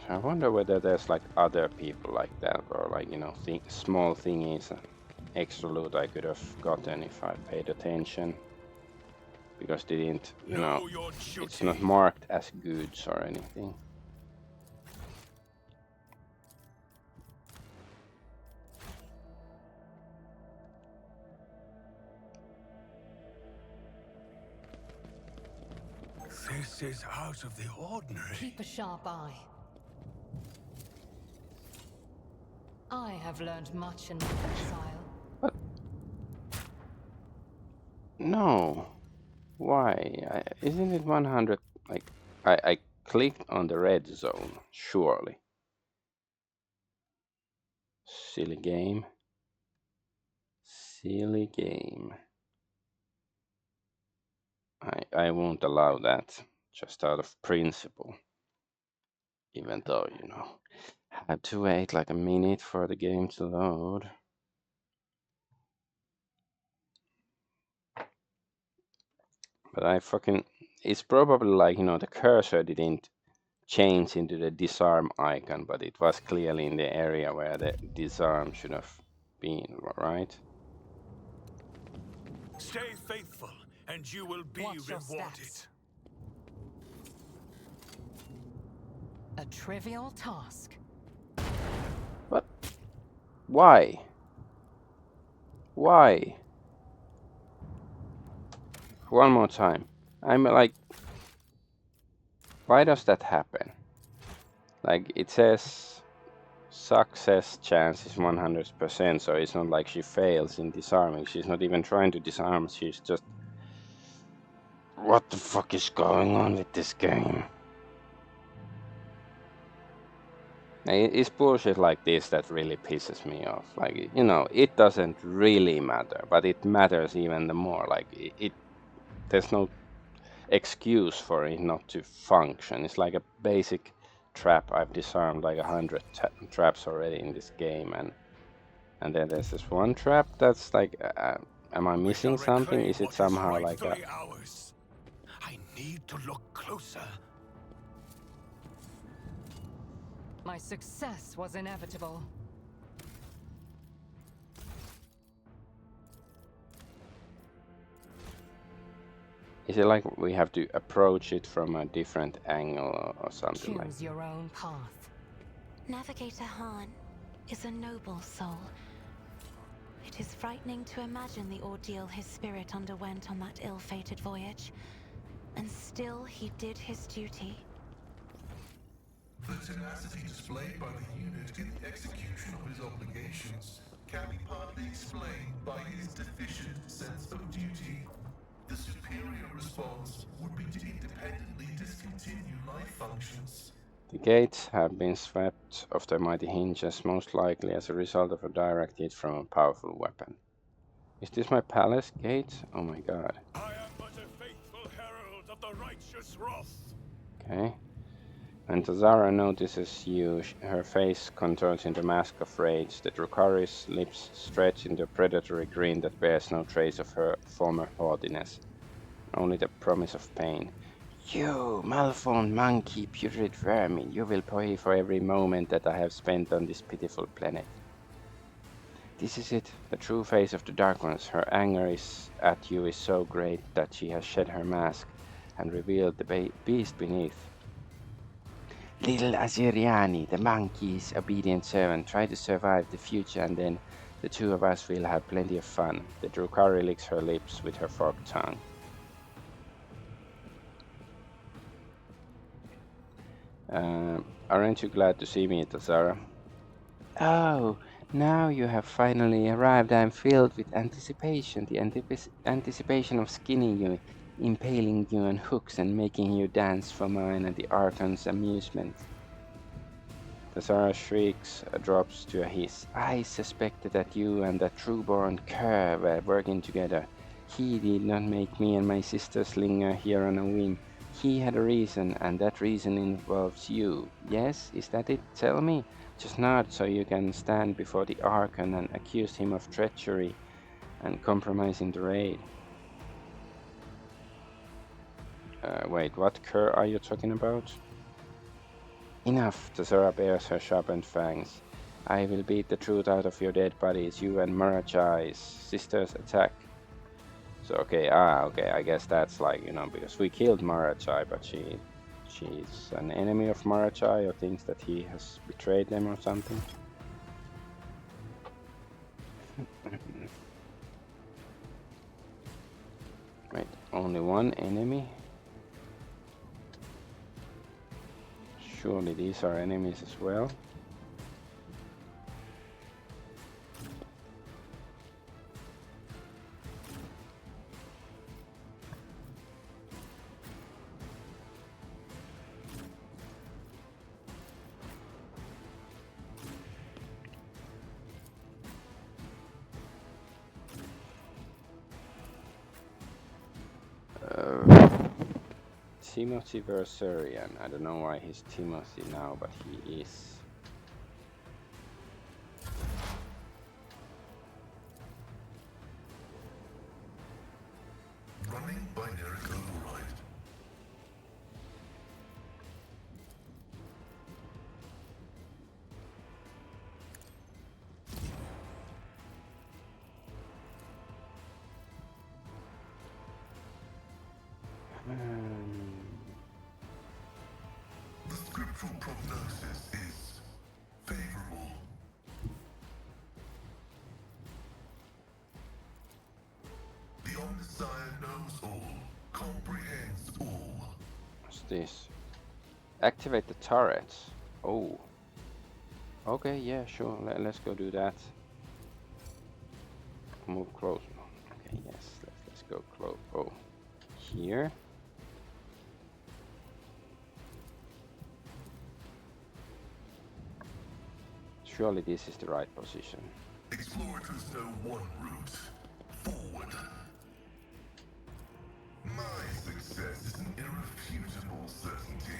I wonder whether there's like other people like that, or like, you know, small thingies, extra loot I could have gotten if I paid attention. Because they didn't, you know, it's not marked as goods or anything. This is out of the ordinary. Keep a sharp eye. I have learned much in my exile. What? No. Why? Isn't it 100? Like, I clicked on the red zone, surely. Silly game. Silly game. I won't allow that, just out of principle. Even though, you know, had to wait like a minute for the game to load. But it's probably like, you know, the cursor didn't change into the disarm icon, but it was clearly in the area where the disarm should have been, right? Stay faithful, and you will be rewarded. A trivial task. What? Why? Why? One more time. I'm like, why does that happen? Like, it says success chance is 100%, so it's not like she fails in disarming. She's not even trying to disarm, she's just... What the fuck is going on with this game? It's bullshit like this that really pisses me off. Like, you know, it doesn't really matter, but it matters even the more. Like, there's no excuse for it not to function. It's like a basic trap. I've disarmed like 100 traps already in this game, and then there's this one trap that's like, am I missing something? Is it somehow like a... I need to look closer. My success was inevitable. Is it like we have to approach it from a different angle or something like that? Choose your own path. Navigator Han is a noble soul. It is frightening to imagine the ordeal his spirit underwent on that ill-fated voyage. And still he did his duty. The tenacity displayed by the unit in the execution of his obligations can be partly explained by his deficient sense of duty. The superior response would be to independently discontinue life functions. The gates have been swept off their mighty hinges, most likely as a result of a direct hit from a powerful weapon. Is this my palace gate? Oh my god. I am but a faithful herald of the righteous wrath. Okay. When Tazara notices you, her face contorts into a mask of rage. The Drukhari's lips stretch into a predatory grin that bears no trace of her former haughtiness, only the promise of pain. You, malformed monkey, putrid vermin, you will pay for every moment that I have spent on this pitiful planet. This is it, the true face of the Dark Ones. Her anger at you is so great that she has shed her mask and revealed the beast beneath. Little Aziriani, the monkey's obedient servant, try to survive the future, and then the two of us will have plenty of fun. The Drukhari licks her lips with her forked tongue. Aren't you glad to see me, Tazara? Oh, now you have finally arrived. I am filled with anticipation. The anticipation of skinning you, impaling you on hooks, and making you dance for mine and the Archon's amusement. Tazara shrieks, drops to a hiss. I suspected that you and that true-born cur were working together. He did not make me and my sisters linger here on a whim. He had a reason, and that reason involves you. Yes, is that it? Tell me. Just nod so you can stand before the Archon and accuse him of treachery and compromising the raid. Wait, what cur are you talking about? Enough! Tazara bares her sharpened fangs. I will beat the truth out of your dead bodies, you and Marachai's sisters attack. So okay, I guess that's like, you know, because we killed Marachai, but she's an enemy of Marachai or thinks that he has betrayed them or something. Wait, only one enemy? Surely these are enemies as well. Timothy Verserian. I don't know why he's Timothy now, but he is. Running binary override. The scriptural prognosis is favorable. The Omnissiah knows all, comprehends all. What's this? Activate the turrets. Oh. Okay, yeah, sure. Let's go do that. Move close. Okay, yes. Let's go close. Oh, here. Surely this is the right position. Explorators know one route. Forward. My success is an irrefutable certainty.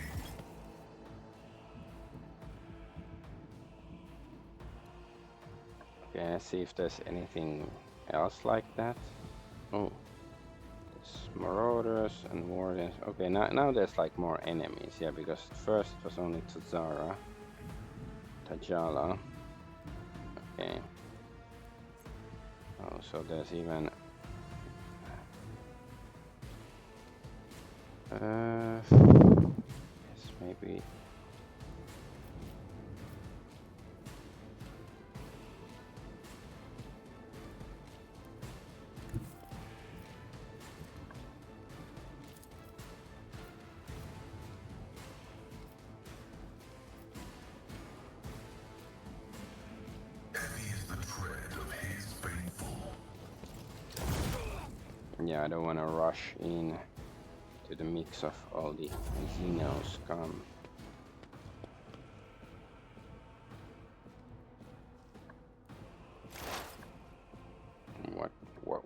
Okay, let's see if there's anything else like that. Oh, there's marauders and wardens. Okay, now there's like more enemies. Yeah, because first it was only Tazara, Tajala. Okay. Oh, so there's even. Yes, maybe. Yeah, I don't want to rush in to the mix of all the Xeno scum.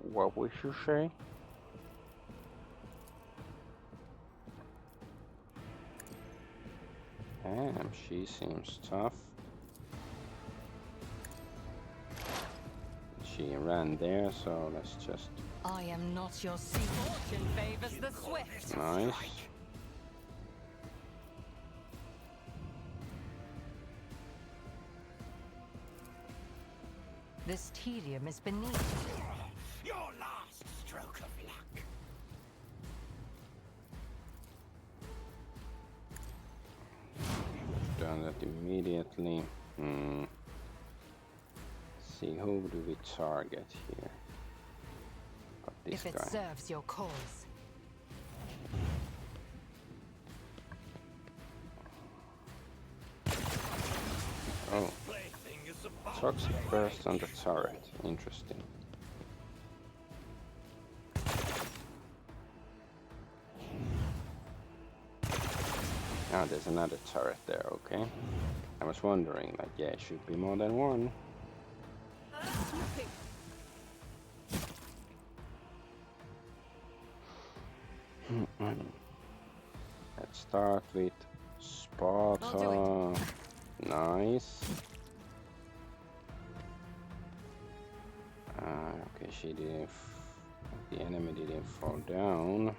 What would you say? Damn, she seems tough. She ran there, so let's just. I am not your sea. Fortune favors the swift. Nice. This tedium is beneath you. Your last stroke of luck. Done that immediately. See, who do we target here? Got this If it guy. serves your cause. Toxic burst on the turret. Interesting. Now there's another turret there, okay. I was wondering, like, yeah, it should be more than one. Let's start with Sparta. Nice. Okay, she didn't. The enemy didn't fall down.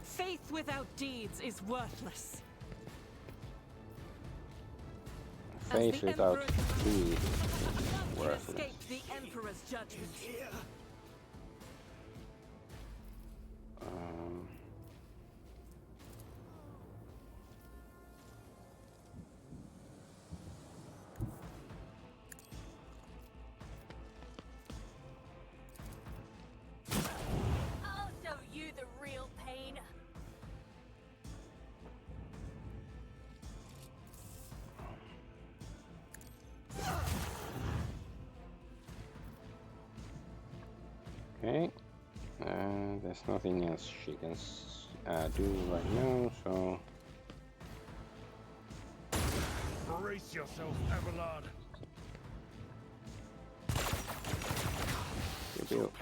Faith without deeds is worthless. Faith without deeds is worthless. Escape the Emperor's judgment. I'll show you the real pain. Okay, there's nothing else she can do right now, so... Brace yourself, Abelard.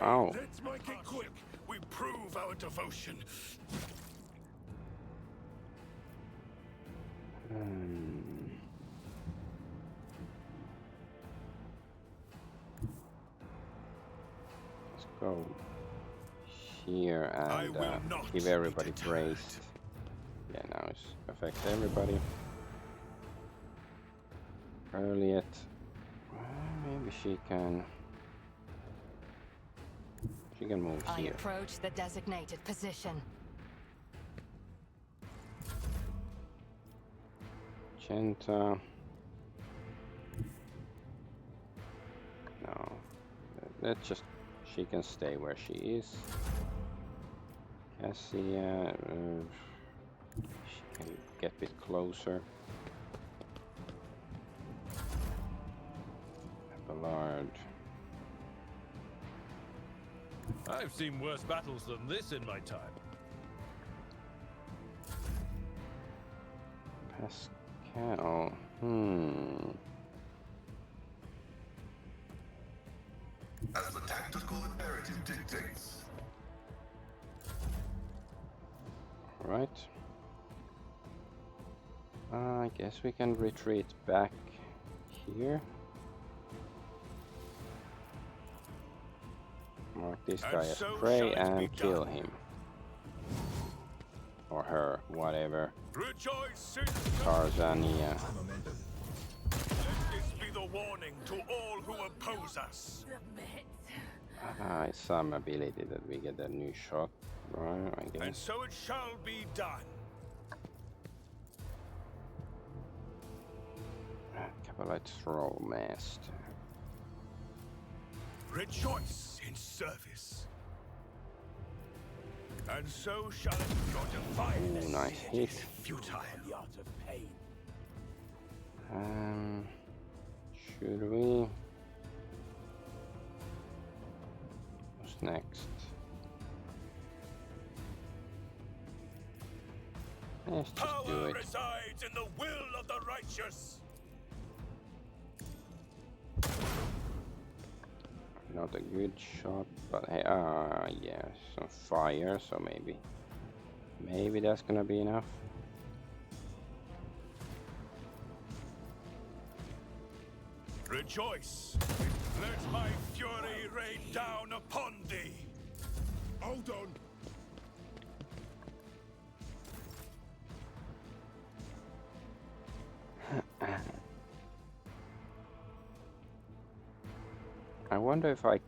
Ow. Let's make it quick. We prove our devotion. Let's go here and give everybody braced. Yeah, now it affects everybody. Earliet. Maybe she can move I here. approach the designated position. Genta. No. Let's just... She can stay where she is. Cassia... she can get a bit closer. Abelard. I've seen worse battles than this in my time. Pascal. As the tactical imperative dictates. Right. I guess we can retreat back here. Mark this guy as prey and kill him. Or her, whatever. Rejoice in Tarzania. Let this be the warning to all who oppose us. It's some ability that we get a new shot, right? I guess. And so it shall be done. Cavalite Troll Master. Rejoice in service. And so shall your divine. Ooh, nice hit. Futile. The art of pain. Should we? What's next? Let's just do Power it. resides in the will of the righteous. Not a good shot, but hey, yeah, some fire, so maybe that's gonna be enough. Rejoice! Let my fury rain down upon thee! Hold on! I wonder if I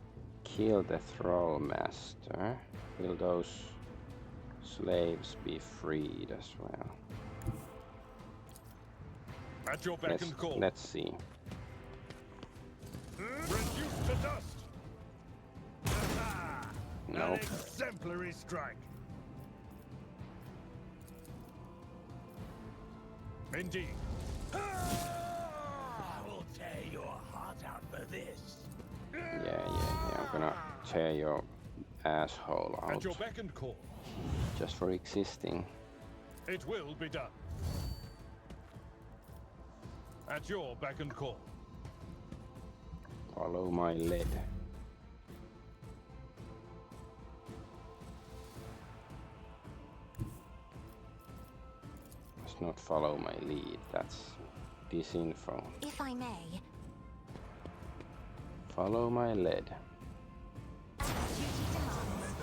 kill the Thrall Master, will those slaves be freed as well? At your beck and call. Let's see. An exemplary strike. Indeed. I will tear your heart out for this. Yeah. I'm gonna tear your asshole out. At your beck and call. Just for existing. It will be done. At your beck and call. Follow my lead. Must not follow my lead. That's disinfo. If I may. Follow my lead. Duty demands.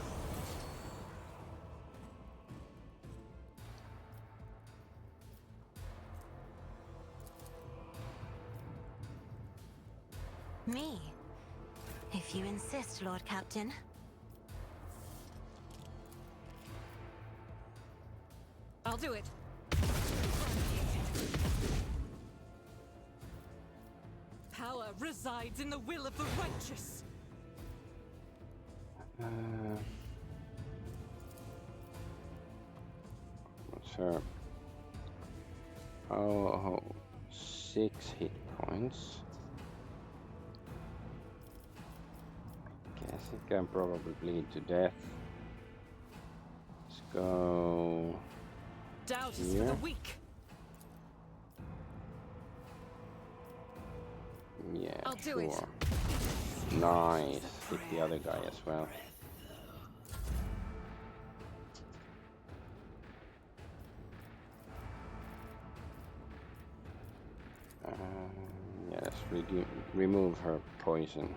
Me? If you insist, Lord Captain. I'll do it. Power resides in the will of the righteous. What's her? Oh, 6 hit points. Guess it can probably bleed to death. Let's go. Doubt is for the weak. Yeah, I'll do sure. it. Nice. Hit the other guy as well. Yeah, let's remove her poison.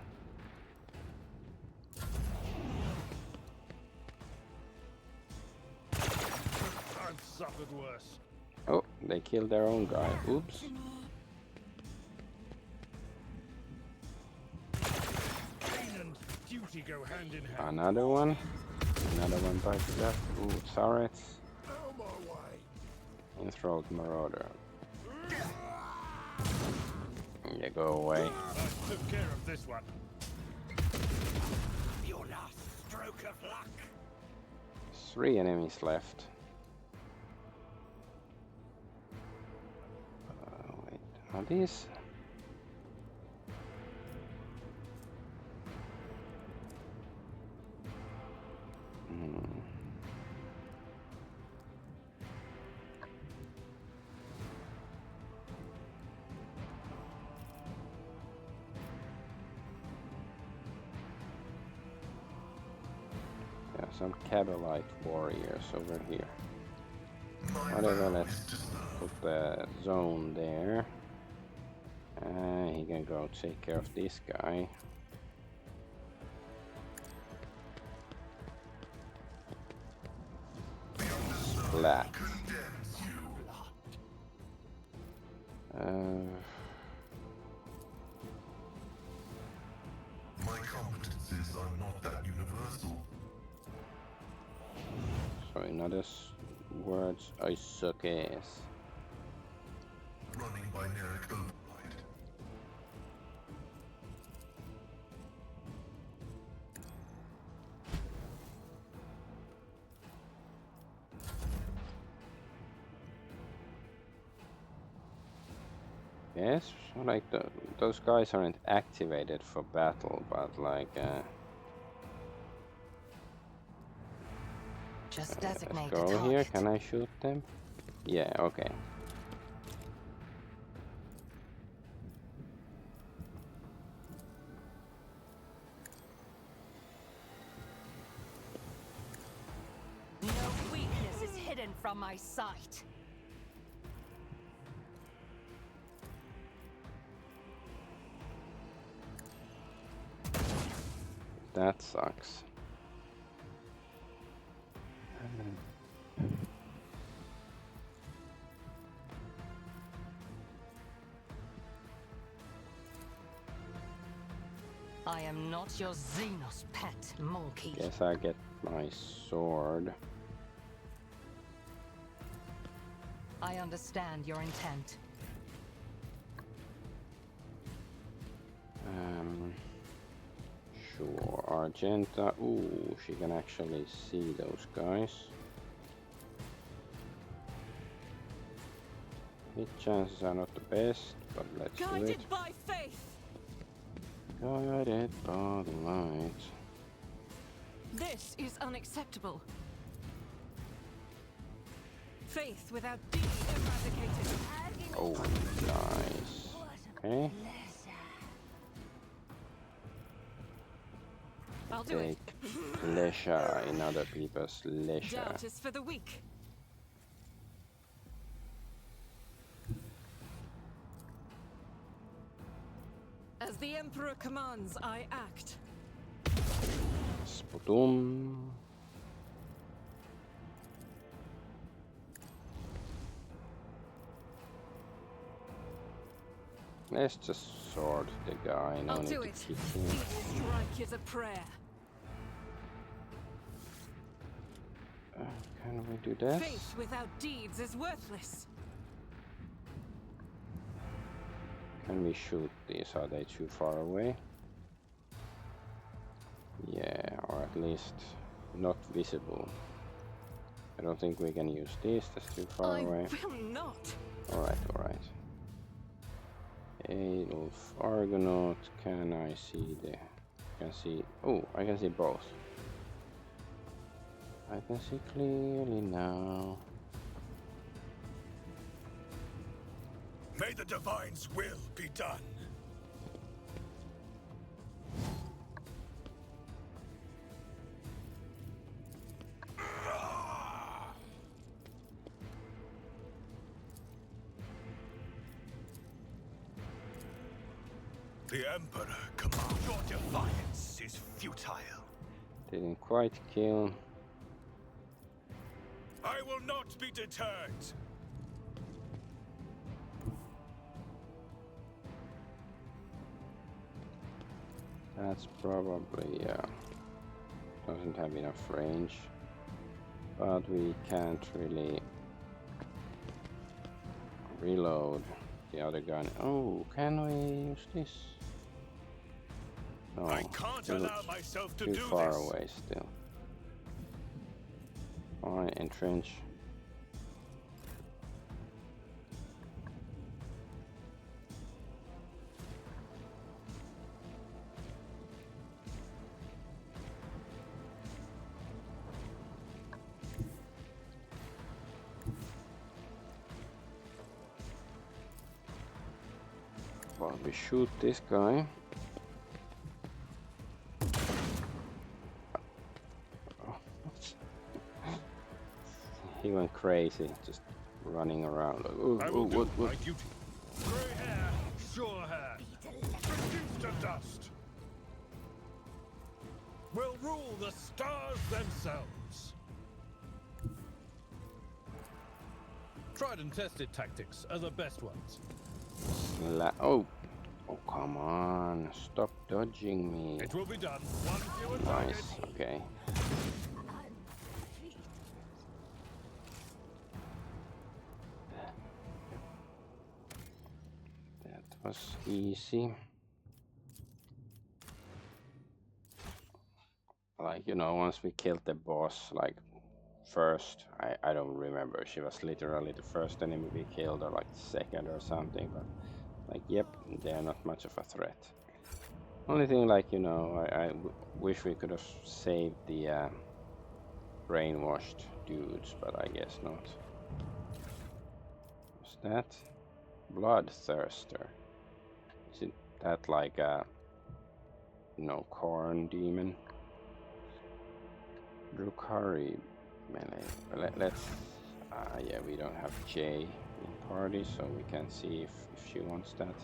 I've suffered worse. Oh, they killed their own guy. Oops. Pain and duty go hand in hand. Another one. Another one bites to death. Ooh, turrets. And throat marauder. Yeah, go away. I took care of this one. Your last stroke of luck. 3 enemies left. Wait, are these? Some Cabalite warriors over here. Whatever, let's put the zone there. He can go take care of this guy. Splat. My competencies are not that universal. So in other words, I suck ass. Running binaric override. Yes, like those guys aren't activated for battle, but like Just let's designate go a target. here. Can I shoot them? Yeah, okay. No weakness is hidden from my sight. That sucks. I am not your Xenos pet, monkey. Guess I get my sword. I understand your intent. sure. Argenta. Ooh, she can actually see those guys. Hit chances are not the best, but let's do it. Guided by faith. Guided by the light. This is unacceptable. Faith without deed eradicated. Oh, nice. Okay. I'll do it. Take pleasure in other people's leisure. Doubt is for the weak. As the Emperor commands, I act. Sputum. Let's just sword the guy. No I'll need do to it. kick him. Each strike is a prayer. Can we do this? Faith without deeds is worthless. Can we shoot these? Are they too far away? Yeah, or at least not visible. I don't think we can use these. That's too far away. I will not. Alright, alright. Adolf Argonaut, can I see the... Can see... Oh, I can see both. I can see clearly now. May the Divine's will be done. The Emperor commands. Your defiance is futile. Didn't quite kill. I will not be deterred. That's probably doesn't have enough range, but we can't really reload the other gun. Oh, can we use this? No, I can't allow myself to too do far this. away still. Fine, entrench. While we shoot this guy. He went crazy, just running around. Like, ooh, I ooh, will do what? my duty. Grey hair, sure hair, reduced to dust. Will rule the stars themselves. Tried and tested tactics are the best ones. Oh, come on! Stop dodging me. It will be done. One fewer Nice. target. Okay. That was easy. Like, you know, once we killed the boss, like, first, I don't remember. She was literally the first enemy we killed, or like second or something, but like, yep, they're not much of a threat. Only thing, like, you know, I wish we could have saved the brainwashed dudes, but I guess not. What's that? Bloodthirster. Isn't that like a, you know, corn demon? Drukari melee. Let's. Yeah, we don't have J in party, so we can see if she wants that.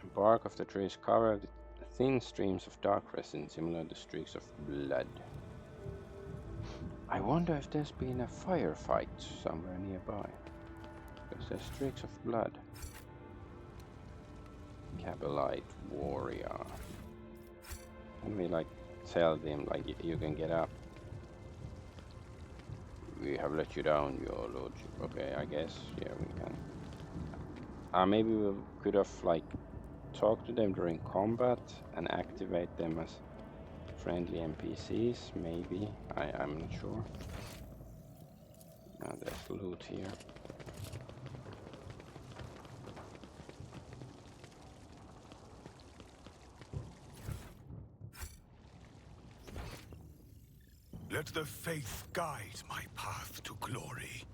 The bark of the tree is covered with thin streams of dark resin, similar to streaks of blood. I wonder if there's been a firefight somewhere nearby. Because there's streaks of blood. Cabalite warrior. Can we like tell them like you can get up? We have let you down, your lordship. Okay, I guess, yeah, we can. Maybe we could have, like, talked to them during combat and activate them as friendly NPCs, maybe. I'm not sure. Now there's loot here. Let the faith guide my path to glory.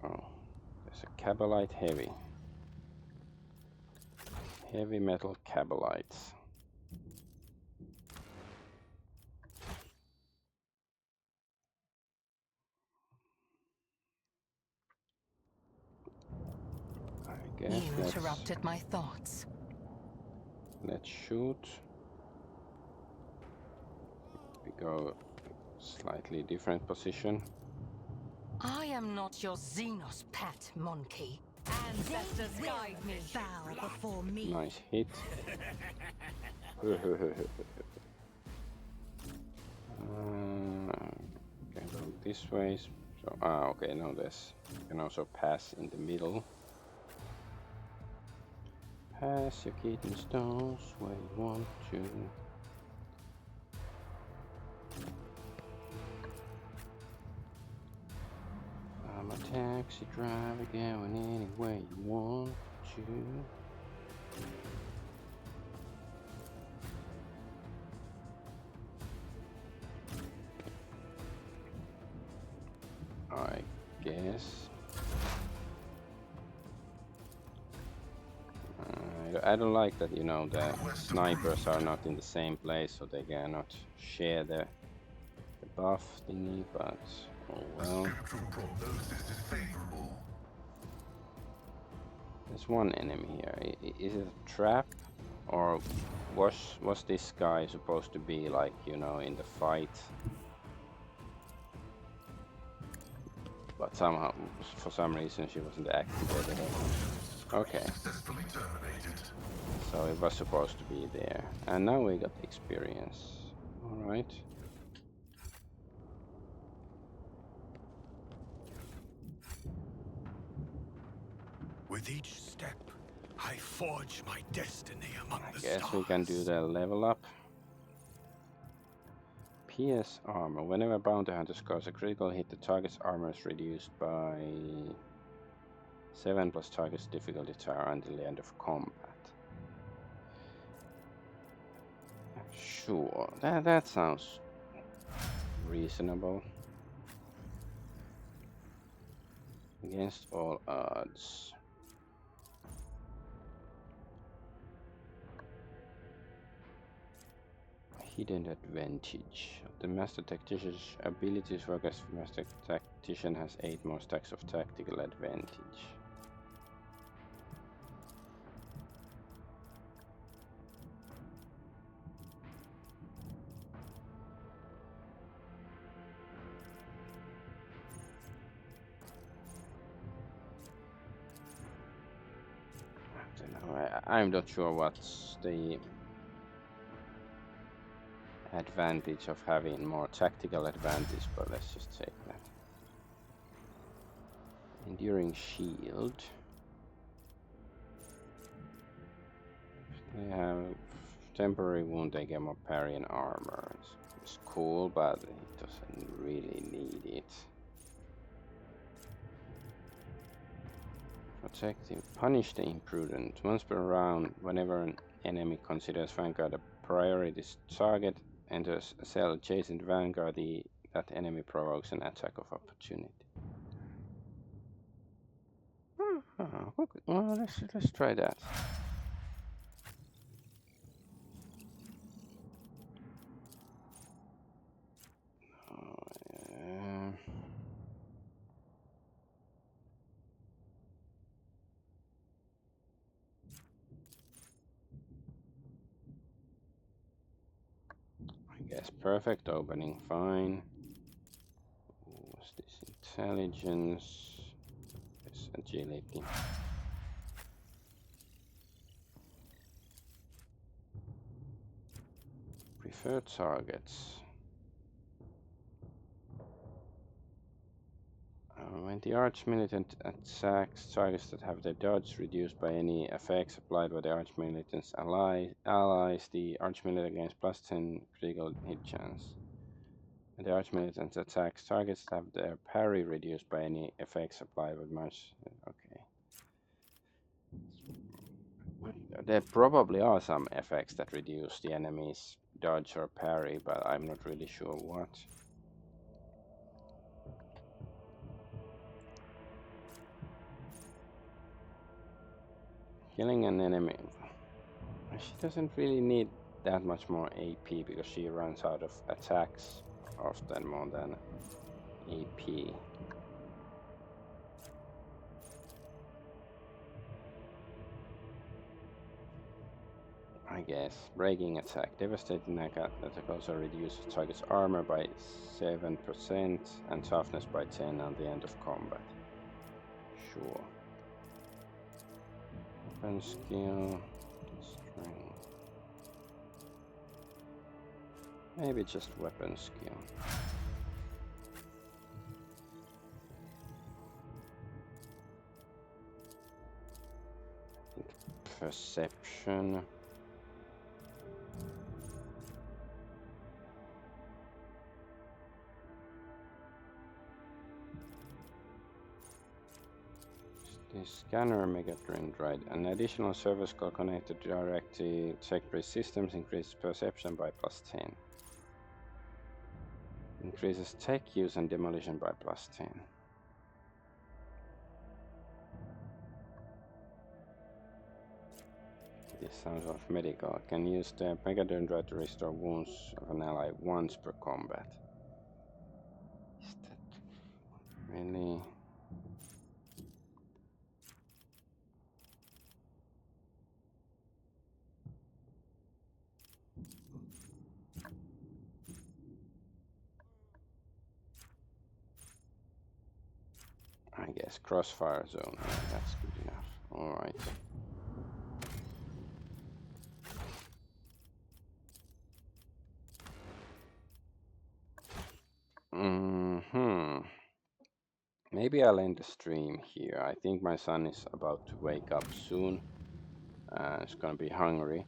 Oh, there's a Cabalite heavy. Heavy metal Cabalites. I guess You interrupted my thoughts. Let's shoot. We go slightly different position. I am not your Xenos pet, monkey. Ancestors guide me. Bow before me. Nice hit. Can go this way. So, okay, now there's, you can also pass in the middle. Pass your kitten stones where you want to. I'm a taxi driver going anywhere you want to. I guess. I don't like that, you know, the snipers are not in the same place, so they cannot share the buff thingy, but oh well. There's one enemy here. Is it a trap? Or was this guy supposed to be, like, you know, in the fight? But somehow, for some reason, she wasn't activated. Okay. So it was supposed to be there. And now we got experience. Alright. With each step, I forge my destiny among the stars. I guess we can do the level up. PS armor. Whenever a bounty hunter scores a critical hit, the target's armor is reduced by 7 plus target's difficulty tier until the end of combat. Sure, that sounds reasonable. Against all odds. Hidden advantage. The master tactician's abilities work as master tactician has 8 more stacks of tactical advantage. I'm not sure what's the advantage of having more tactical advantage, but let's just take that. Enduring shield. They have temporary wound, they get more parry and armor. It's cool, but it doesn't really need it. Protective. Punish the imprudent. Once per round, whenever an enemy considers Vanguard a priority target, enters a cell adjacent to Vanguard, that enemy provokes an attack of opportunity. Well, let's try that. Yes, perfect opening, fine. What's this? Intelligence. It's agility. Preferred targets. When the Arch-Militant attacks targets that have their dodge reduced by any effects applied by the Arch-Militant's allies, the Arch-Militant gains +10 critical hit chance. And the Arch-Militant attacks targets that have their parry reduced by any effects applied by much. Okay. There probably are some effects that reduce the enemy's dodge or parry, but I'm not really sure what. Killing an enemy. She doesn't really need that much more AP because she runs out of attacks often more than AP. I guess. Breaking attack. Devastating attack also reduces target's armor by 7% and toughness by 10 at the end of combat. Sure. Weapon skill. Strength. Maybe just weapon skill. Perception. The scanner megatrend, right? An additional service call connected directly to tech-based systems increases perception by +10. Increases tech use and demolition by +10. This sounds of medical. Can use the megadendrite to restore wounds of an ally once per combat. Is that really? I guess crossfire zone. That's good enough. All right. Maybe I'll end the stream here. I think my son is about to wake up soon. He's gonna be hungry.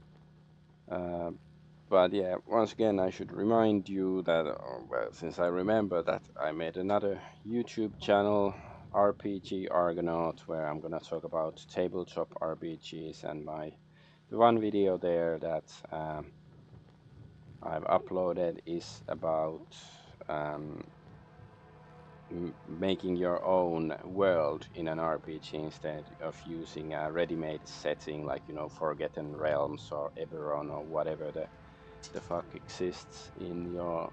But yeah, once again, I should remind you that, well, since I remember that I made another YouTube channel, RPG Argonaut, where I'm gonna talk about tabletop RPGs, and the one video there that I've uploaded is about making your own world in an RPG instead of using a ready-made setting like, you know, Forgotten Realms or Eberron or whatever the fuck exists in your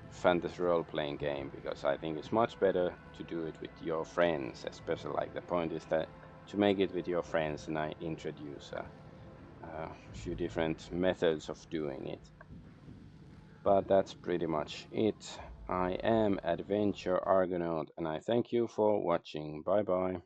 fantasy role-playing game, because I think it's much better to do it with your friends, especially. Like, the point is that to make it with your friends, and I introduce a few different methods of doing it. But that's pretty much it. I am Adventure Argonaut, and I thank you for watching. Bye bye.